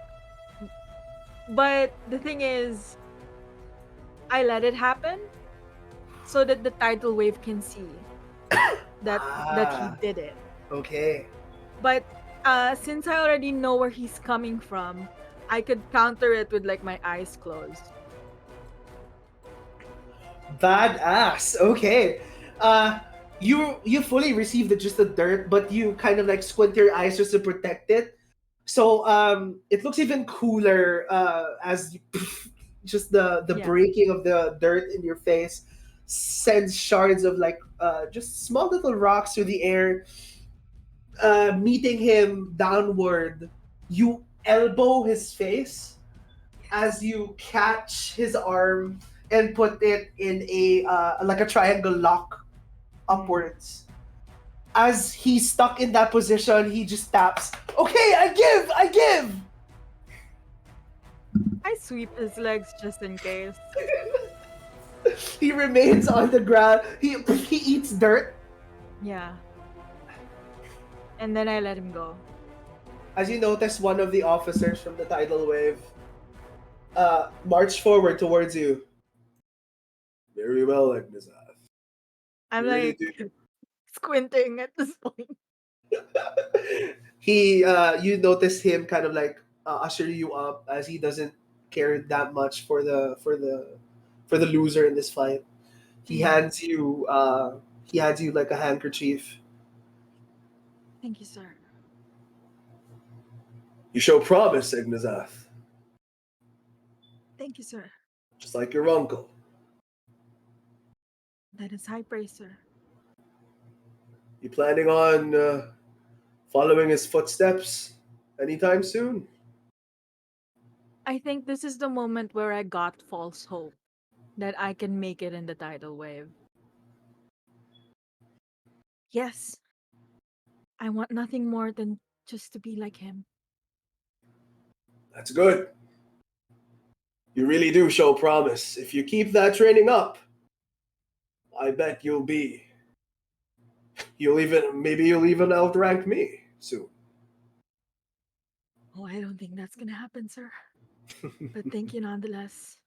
but the thing is, I let it happen so that the tidal wave can see that he Ah, did it. okay. But since I already know where he's coming from, I could counter it with like my eyes closed. Badass. Okay. Uh, you fully receive the just the dirt, but you kind of like squint your eyes just to protect it. So it looks even cooler as just the Yeah. breaking of the dirt in your face sends shards of like just small little rocks through the air, meeting him downward. You elbow his face as you catch his arm and put it in a like a triangle lock Mm. upwards. As he's stuck in that position, he just taps. Okay, I give. I sweep his legs just in case. He remains on the ground. He eats dirt. Yeah. And then I let him go. As you notice, one of the officers from the tidal wave march forward towards you. Very well, Agnes. I'm You really like do. squinting at this point. You notice him kind of like usher you up as he doesn't care that much for the loser in this fight. He Mm. hands you uh, he hands you like a handkerchief. Thank you, sir. You show promise, Ignazath, Thank you, sir. just like your uncle. That is high praise, sir. You planning on following his footsteps anytime soon? I think this is the moment where I got false hope that I can make it in the tidal wave. Yes, I want nothing more than just to be like him. That's good. You really do show promise. If you keep that training up, I bet you'll even outrank me soon. Oh, I don't think that's gonna happen, sir. But thank you nonetheless.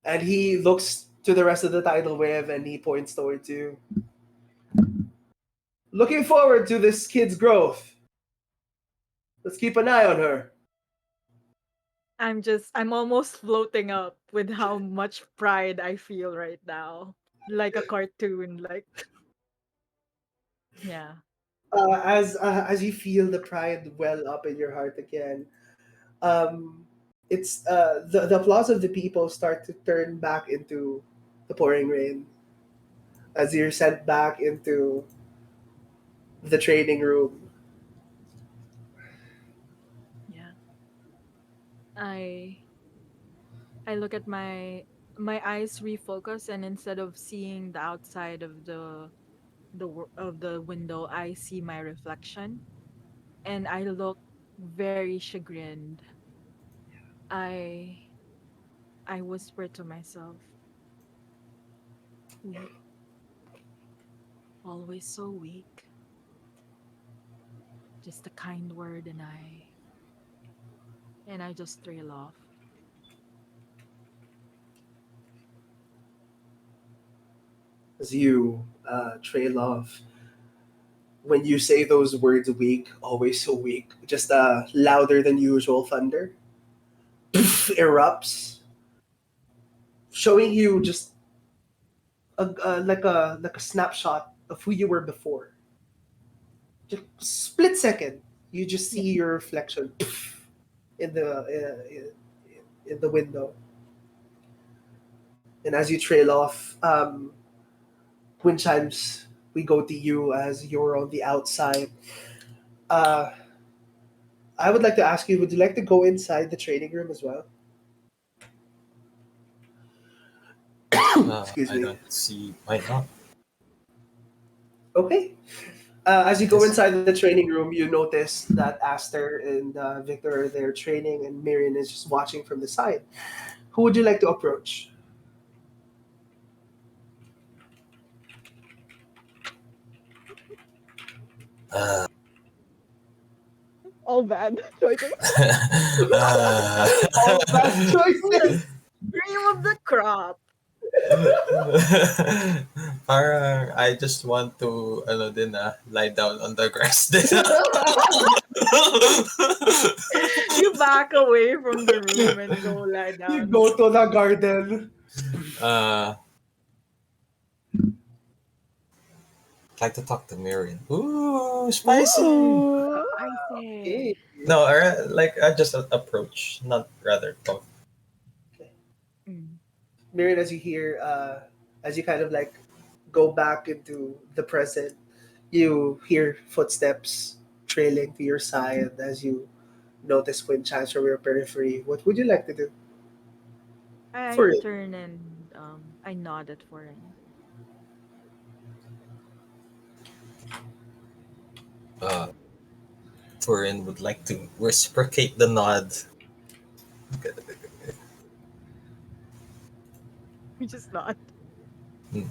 And he looks to the rest of the tidal wave, and he points towards you. Looking forward to this kid's growth. Let's keep an eye on her. I'm almost floating up with how much pride I feel right now. Like a cartoon, like yeah. As you feel the pride well up in your heart again, um, it's the applause of the people start to turn back into the pouring rain as you're sent back into the training room. Yeah. I I look at my eyes refocus, and instead of seeing the outside of of the window, I see my reflection, and I look very chagrined. I I whisper to myself, weak, always so weak. Just a kind word, and I just trail off. As you trail off, when you say those words weak, always so weak, just louder than usual thunder erupts, showing you just like a snapshot of who you were before. Just split second, you just see Yeah. your reflection in the in the window, and as you trail off, wind chimes. We go to you as you're on the outside. Uh, I would like to ask you: would you like to go inside the training room as well? Excuse I me. don't see why not. Okay. As you go Yes. inside the training room, you notice that Aster and Victor are there training, and Miriam is just watching from the side. Who would you like to approach? Uh, All bad choices. All bad The choices. cream of the crop. Parang I just want to ano din lie down on the grass din. You back away from the room and go lie You down. go to the garden. uh like to talk to Marion. Ooh, spicy. Ooh. I Okay. say. No, like I just approach, not rather talk. Mm. Miriam, as you hear, as you kind of like go back into the present, you hear footsteps trailing to your side as you notice wind chimes from your periphery. What would you like to do? I For it. turn and I nod at Foreign. Uh, Turin would like to reciprocate the nod. We just nod. Mhm.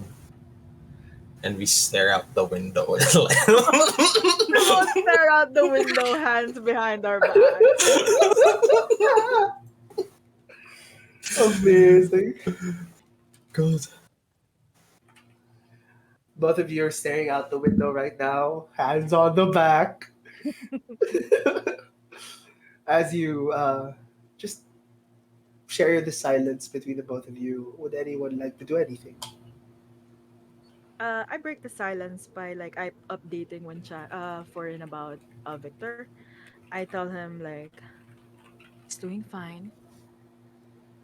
And we stare out the window. We both stare out the window, hands behind our backs. Amazing. God. Both of you are staring out the window right now, hands on the back, as you just share the silence between the both of you. Would anyone like to do anything? I break the silence by like I updating when Foreign about Victor. I tell him like he's doing fine.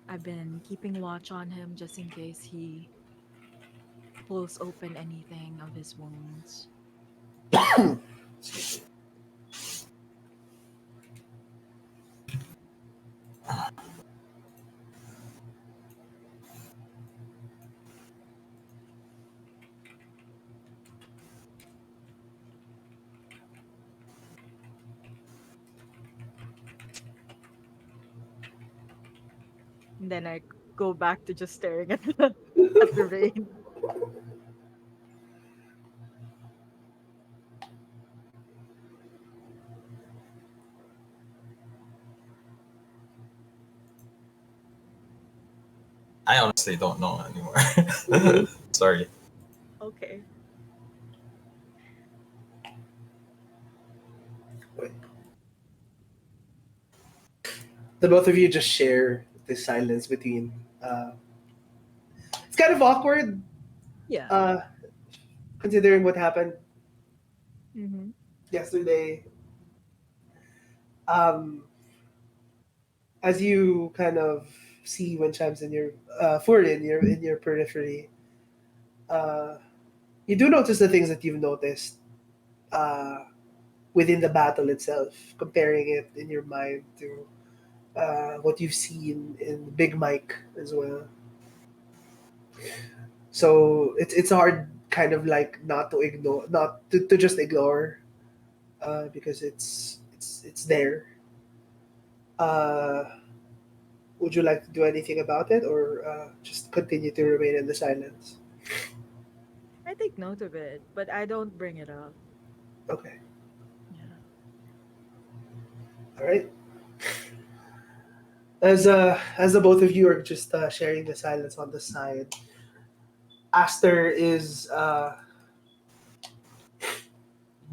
I've been keeping watch on him just in case he pulls open anything of his wounds. And then I go back to just staring at at the rain. I honestly don't know anymore. Sorry. Okay. The both of you just share the silence between. It's kind of awkward, Yeah. uh, considering what happened Mm-hmm. yesterday. Um, as you kind of see when chimes in your forward in your periphery, uh, you do notice the things that you've noticed uh, within the battle itself, comparing it in your mind to what you've seen in Big Mike as well. So it's hard kind of like not to ignore, not to just ignore, because it's there. Uh, would you like to do anything about it, or just continue to remain in the silence? I take note of it, but I don't bring it up. Okay, Yeah. all right. As the both of you are just sharing the silence on the side, Aster is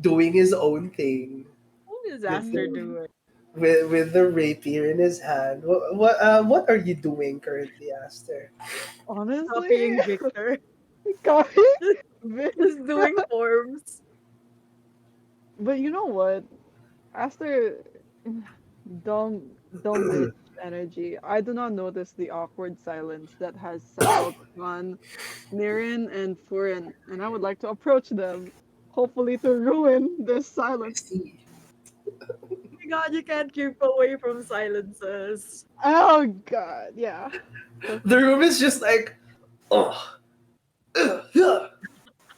doing his own thing What is with Aster the doing? with the rapier in his hand. What are you doing currently, Aster? Honestly, Copying Victor. guys, Vic- Just doing forms. but you know what? After don't ditch energy. I do not notice the awkward silence that has settled on Nirin and Furin, and I would like to approach them, hopefully to ruin this I silence. see. Oh my god, you can't keep away from silences. Oh God, yeah. So The room is just like, oh, yeah,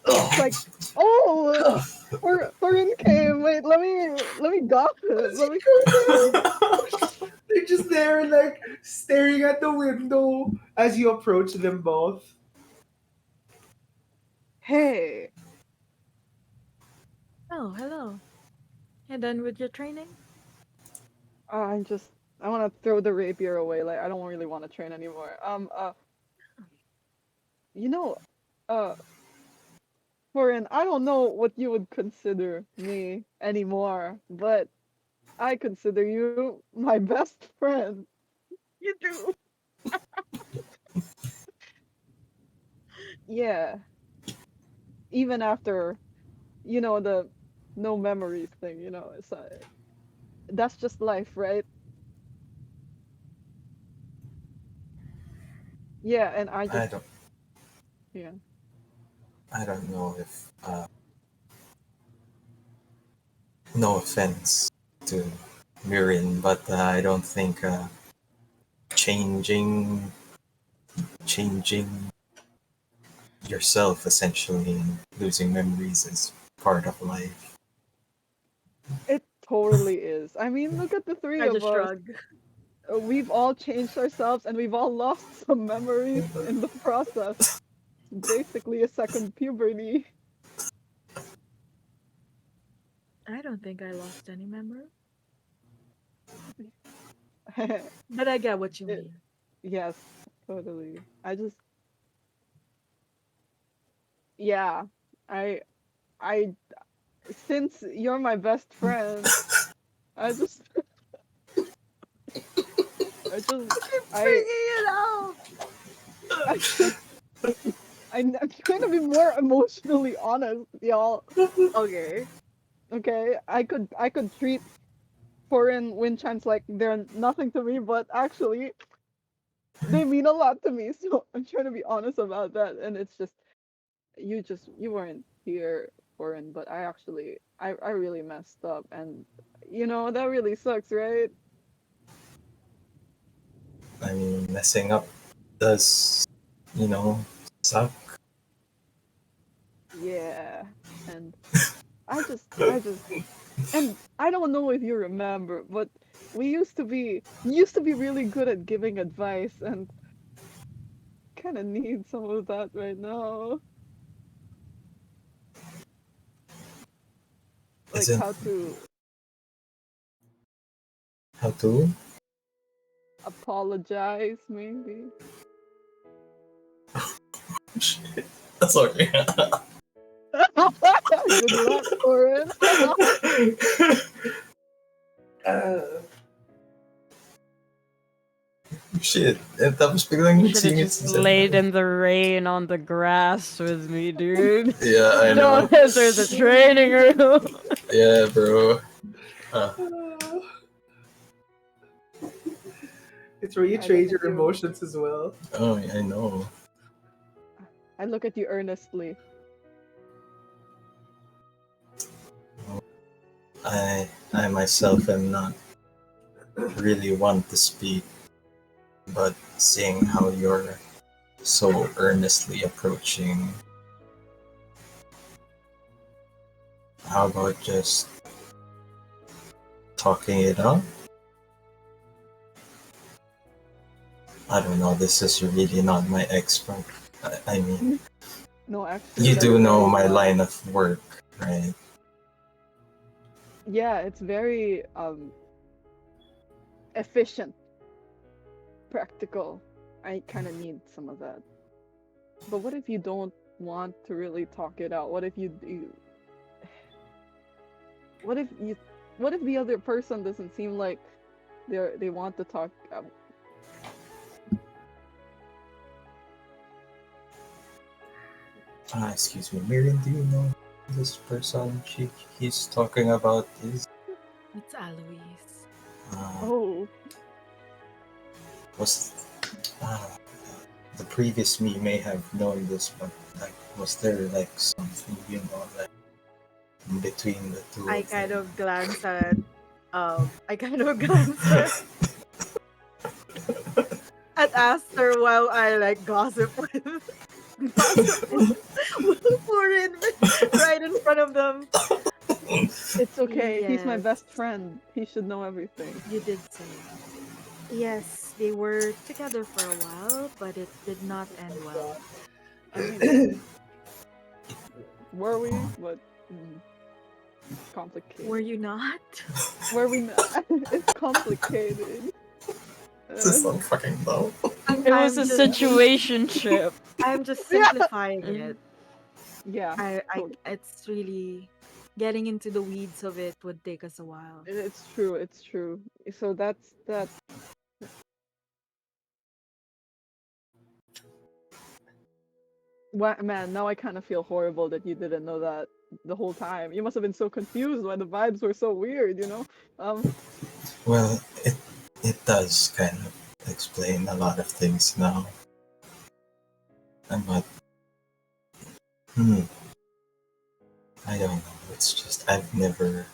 it's like, oh. oh, Furin came. Wait, let me gossip. What's he Let me. doing? They're just there, like staring at the window as you approach them both. Hey, Oh, hello. And done with your training? I'm just. I want to throw the rapier away. Like I don't really want to train anymore. You know, uh, Furin, I don't know what you would consider me anymore, but I consider you my best friend. You do. Yeah, even after, the no memories thing, it's that's just life, right? Yeah, and I I just, don't. yeah. I don't know if. No offense to Mirin, but I don't think changing changing yourself essentially and losing memories is part of life. It totally is. I mean, look at the three I of just us. shrug. We've all changed ourselves and we've all lost some memories in the process. Basically a second puberty. I don't think I lost any memory. But I get what you It- mean. yes, totally. I just, yeah, I, I, since you're my best friend, I just, I just, I, Bringing it out. I just, I'm trying to be more emotionally honest, y'all. Okay. Okay, I could treat foreign wind chimes like they're nothing to me, but actually they mean a lot to me. So I'm trying to be honest about that, and it's just you weren't here, foreign, but I really messed up, and that really sucks, right? I mean, messing up does, you know, suck. Yeah, and I just and I don't know if you remember, but you used to be really good at giving advice, and kind of need some of that right now, like Isn't how to how to? apologize, maybe. Shit. That's okay. Good luck, Oren. Uh, Shit. And tapos biglang You should have nagsingit just si laid Zendaya. in the rain on the grass with me, dude. Yeah, I know. Don't enter the training room. Yeah, bro. it's where you I trade look your at you. emotions as well. Oh, I know. I look at you earnestly. I myself am not really one to speak, but seeing how you're so earnestly approaching, how about just talking it out? I don't know, this is really not my expert. I mean, No, actually, you that's do know very my well. line of work, right? Yeah, it's very efficient, practical. I kind of need some of that. But what if you don't want to really talk it out? What if you do? What if you? What if the other person doesn't seem like they want to talk? Excuse me, Miriam, do you know this person he's talking about is? It's Alois. Uh, Oh, was the previous me may have known this, but like, was there like something, like in between the two I of kind them? of glance at I kind of glance at Aster while I like gossip with gossip with Purin right in front of them. it's okay. He's my Yes, best friend. He should know everything. you did say. Yes, they were together for a while, but it did not end well. I mean, were we? Oh, But Were complicated. you not? Were we not? It's complicated. this is Uh, so fucking low. It was I'm a just situationship. I'm just yeah. simplifying it. Yeah. I Totally. it's really getting into the weeds of it would take us a while. It's true. It's true. So that's that. Man, now I kind of feel horrible that you didn't know that the whole time. You must have been so confused why the vibes were so weird, you know? Well, it does kind of explain a lot of things now. But I don't know. It's just I've never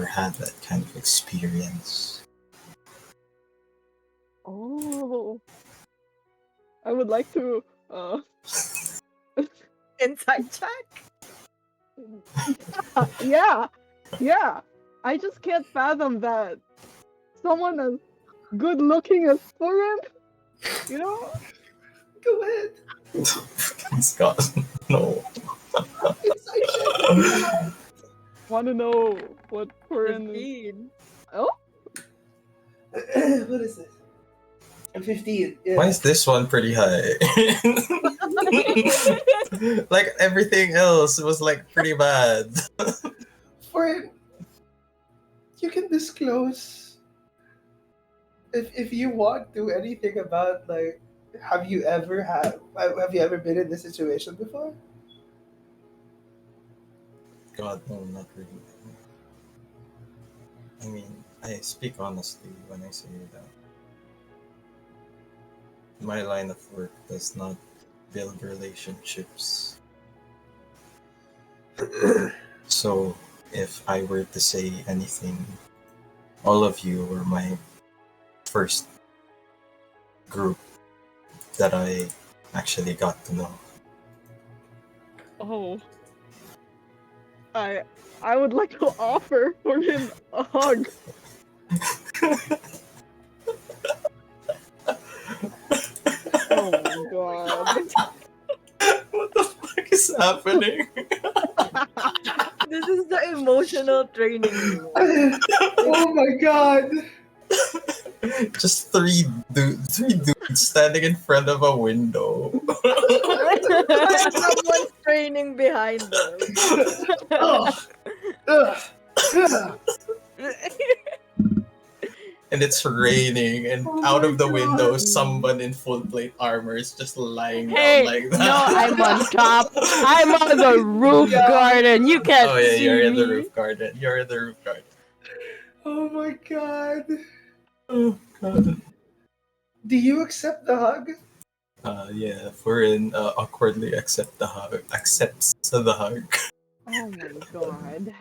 had that kind of experience. Oh, I would like to. Inside check. Yeah, yeah. I just can't fathom that someone as good looking as Furin, you know? Go ahead. Scott, no. Inside Want to know what Furin is? 15. Oh, check. What is this? I'm 15. Yeah. Why is this one pretty high? Like everything else was like pretty bad. For you can disclose if you want to anything about like have you ever been in this situation before? God, no, not really. I mean, I speak honestly when I say that. My line of work does not build relationships. So, if I were to say anything, all of you were my first group that I actually got to know. oh. I would like to offer Furin a hug. Oh my god. What the fuck is happening? This is the emotional training room. Oh my god. Just three dudes standing in front of a window. And someone straining behind them. Ugh, ugh, ugh. And it's raining, and Oh out my of the window, god. someone in full plate armor is just lying down Hey, like no, I'm on that. top. I'm on the roof Yeah. garden. You can't Oh yeah, see you're in the me. roof garden. You're in the roof garden. Oh my god. Oh god. Do you accept the hug? Yeah, Furin awkwardly accepts the hug. Oh my god.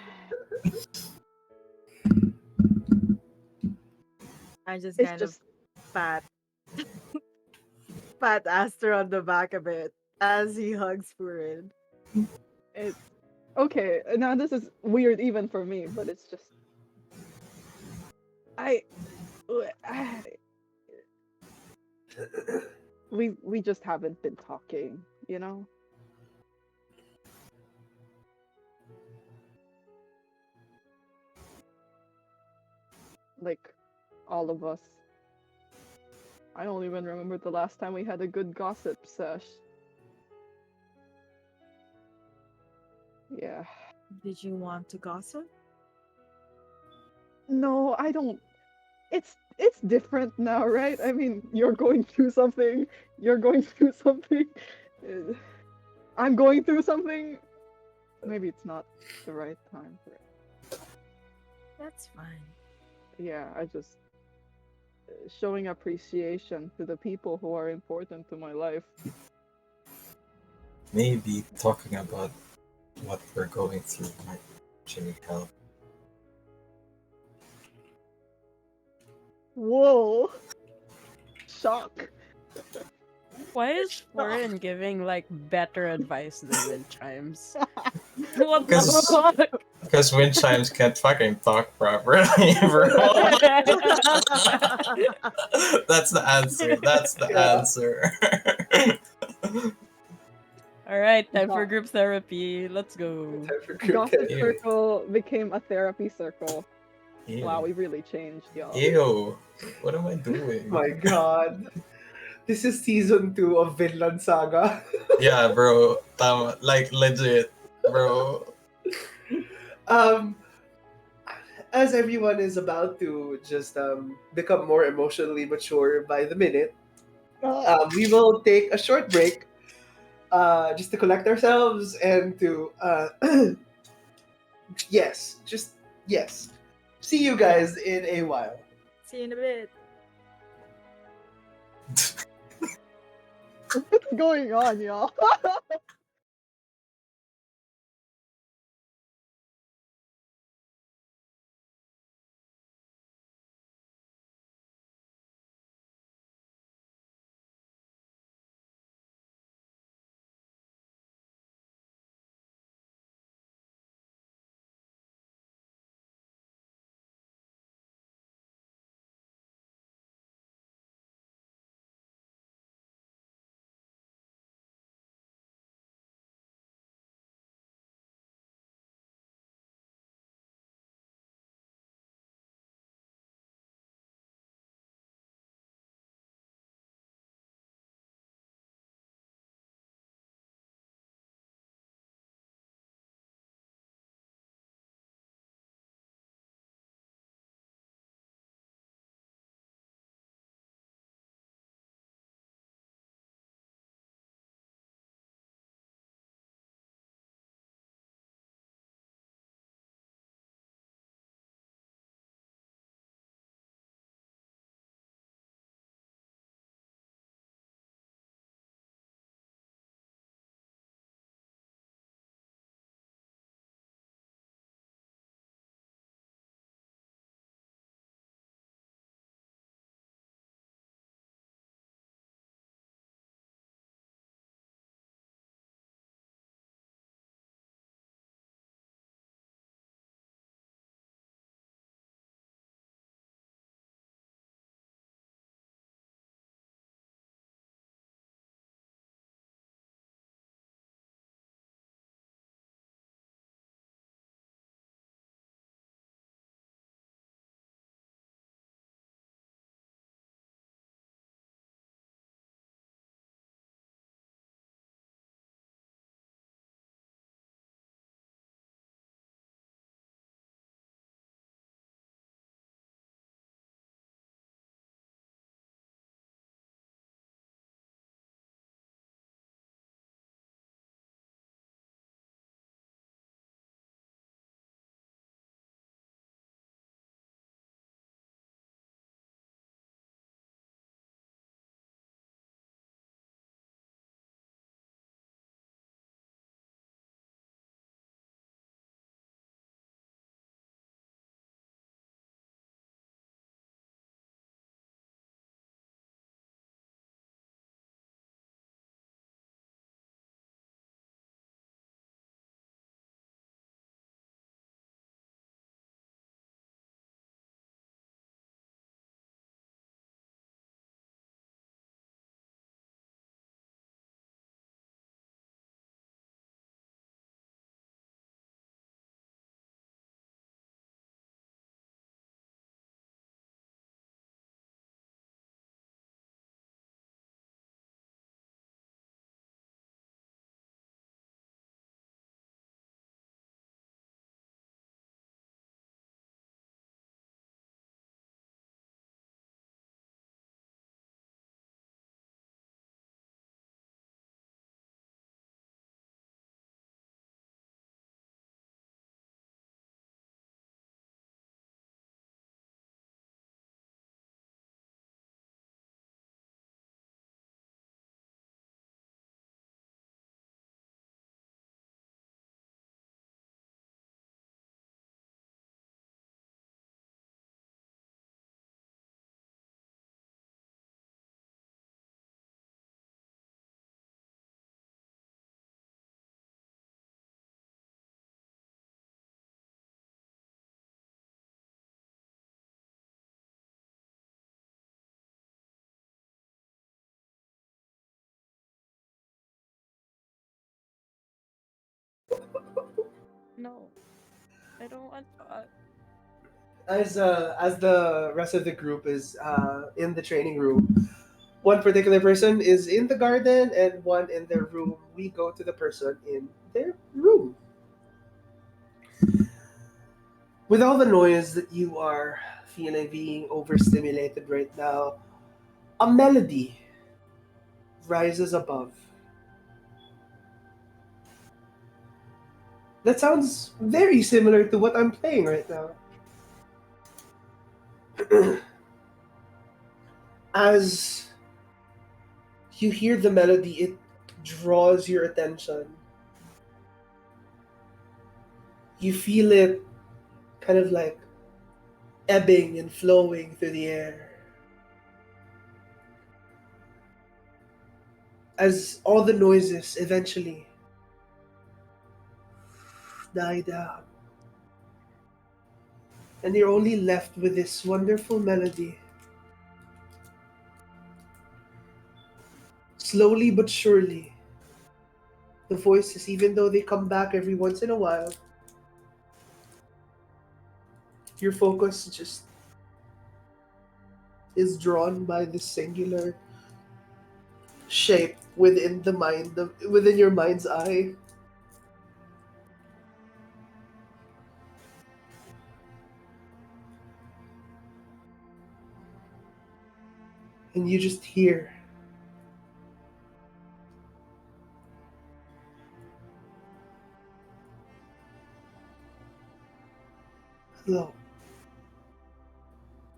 I just It's kind of just pat pat Aster on the back a bit as he hugs Purin. it's okay. Now this is weird even for me, but it's just I, I we just haven't been talking, you know? Like all of us. I don't even remember the last time we had a good gossip sesh. Yeah. Did you want to gossip? No, I don't. It's different now, right? I mean, you're going through something. You're going through something. uh, I'm going through something. Maybe it's not the right time for it. That's fine. Yeah, I just showing appreciation to the people who are important to my life. Maybe talking about what we're going through might actually help. Whoa! Shock. Why is Foreign giving like better advice than Wind Chimes? What the Because fuck? because wind chimes can't fucking talk properly, bro. That's the answer. That's the Yeah. answer. All right, time for Go- group therapy. Let's go. Time for group Gossip therapy. Ew. circle became a therapy circle. Wow, Ew. we really changed, y'all. Ew. What am I doing? My god. This is season 2 of Vinland Saga. Yeah, bro. Like legit, bro. Um, as everyone is about to just become more emotionally mature by the minute, we will take a short break just to collect ourselves and to yes, just yes. See you guys in a while. See you in a bit. What's going on, y'all? No, I don't want to. As the rest of the group is in the training room, one particular person is in the garden and one in their room. We go to the person in their room. With all the noise that you are feeling being overstimulated right now, a melody rises above. That sounds very similar to what I'm playing right now. As you hear the melody, it draws your attention. You feel it kind of like ebbing and flowing through the air. As all the noises eventually die down, and you're only left with this wonderful melody. Slowly but surely, the voices, even though they come back every once in a while, your focus just is drawn by this singular shape within your mind's eye, and you just hear hello,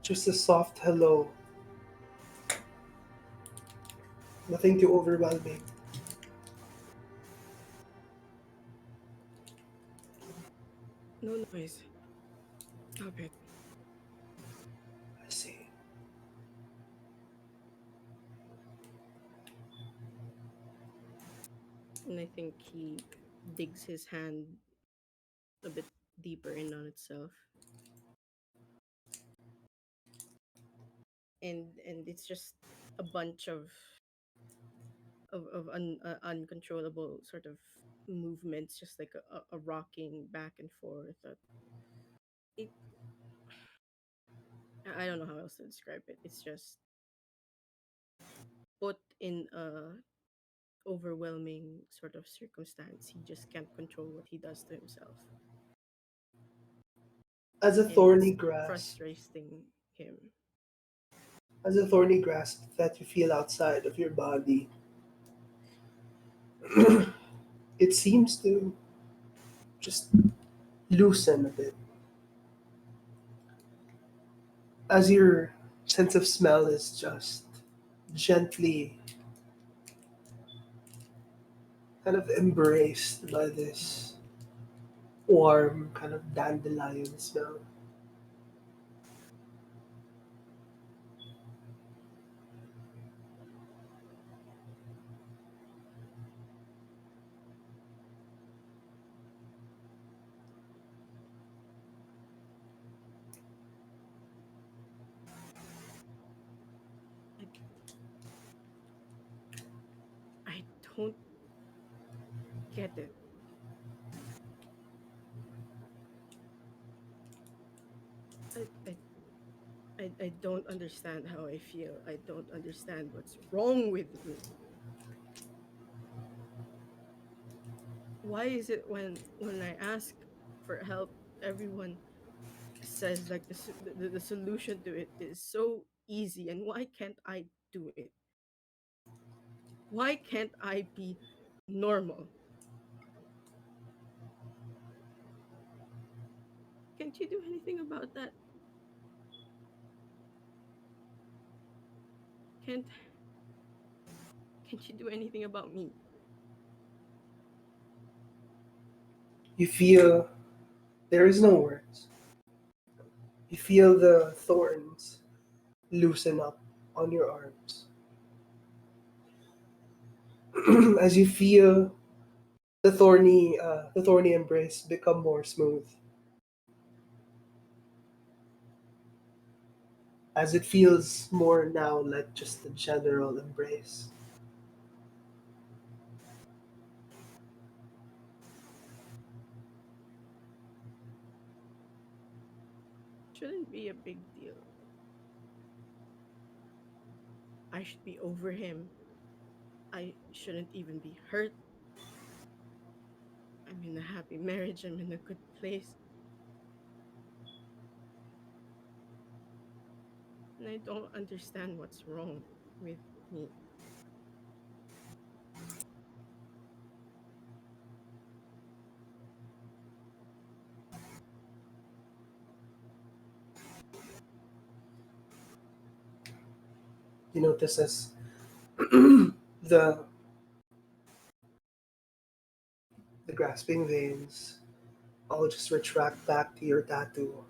just a soft hello, nothing too overwhelming. No noise. Stop it. I see. And I think he digs his hand a bit deeper in on itself. And it's just a bunch of uncontrollable sort of movements, just like a rocking back and forth. It I don't know how else to describe it. It's just put in a overwhelming sort of circumstance. He just can't control what he does to himself, As a and thorny it's grasp, frustrating him. as a thorny grasp that you feel outside of your body, it seems to just loosen a bit as your sense of smell is just gently kind of embraced by this warm kind of dandelion smell. I I don't get it. I I I don't understand how I feel. I don't understand what's wrong with me. Why is it when I ask for help, everyone says like the solution to it is so easy, and why can't I do it? Why can't I be normal? Can't you do anything about that? Can't can't you do anything about me? You feel there is no words. You feel the thorns loosen up on your arms. As you feel the thorny embrace become more smooth, as it feels more now like just a general embrace. shouldn't be a big deal. I should be over him. I shouldn't even be hurt. I'm in a happy marriage. I'm in a good place. And I don't understand what's wrong with me. You notice as the the grasping veins all just retract back to your tattoo.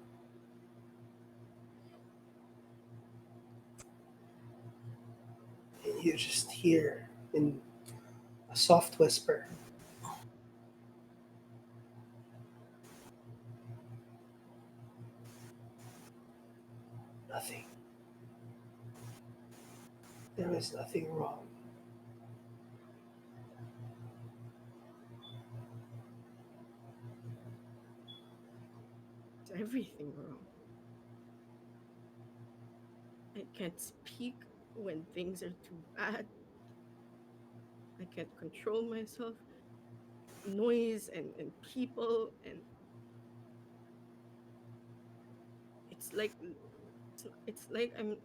And you just hear in a soft whisper, nothing. There is nothing wrong. It's everything wrong. I can't speak when things are too bad. I can't control myself. Noise and people, and it's like it's like I'm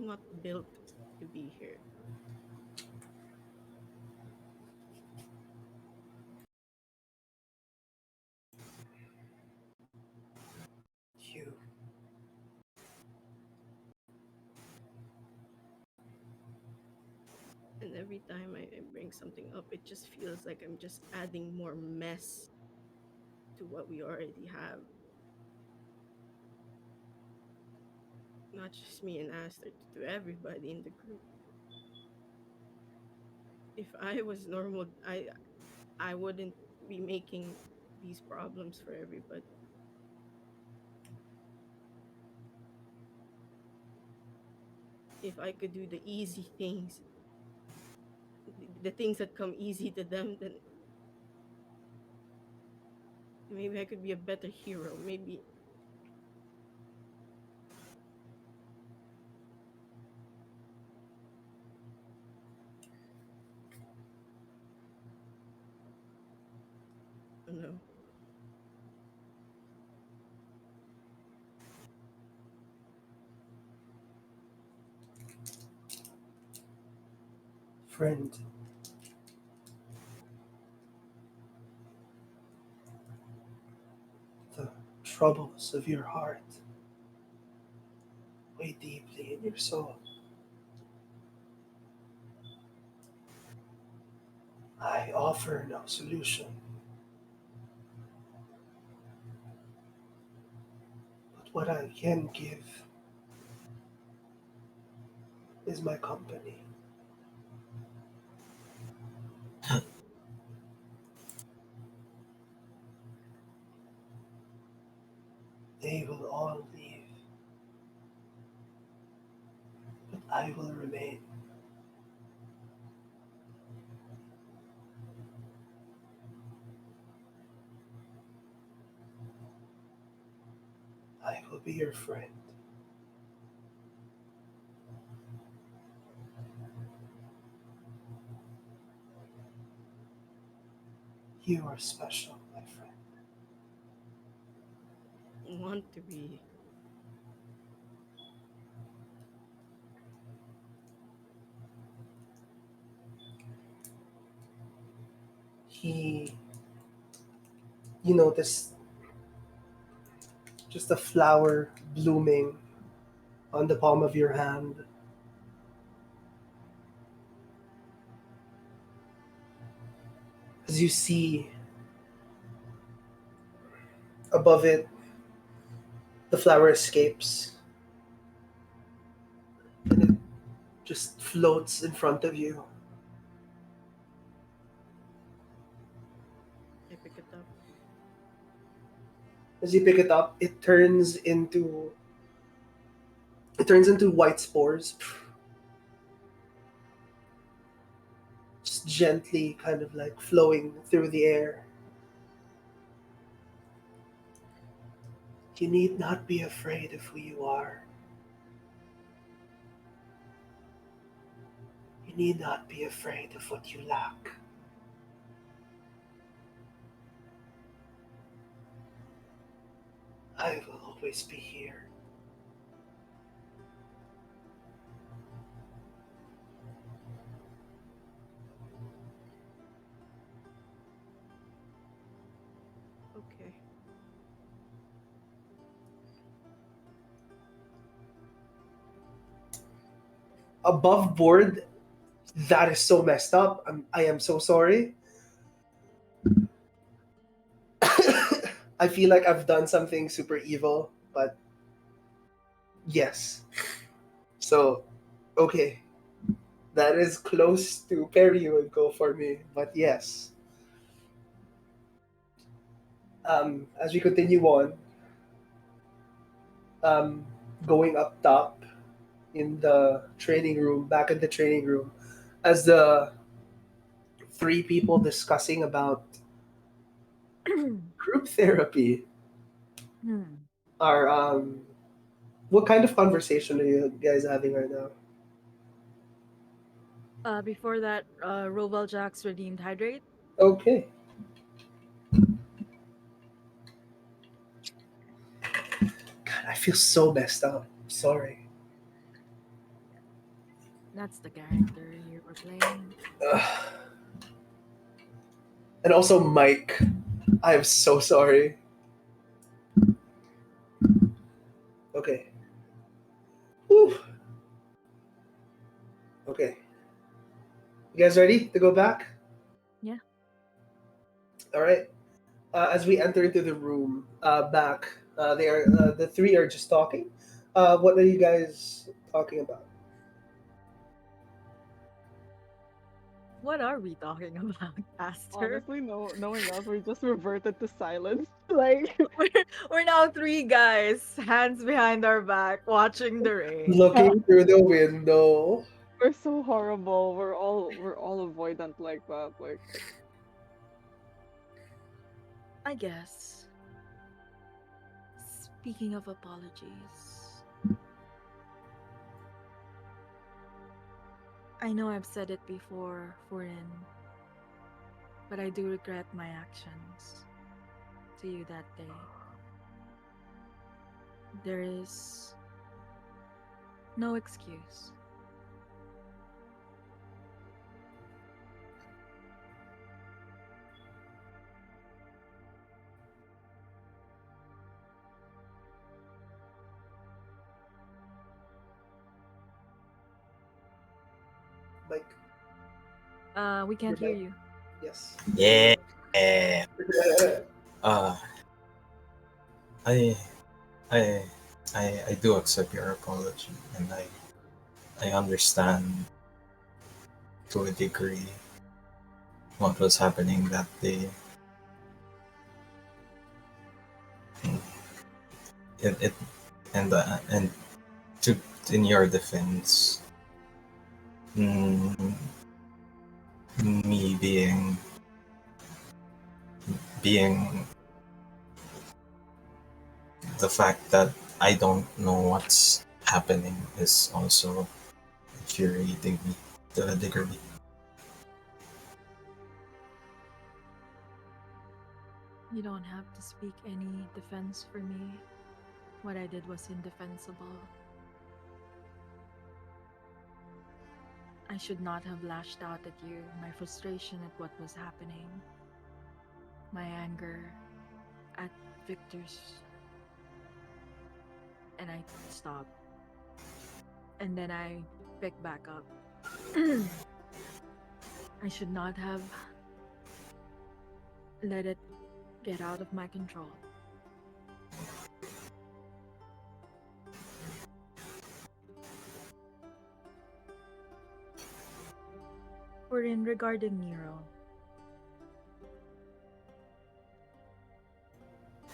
not built to be here. You, And every time I bring something up, it just feels like I'm just adding more mess to what we already have. Not just me and Aster, to everybody in the group. If I was normal, I wouldn't be making these problems for everybody. If I could do the easy things, the things that come easy to them, then maybe I could be a better hero. Maybe I don't know. friend, the troubles of your heart weigh deeply in your soul. I offer no solution, but what I can give is my company. They will all leave, but I will remain. I will be your friend. You are special, my friend. Want to be. He, you notice just a flower blooming on the palm of your hand. As you see above it, the flower escapes and it just floats in front of you. I pick it up. As you pick it up, it turns into white spores, just just gently kind of like flowing through the air. You need not be afraid of who you are. You need not be afraid of what you lack. I will always be here. Okay. Above board, that is so messed up. I am so sorry. I feel like I've done something super evil, but yes. So, okay. That is close to Perry would go for me, but yes. As we continue on, um, going up top in the training room, back in the training room, as the three people discussing about group therapy Hmm. are what kind of conversation are you guys having right now? Before that, Roval Jack's redeemed hydrate. Okay. God, I feel so messed up. Sorry. That's the character you were playing. Ugh. And also Mike. I am so sorry. Okay. Whew. Okay. You guys ready to go back? Yeah. All right. As we enter into the room, back, they are the three are just talking. What are you guys talking about? What are we talking about, Pastor? Honestly, no, knowing us, we just reverted to silence. Like, We're, we're now three guys, hands behind our back, watching the rain. Looking through the window. we're so horrible. We're all avoidant like that. Like, I guess. Speaking of apologies, I know I've said it before, Furin, but I do regret my actions to you that day. There is no excuse. Mike, We can't your hear mic. you. Yes. There you Yeah. go. Uh, I, I, I do accept your apology, and I understand to a degree what was happening that day. It and to in your defense, mm, me being the fact that I don't know what's happening is also infuriating me to a degree. You don't have to speak any defense for me. What I did was indefensible. I should not have lashed out at you, my frustration at what was happening, my anger at Victor's, and I stopped. And then I picked back up. I should not have let it get out of my control. Or in regarding Nero,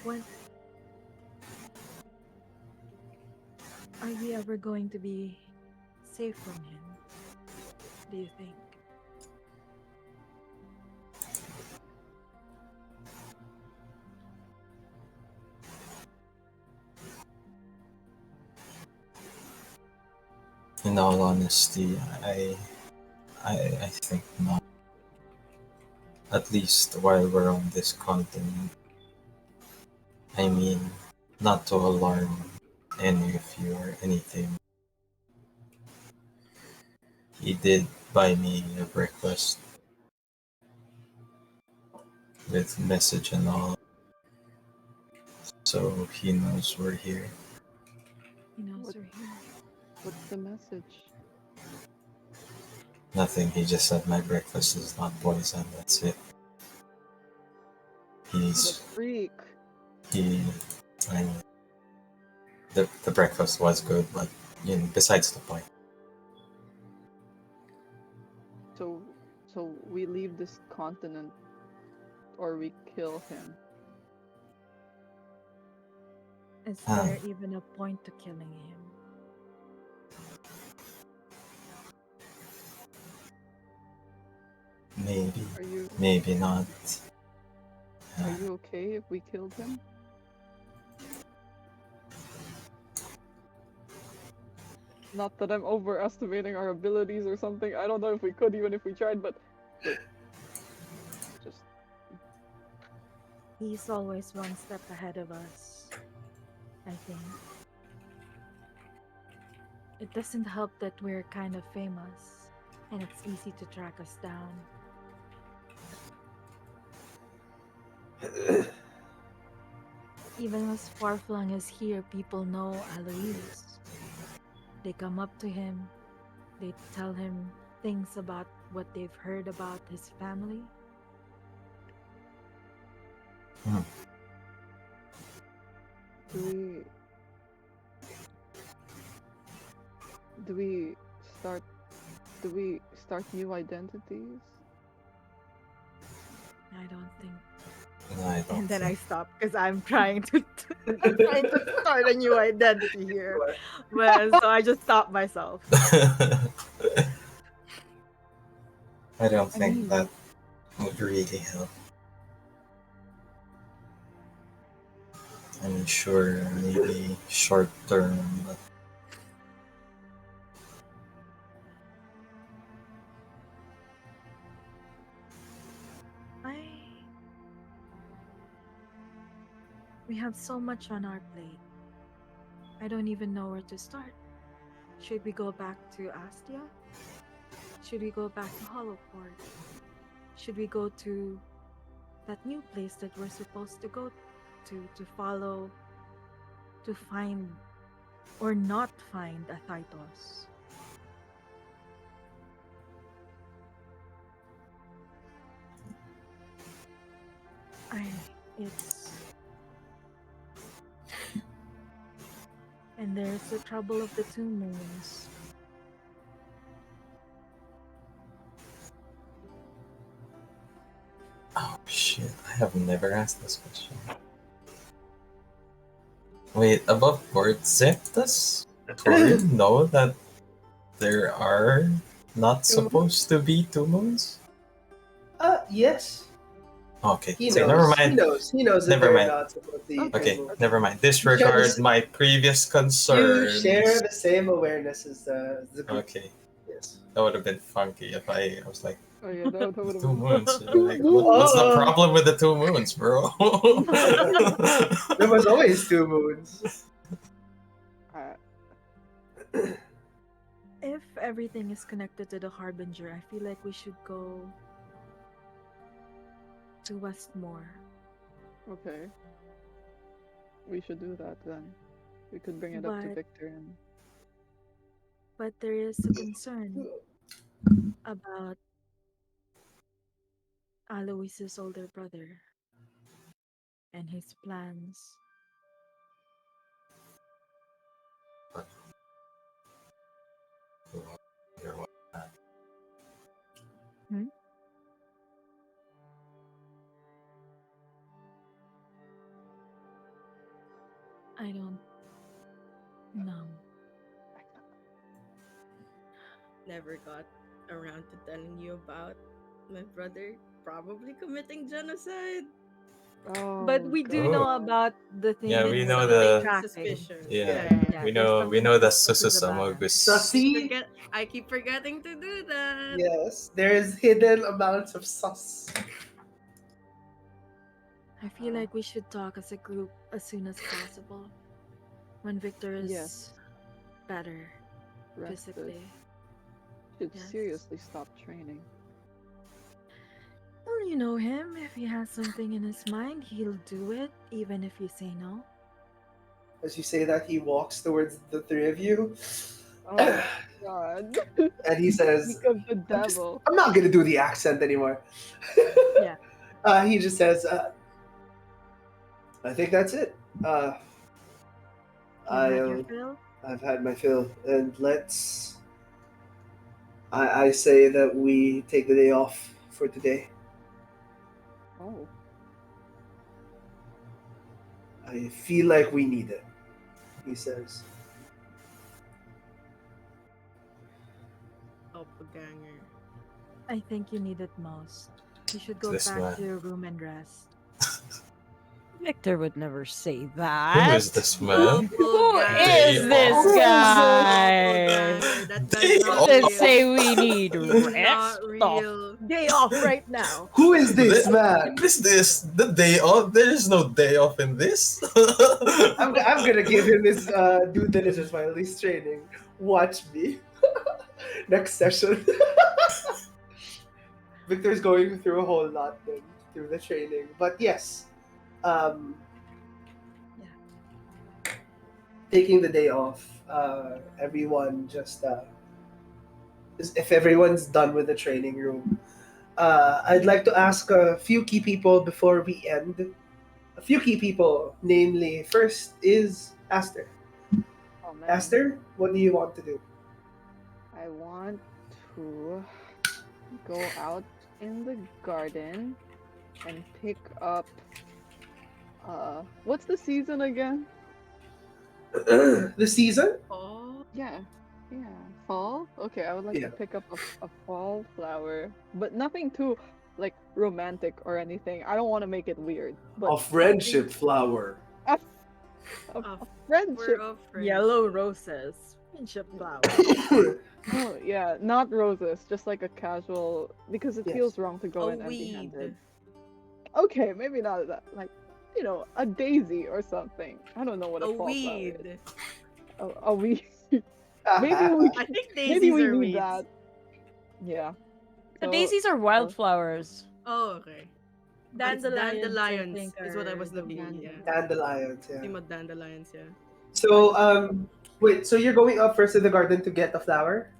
when are we ever going to be safe from him? Do you think? In all honesty, I think not. At least while we're on this continent. I mean, not to alarm any of you or anything. He did buy me a breakfast with message and all, so he knows we're here. He knows What we're here. what's the message? Nothing, he just said my breakfast is not poison, that's it. The He's, freak. he, I mean, the breakfast was good, but, besides the point. So we leave this continent or we kill him. Is Ah, there even a point to killing him? maybe, Are you maybe not. are Ah, you okay if we killed him? Not that I'm overestimating our abilities or something. I don't know if we could even if we tried, but just He's always one step ahead of us, I think. It doesn't help that we're kind of famous and it's easy to track us down. Even as far flung as here, people know Alois. They come up to him, they tell him things about what they've heard about his family. hmm. do we do we start do we start new identities? I don't think. I don't And then I think. stop because I'm trying to I'm trying to start a new identity here. Well, so I just stop myself. I don't I think mean, that would really help. I mean, sure, maybe short term, but I we have so much on our plate. I don't even know where to start. Should we go back to Astia? Should we go back to Hollowport? Should we go to that new place that we're supposed to go to follow to find or not find Athaitos? I it's and there's the trouble of the two moons. oh shit, I have never asked this question. Wait, above board, Zip, does Torian know that there are not Two moons? supposed to be two moons? Yes. Okay, He so never knows. He mind. knows. He knows that Never they're mind. not supposed to be two Okay, Okay, moons. never mind. You share the, Disregard s- my previous you share concerns. the same awareness as the group. Okay, Yes. that would have been funky if I was like, oh yeah, that would have two been moons. Like, fun. what's the Oh, problem with the two moons, bro? there was always two moons. Uh, If everything is connected to the Harbinger, I feel like we should go to Westmore. okay, we should do that then. We could bring it up to But Victor and there is a concern about Alois's older brother and his plans. Hmm? I don't know. Never got around to telling you about my brother probably committing genocide. But Oh we do know Oh. God. about the thing Yeah, with we There's know the the something tracking. suspicious. yeah. Yeah. Yeah. Yeah, there's We something know the suspicious with the badass. I Sususamogus. keep Sussy. forget. I keep forgetting to do that. Yes, there's hidden amounts of sus. I feel Uh, like we should talk as a group as soon as possible when Victor is yes, better rested. physically. Should Yes. seriously stop training. Well, you know him. If he has something in his mind, he'll do it, even if you say no. As you say that, he walks towards the three of you, Oh and God. he says, Speak of the devil. I'm not gonna do the accent anymore." Yeah. He just says, "I think that's it. Uh, You've had your I'll, fill? I've had my fill, and let's. I say that we take the day off for today. Oh, I feel like we need it," he says. Doppelganger. I think you need it most. You should go This back man. to your room and rest. Victor would never say Who is that. this man? Who Day is Doppelganger. this off. who is this? guy? Doppelganger. That's Day not Did off. real. say we need It's not rest? The real. Day off right now. Who is this The- man? this the day off? There is no day off in this. I'm gonna give him his due diligence while he's training. Watch me. Next session. Victor's going through a whole lot then through the training. But yes, um, taking the day off, everyone just if everyone's done with the training room, I'd like to ask a few key people before we end. A few key people, namely, first is Aster. Oh man. Aster, what do you want to do? I want to go out in the garden and pick up what's the season again? The season? Oh, Yeah. Yeah. Fall? Okay, I would like to Yeah. pick up a fall flower, but nothing too like romantic or anything. I don't want to make it weird, but A something friendship flower. a, a a friendship. of Yellow friendship. roses. Friendship flower. Oh yeah, not roses, just like a casual because it Yes. feels wrong to go A in empty-handed. weed. Okay, maybe not that. Like, a daisy or something. I don't know what a A fall flower is. weed. A we maybe we I think maybe daisies we are need weeds. that. Yeah. The So daisies are wildflowers. Oh, okay. It's Dandelions, I dandelions think, is what I are was the looking. ones. Yeah. Dandelions, yeah. Team of dandelions. Yeah. So, wait, so you're going up first to the garden to get the flower?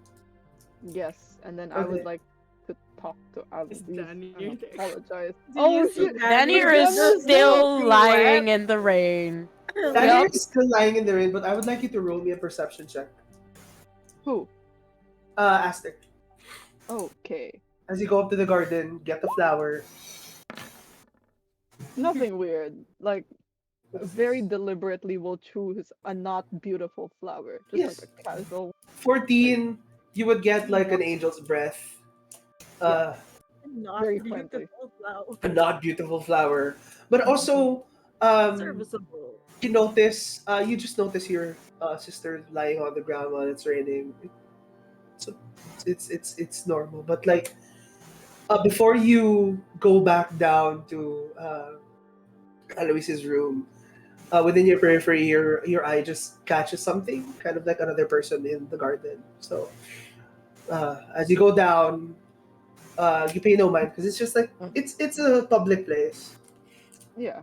yes, and then I would Okay. like to talk to Is Alois Danny and there? apologize. Do Oh you see shit! Danny? Daniel Is is Daniel still lying wet? in the rain. Daniel Yep. is still lying in the rain, but I would like you to roll me a perception check. Who? Aster. Okay. As you go up to the garden, get the flower. Nothing weird. Like very deliberately will choose a not beautiful flower. Just like Yes. a casual 14, you would get like not an angel's breath. yeah, Uh, Not very friendly. beautiful flower. a not beautiful flower. But also, Serviceable. you just notice your sister lying on the ground while it's raining. So it's normal. But like, before you go back down to Alois's room, within your periphery, your eye just catches something, kind of like another person in the garden. So as you go down, you pay no mind because it's just like it's a public place. Yeah.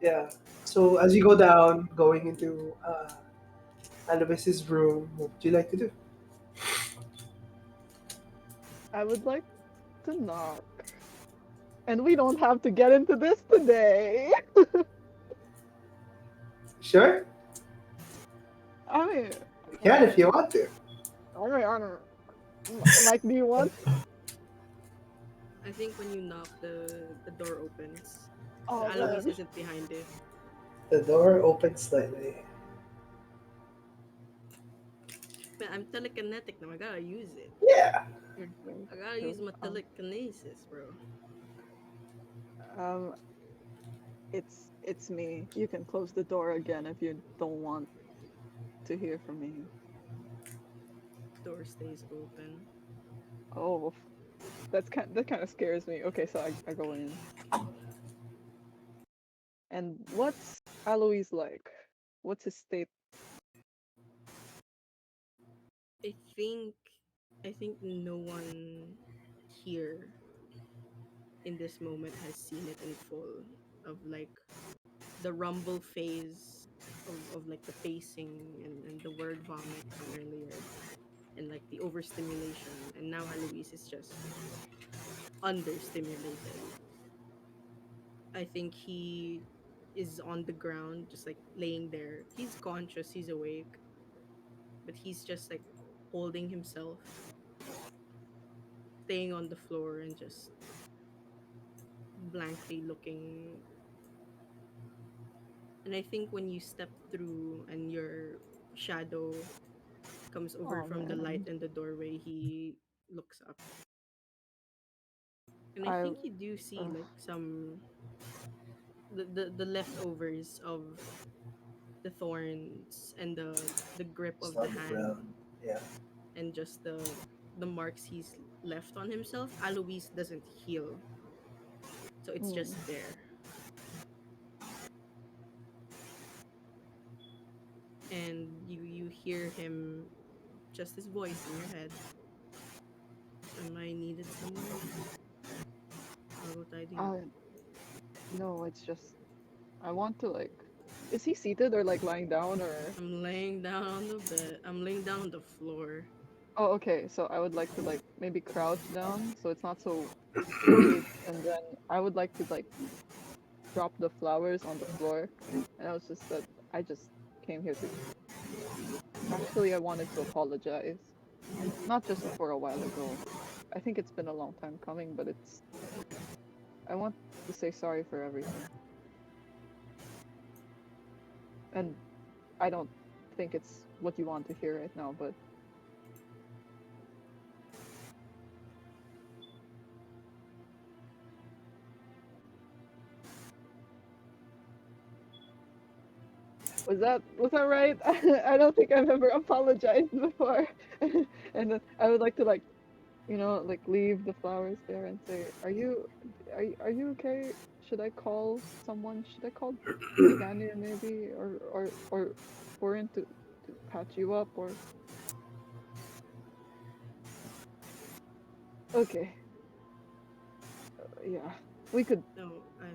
Yeah. So as you go down, going into Alois's room, what would you like to do? I would like to knock. And we don't have to get into this today. Sure, I mean, you can if you want to. I don't. Mike, do you want? I think when you knock, the door opens. Oh, Alois man. isn't behind it. The door opens slightly. Man, I'm telekinetic now. I gotta use it. Yeah. I gotta use my telekinesis, bro. Um, It's me. You can close the door again if you don't want to hear from me. Door stays open. Oh, that kind of scares me. Okay, so I go in. And what's Alois like? What's his state? I think I think no one here in this moment has seen it in full of like the rumble phase of like the pacing and the word vomit from earlier and like the overstimulation, and now Alois is just understimulated. I think he is on the ground just like laying there. He's conscious, he's awake, but he's just like holding himself, staying on the floor and just blankly looking. And I think when you step through and your shadow comes over Oh from the light man. in the doorway, he looks up. And I I think you do see ugh. like some the leftovers of the thorns and the grip It's of the on the hand ground. Yeah. and just the marks he's left on himself. Alois doesn't heal, so it's Hmm. just there. And you hear him, just his voice in your head. Am I needed somewhere? Bago tayo dito. I no, it's just I want to like. Is he seated or like lying down or? I'm laying down on the bed. I'm laying down on the floor. Oh, okay. So I would like to like maybe crouch down so it's not so weird, and then I would like to like drop the flowers on the floor. And I was just that I just came here to. Actually, I wanted to apologize, not just for a while ago. I think it's been a long time coming, but it's. I want to say sorry for everything, and I don't think it's what you want to hear right now, but was that right? I don't think I've ever apologized before. And then I would like to like like leave the flowers there and say, are you okay? Should I call someone? Should I call Daniel maybe or Corin to patch you up or okay. Yeah. We could No, I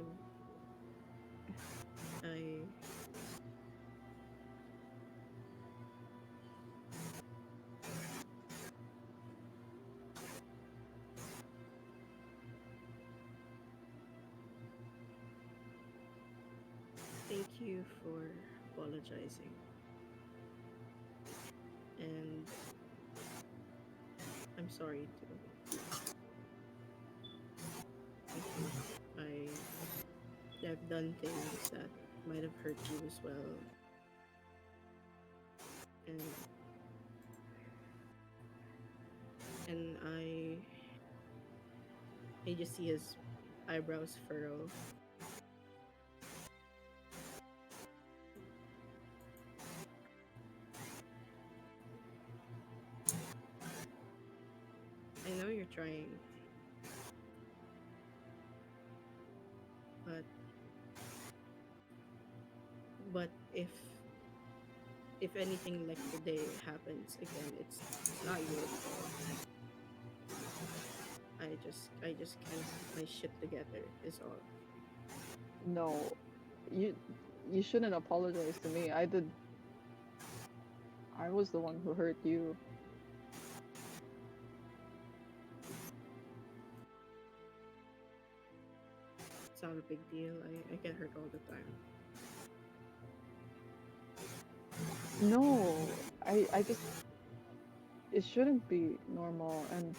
thank you for apologizing. And I'm sorry too. I think I've done things that might have hurt you as well. And I just see his eyebrows furrow. I know you're trying, but if anything like today happens again, it's not your fault. I just can't keep my shit together is all. no. You you shouldn't apologize to me. I was the one who hurt you. It's not a big deal. I get hurt all the time. No. I just it shouldn't be normal and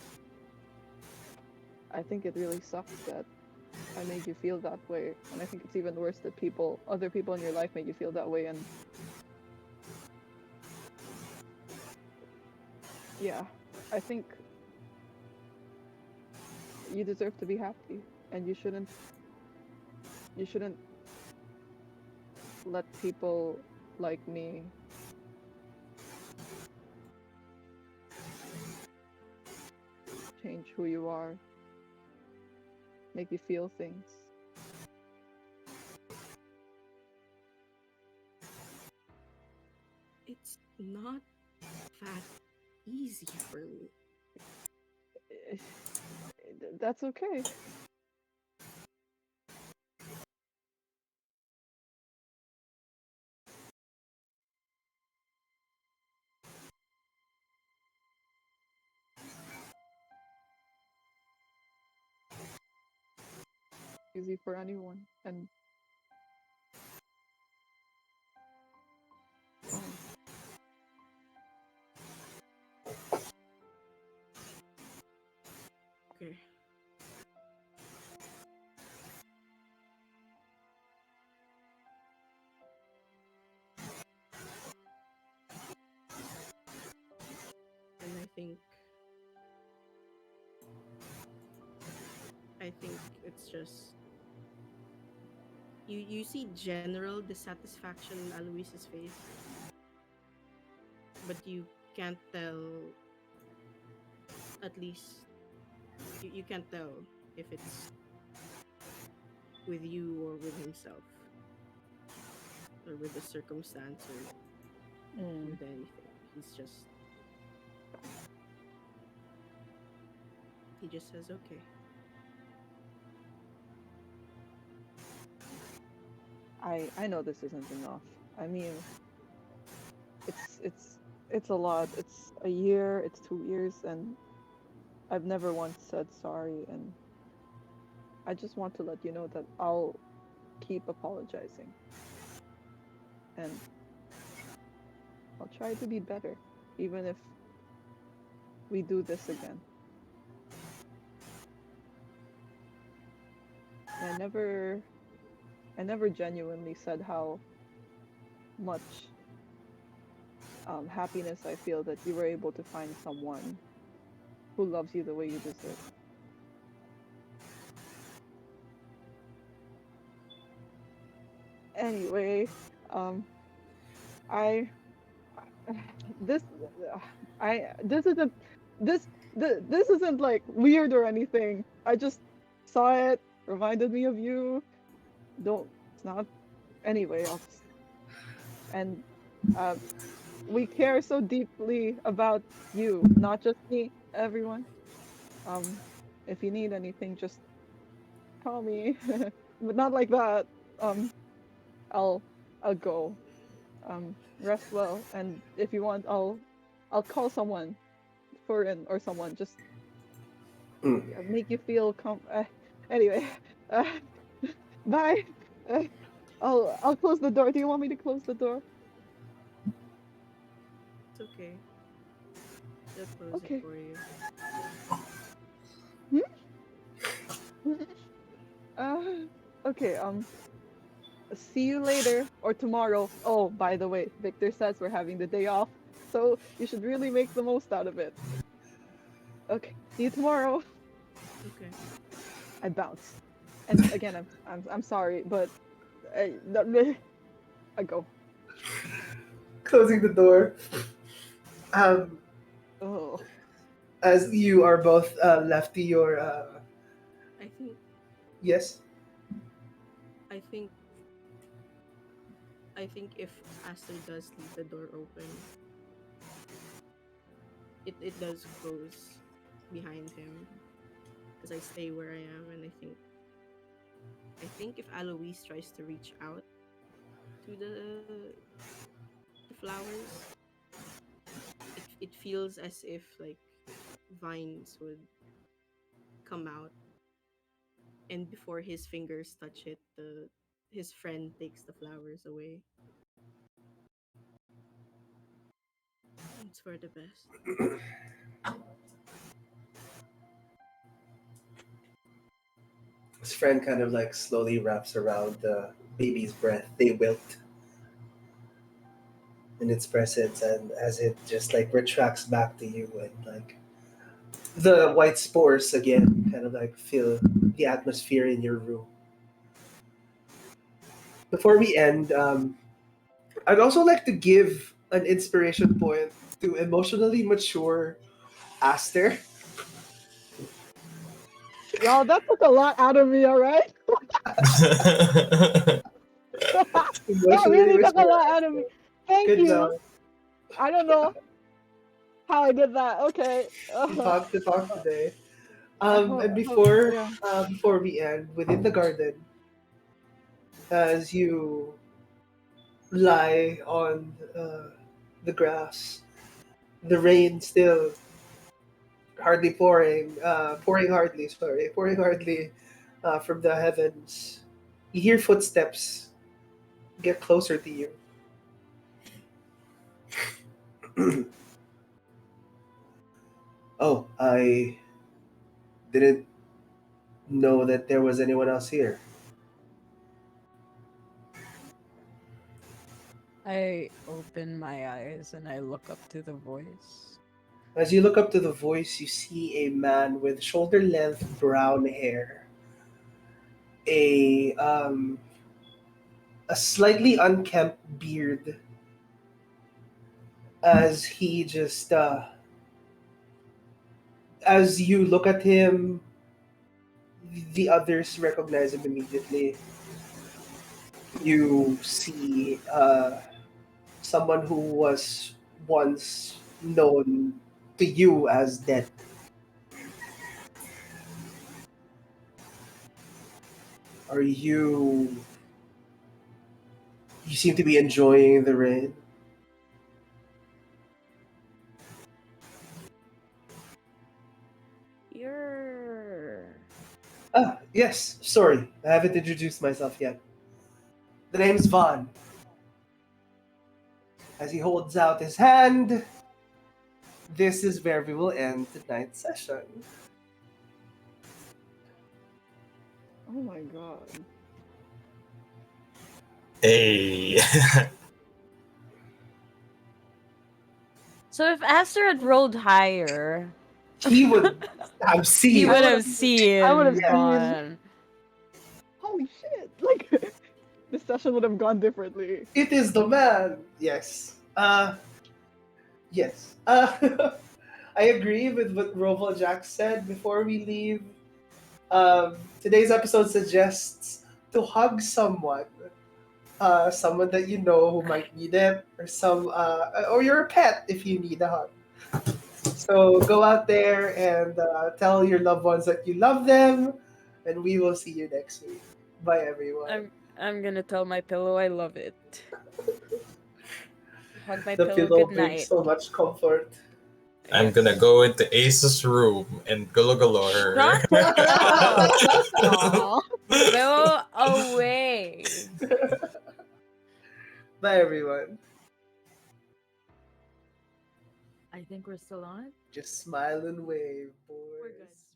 I think it really sucks that I made you feel that way. And I think it's even worse that other people in your life made you feel that way. And yeah, I think you deserve to be happy, and you shouldn't let people like me change who you are, make you feel things. It's not that easy for me. Eh, That's okay. Easy for anyone. And oh, Okay. And I think it's just you see general dissatisfaction in Alois's face, but you can't tell, at least you can't tell if it's with you or with himself or with the circumstance or mm, with anything. He just says okay. I know this isn't enough. I mean, it's it's it's a lot. It's a year, it's 2 years, and I've never once said sorry. And I just want to let you know that I'll keep apologizing, and I'll try to be better, even if we do this again. And I never genuinely said how much happiness I feel that you were able to find someone who loves you the way you deserve. Anyway, um, I this I this isn't this this isn't like weird or anything. I just saw it, reminded me of you. Don't it's not anyway. I'll just and uh, we care so deeply about you, not just me, everyone. Um, if you need anything, just call me, but not like that. Um, I'll I'll go. Rest well, and if you want, I'll call someone for an or someone just Mm. make you feel anyway. Uh, bye. Uh, I'll close the door. Do you want me to close the door? It's okay. They'll close it Okay. for you. Hmm? Okay. See you later or tomorrow. Oh, by the way, Victor says we're having the day off, so you should really make the most out of it. Okay. See you tomorrow. Okay. I bounce, and again, I'm sorry, but I, I go. Closing the door. Um, Oh. as you are both left to your I think yes. I think I think if Aster does leave the door open, it does close behind him because I stay where I am, and I think if Alois tries to reach out to the flowers, it feels as if like vines would come out, and before his fingers touch it, the his friend takes the flowers away. It's for the best. His friend kind of like slowly wraps around the baby's breath. They wilt in its presence, and as it just like retracts back to you, and like the white spores again kind of like fill the atmosphere in your room. before we end, I'd also like to give an inspiration point to emotionally mature Aster. Y'all, that took a lot out of me, all right? That Emotionally really took a mature lot out of me. Aster. Thank Good you. job. I don't know how I did that. Okay. You talked the talk today. And Yeah. before we end, within the garden, as you lie on the grass, the rain still hardly pouring hardly, sorry, pouring hardly from the heavens. You hear footsteps get closer to you. Oh, I didn't know that there was anyone else here. I open my eyes and I look up to the voice. As you look up to the voice, you see a man with shoulder length brown hair, a a slightly unkempt beard. As he just as you look at him, the others recognize him immediately. You see someone who was once known to you as dead. Are you seem to be enjoying the rain? You're. Ah, yes. Sorry, I haven't introduced myself yet. The name's Vaughn. As he holds out his hand, this is where we will end tonight's session. Oh my god. Hey. So if Aster had rolled higher, He would have he seen. would I have would have seen Yeah. seen. Vaughn. Holy shit! Like, this session would have gone differently. It is the man. Yes. Yes. I agree with what Roval Jack said before we leave. Today's episode suggests to hug someone, someone that you know who might need it, or your pet if you need a hug. So go out there and tell your loved ones that you love them, and we will see you next week. Bye, everyone. I'm gonna tell my pillow I love it. Hug my The pillow pillow good brings night. so much comfort. I'm gonna Yes. go into Ace's room and gulo galore. Shut up! Aw. Go away. Bye, everyone. I think we're still on. Just smile and wave, We're good. boys.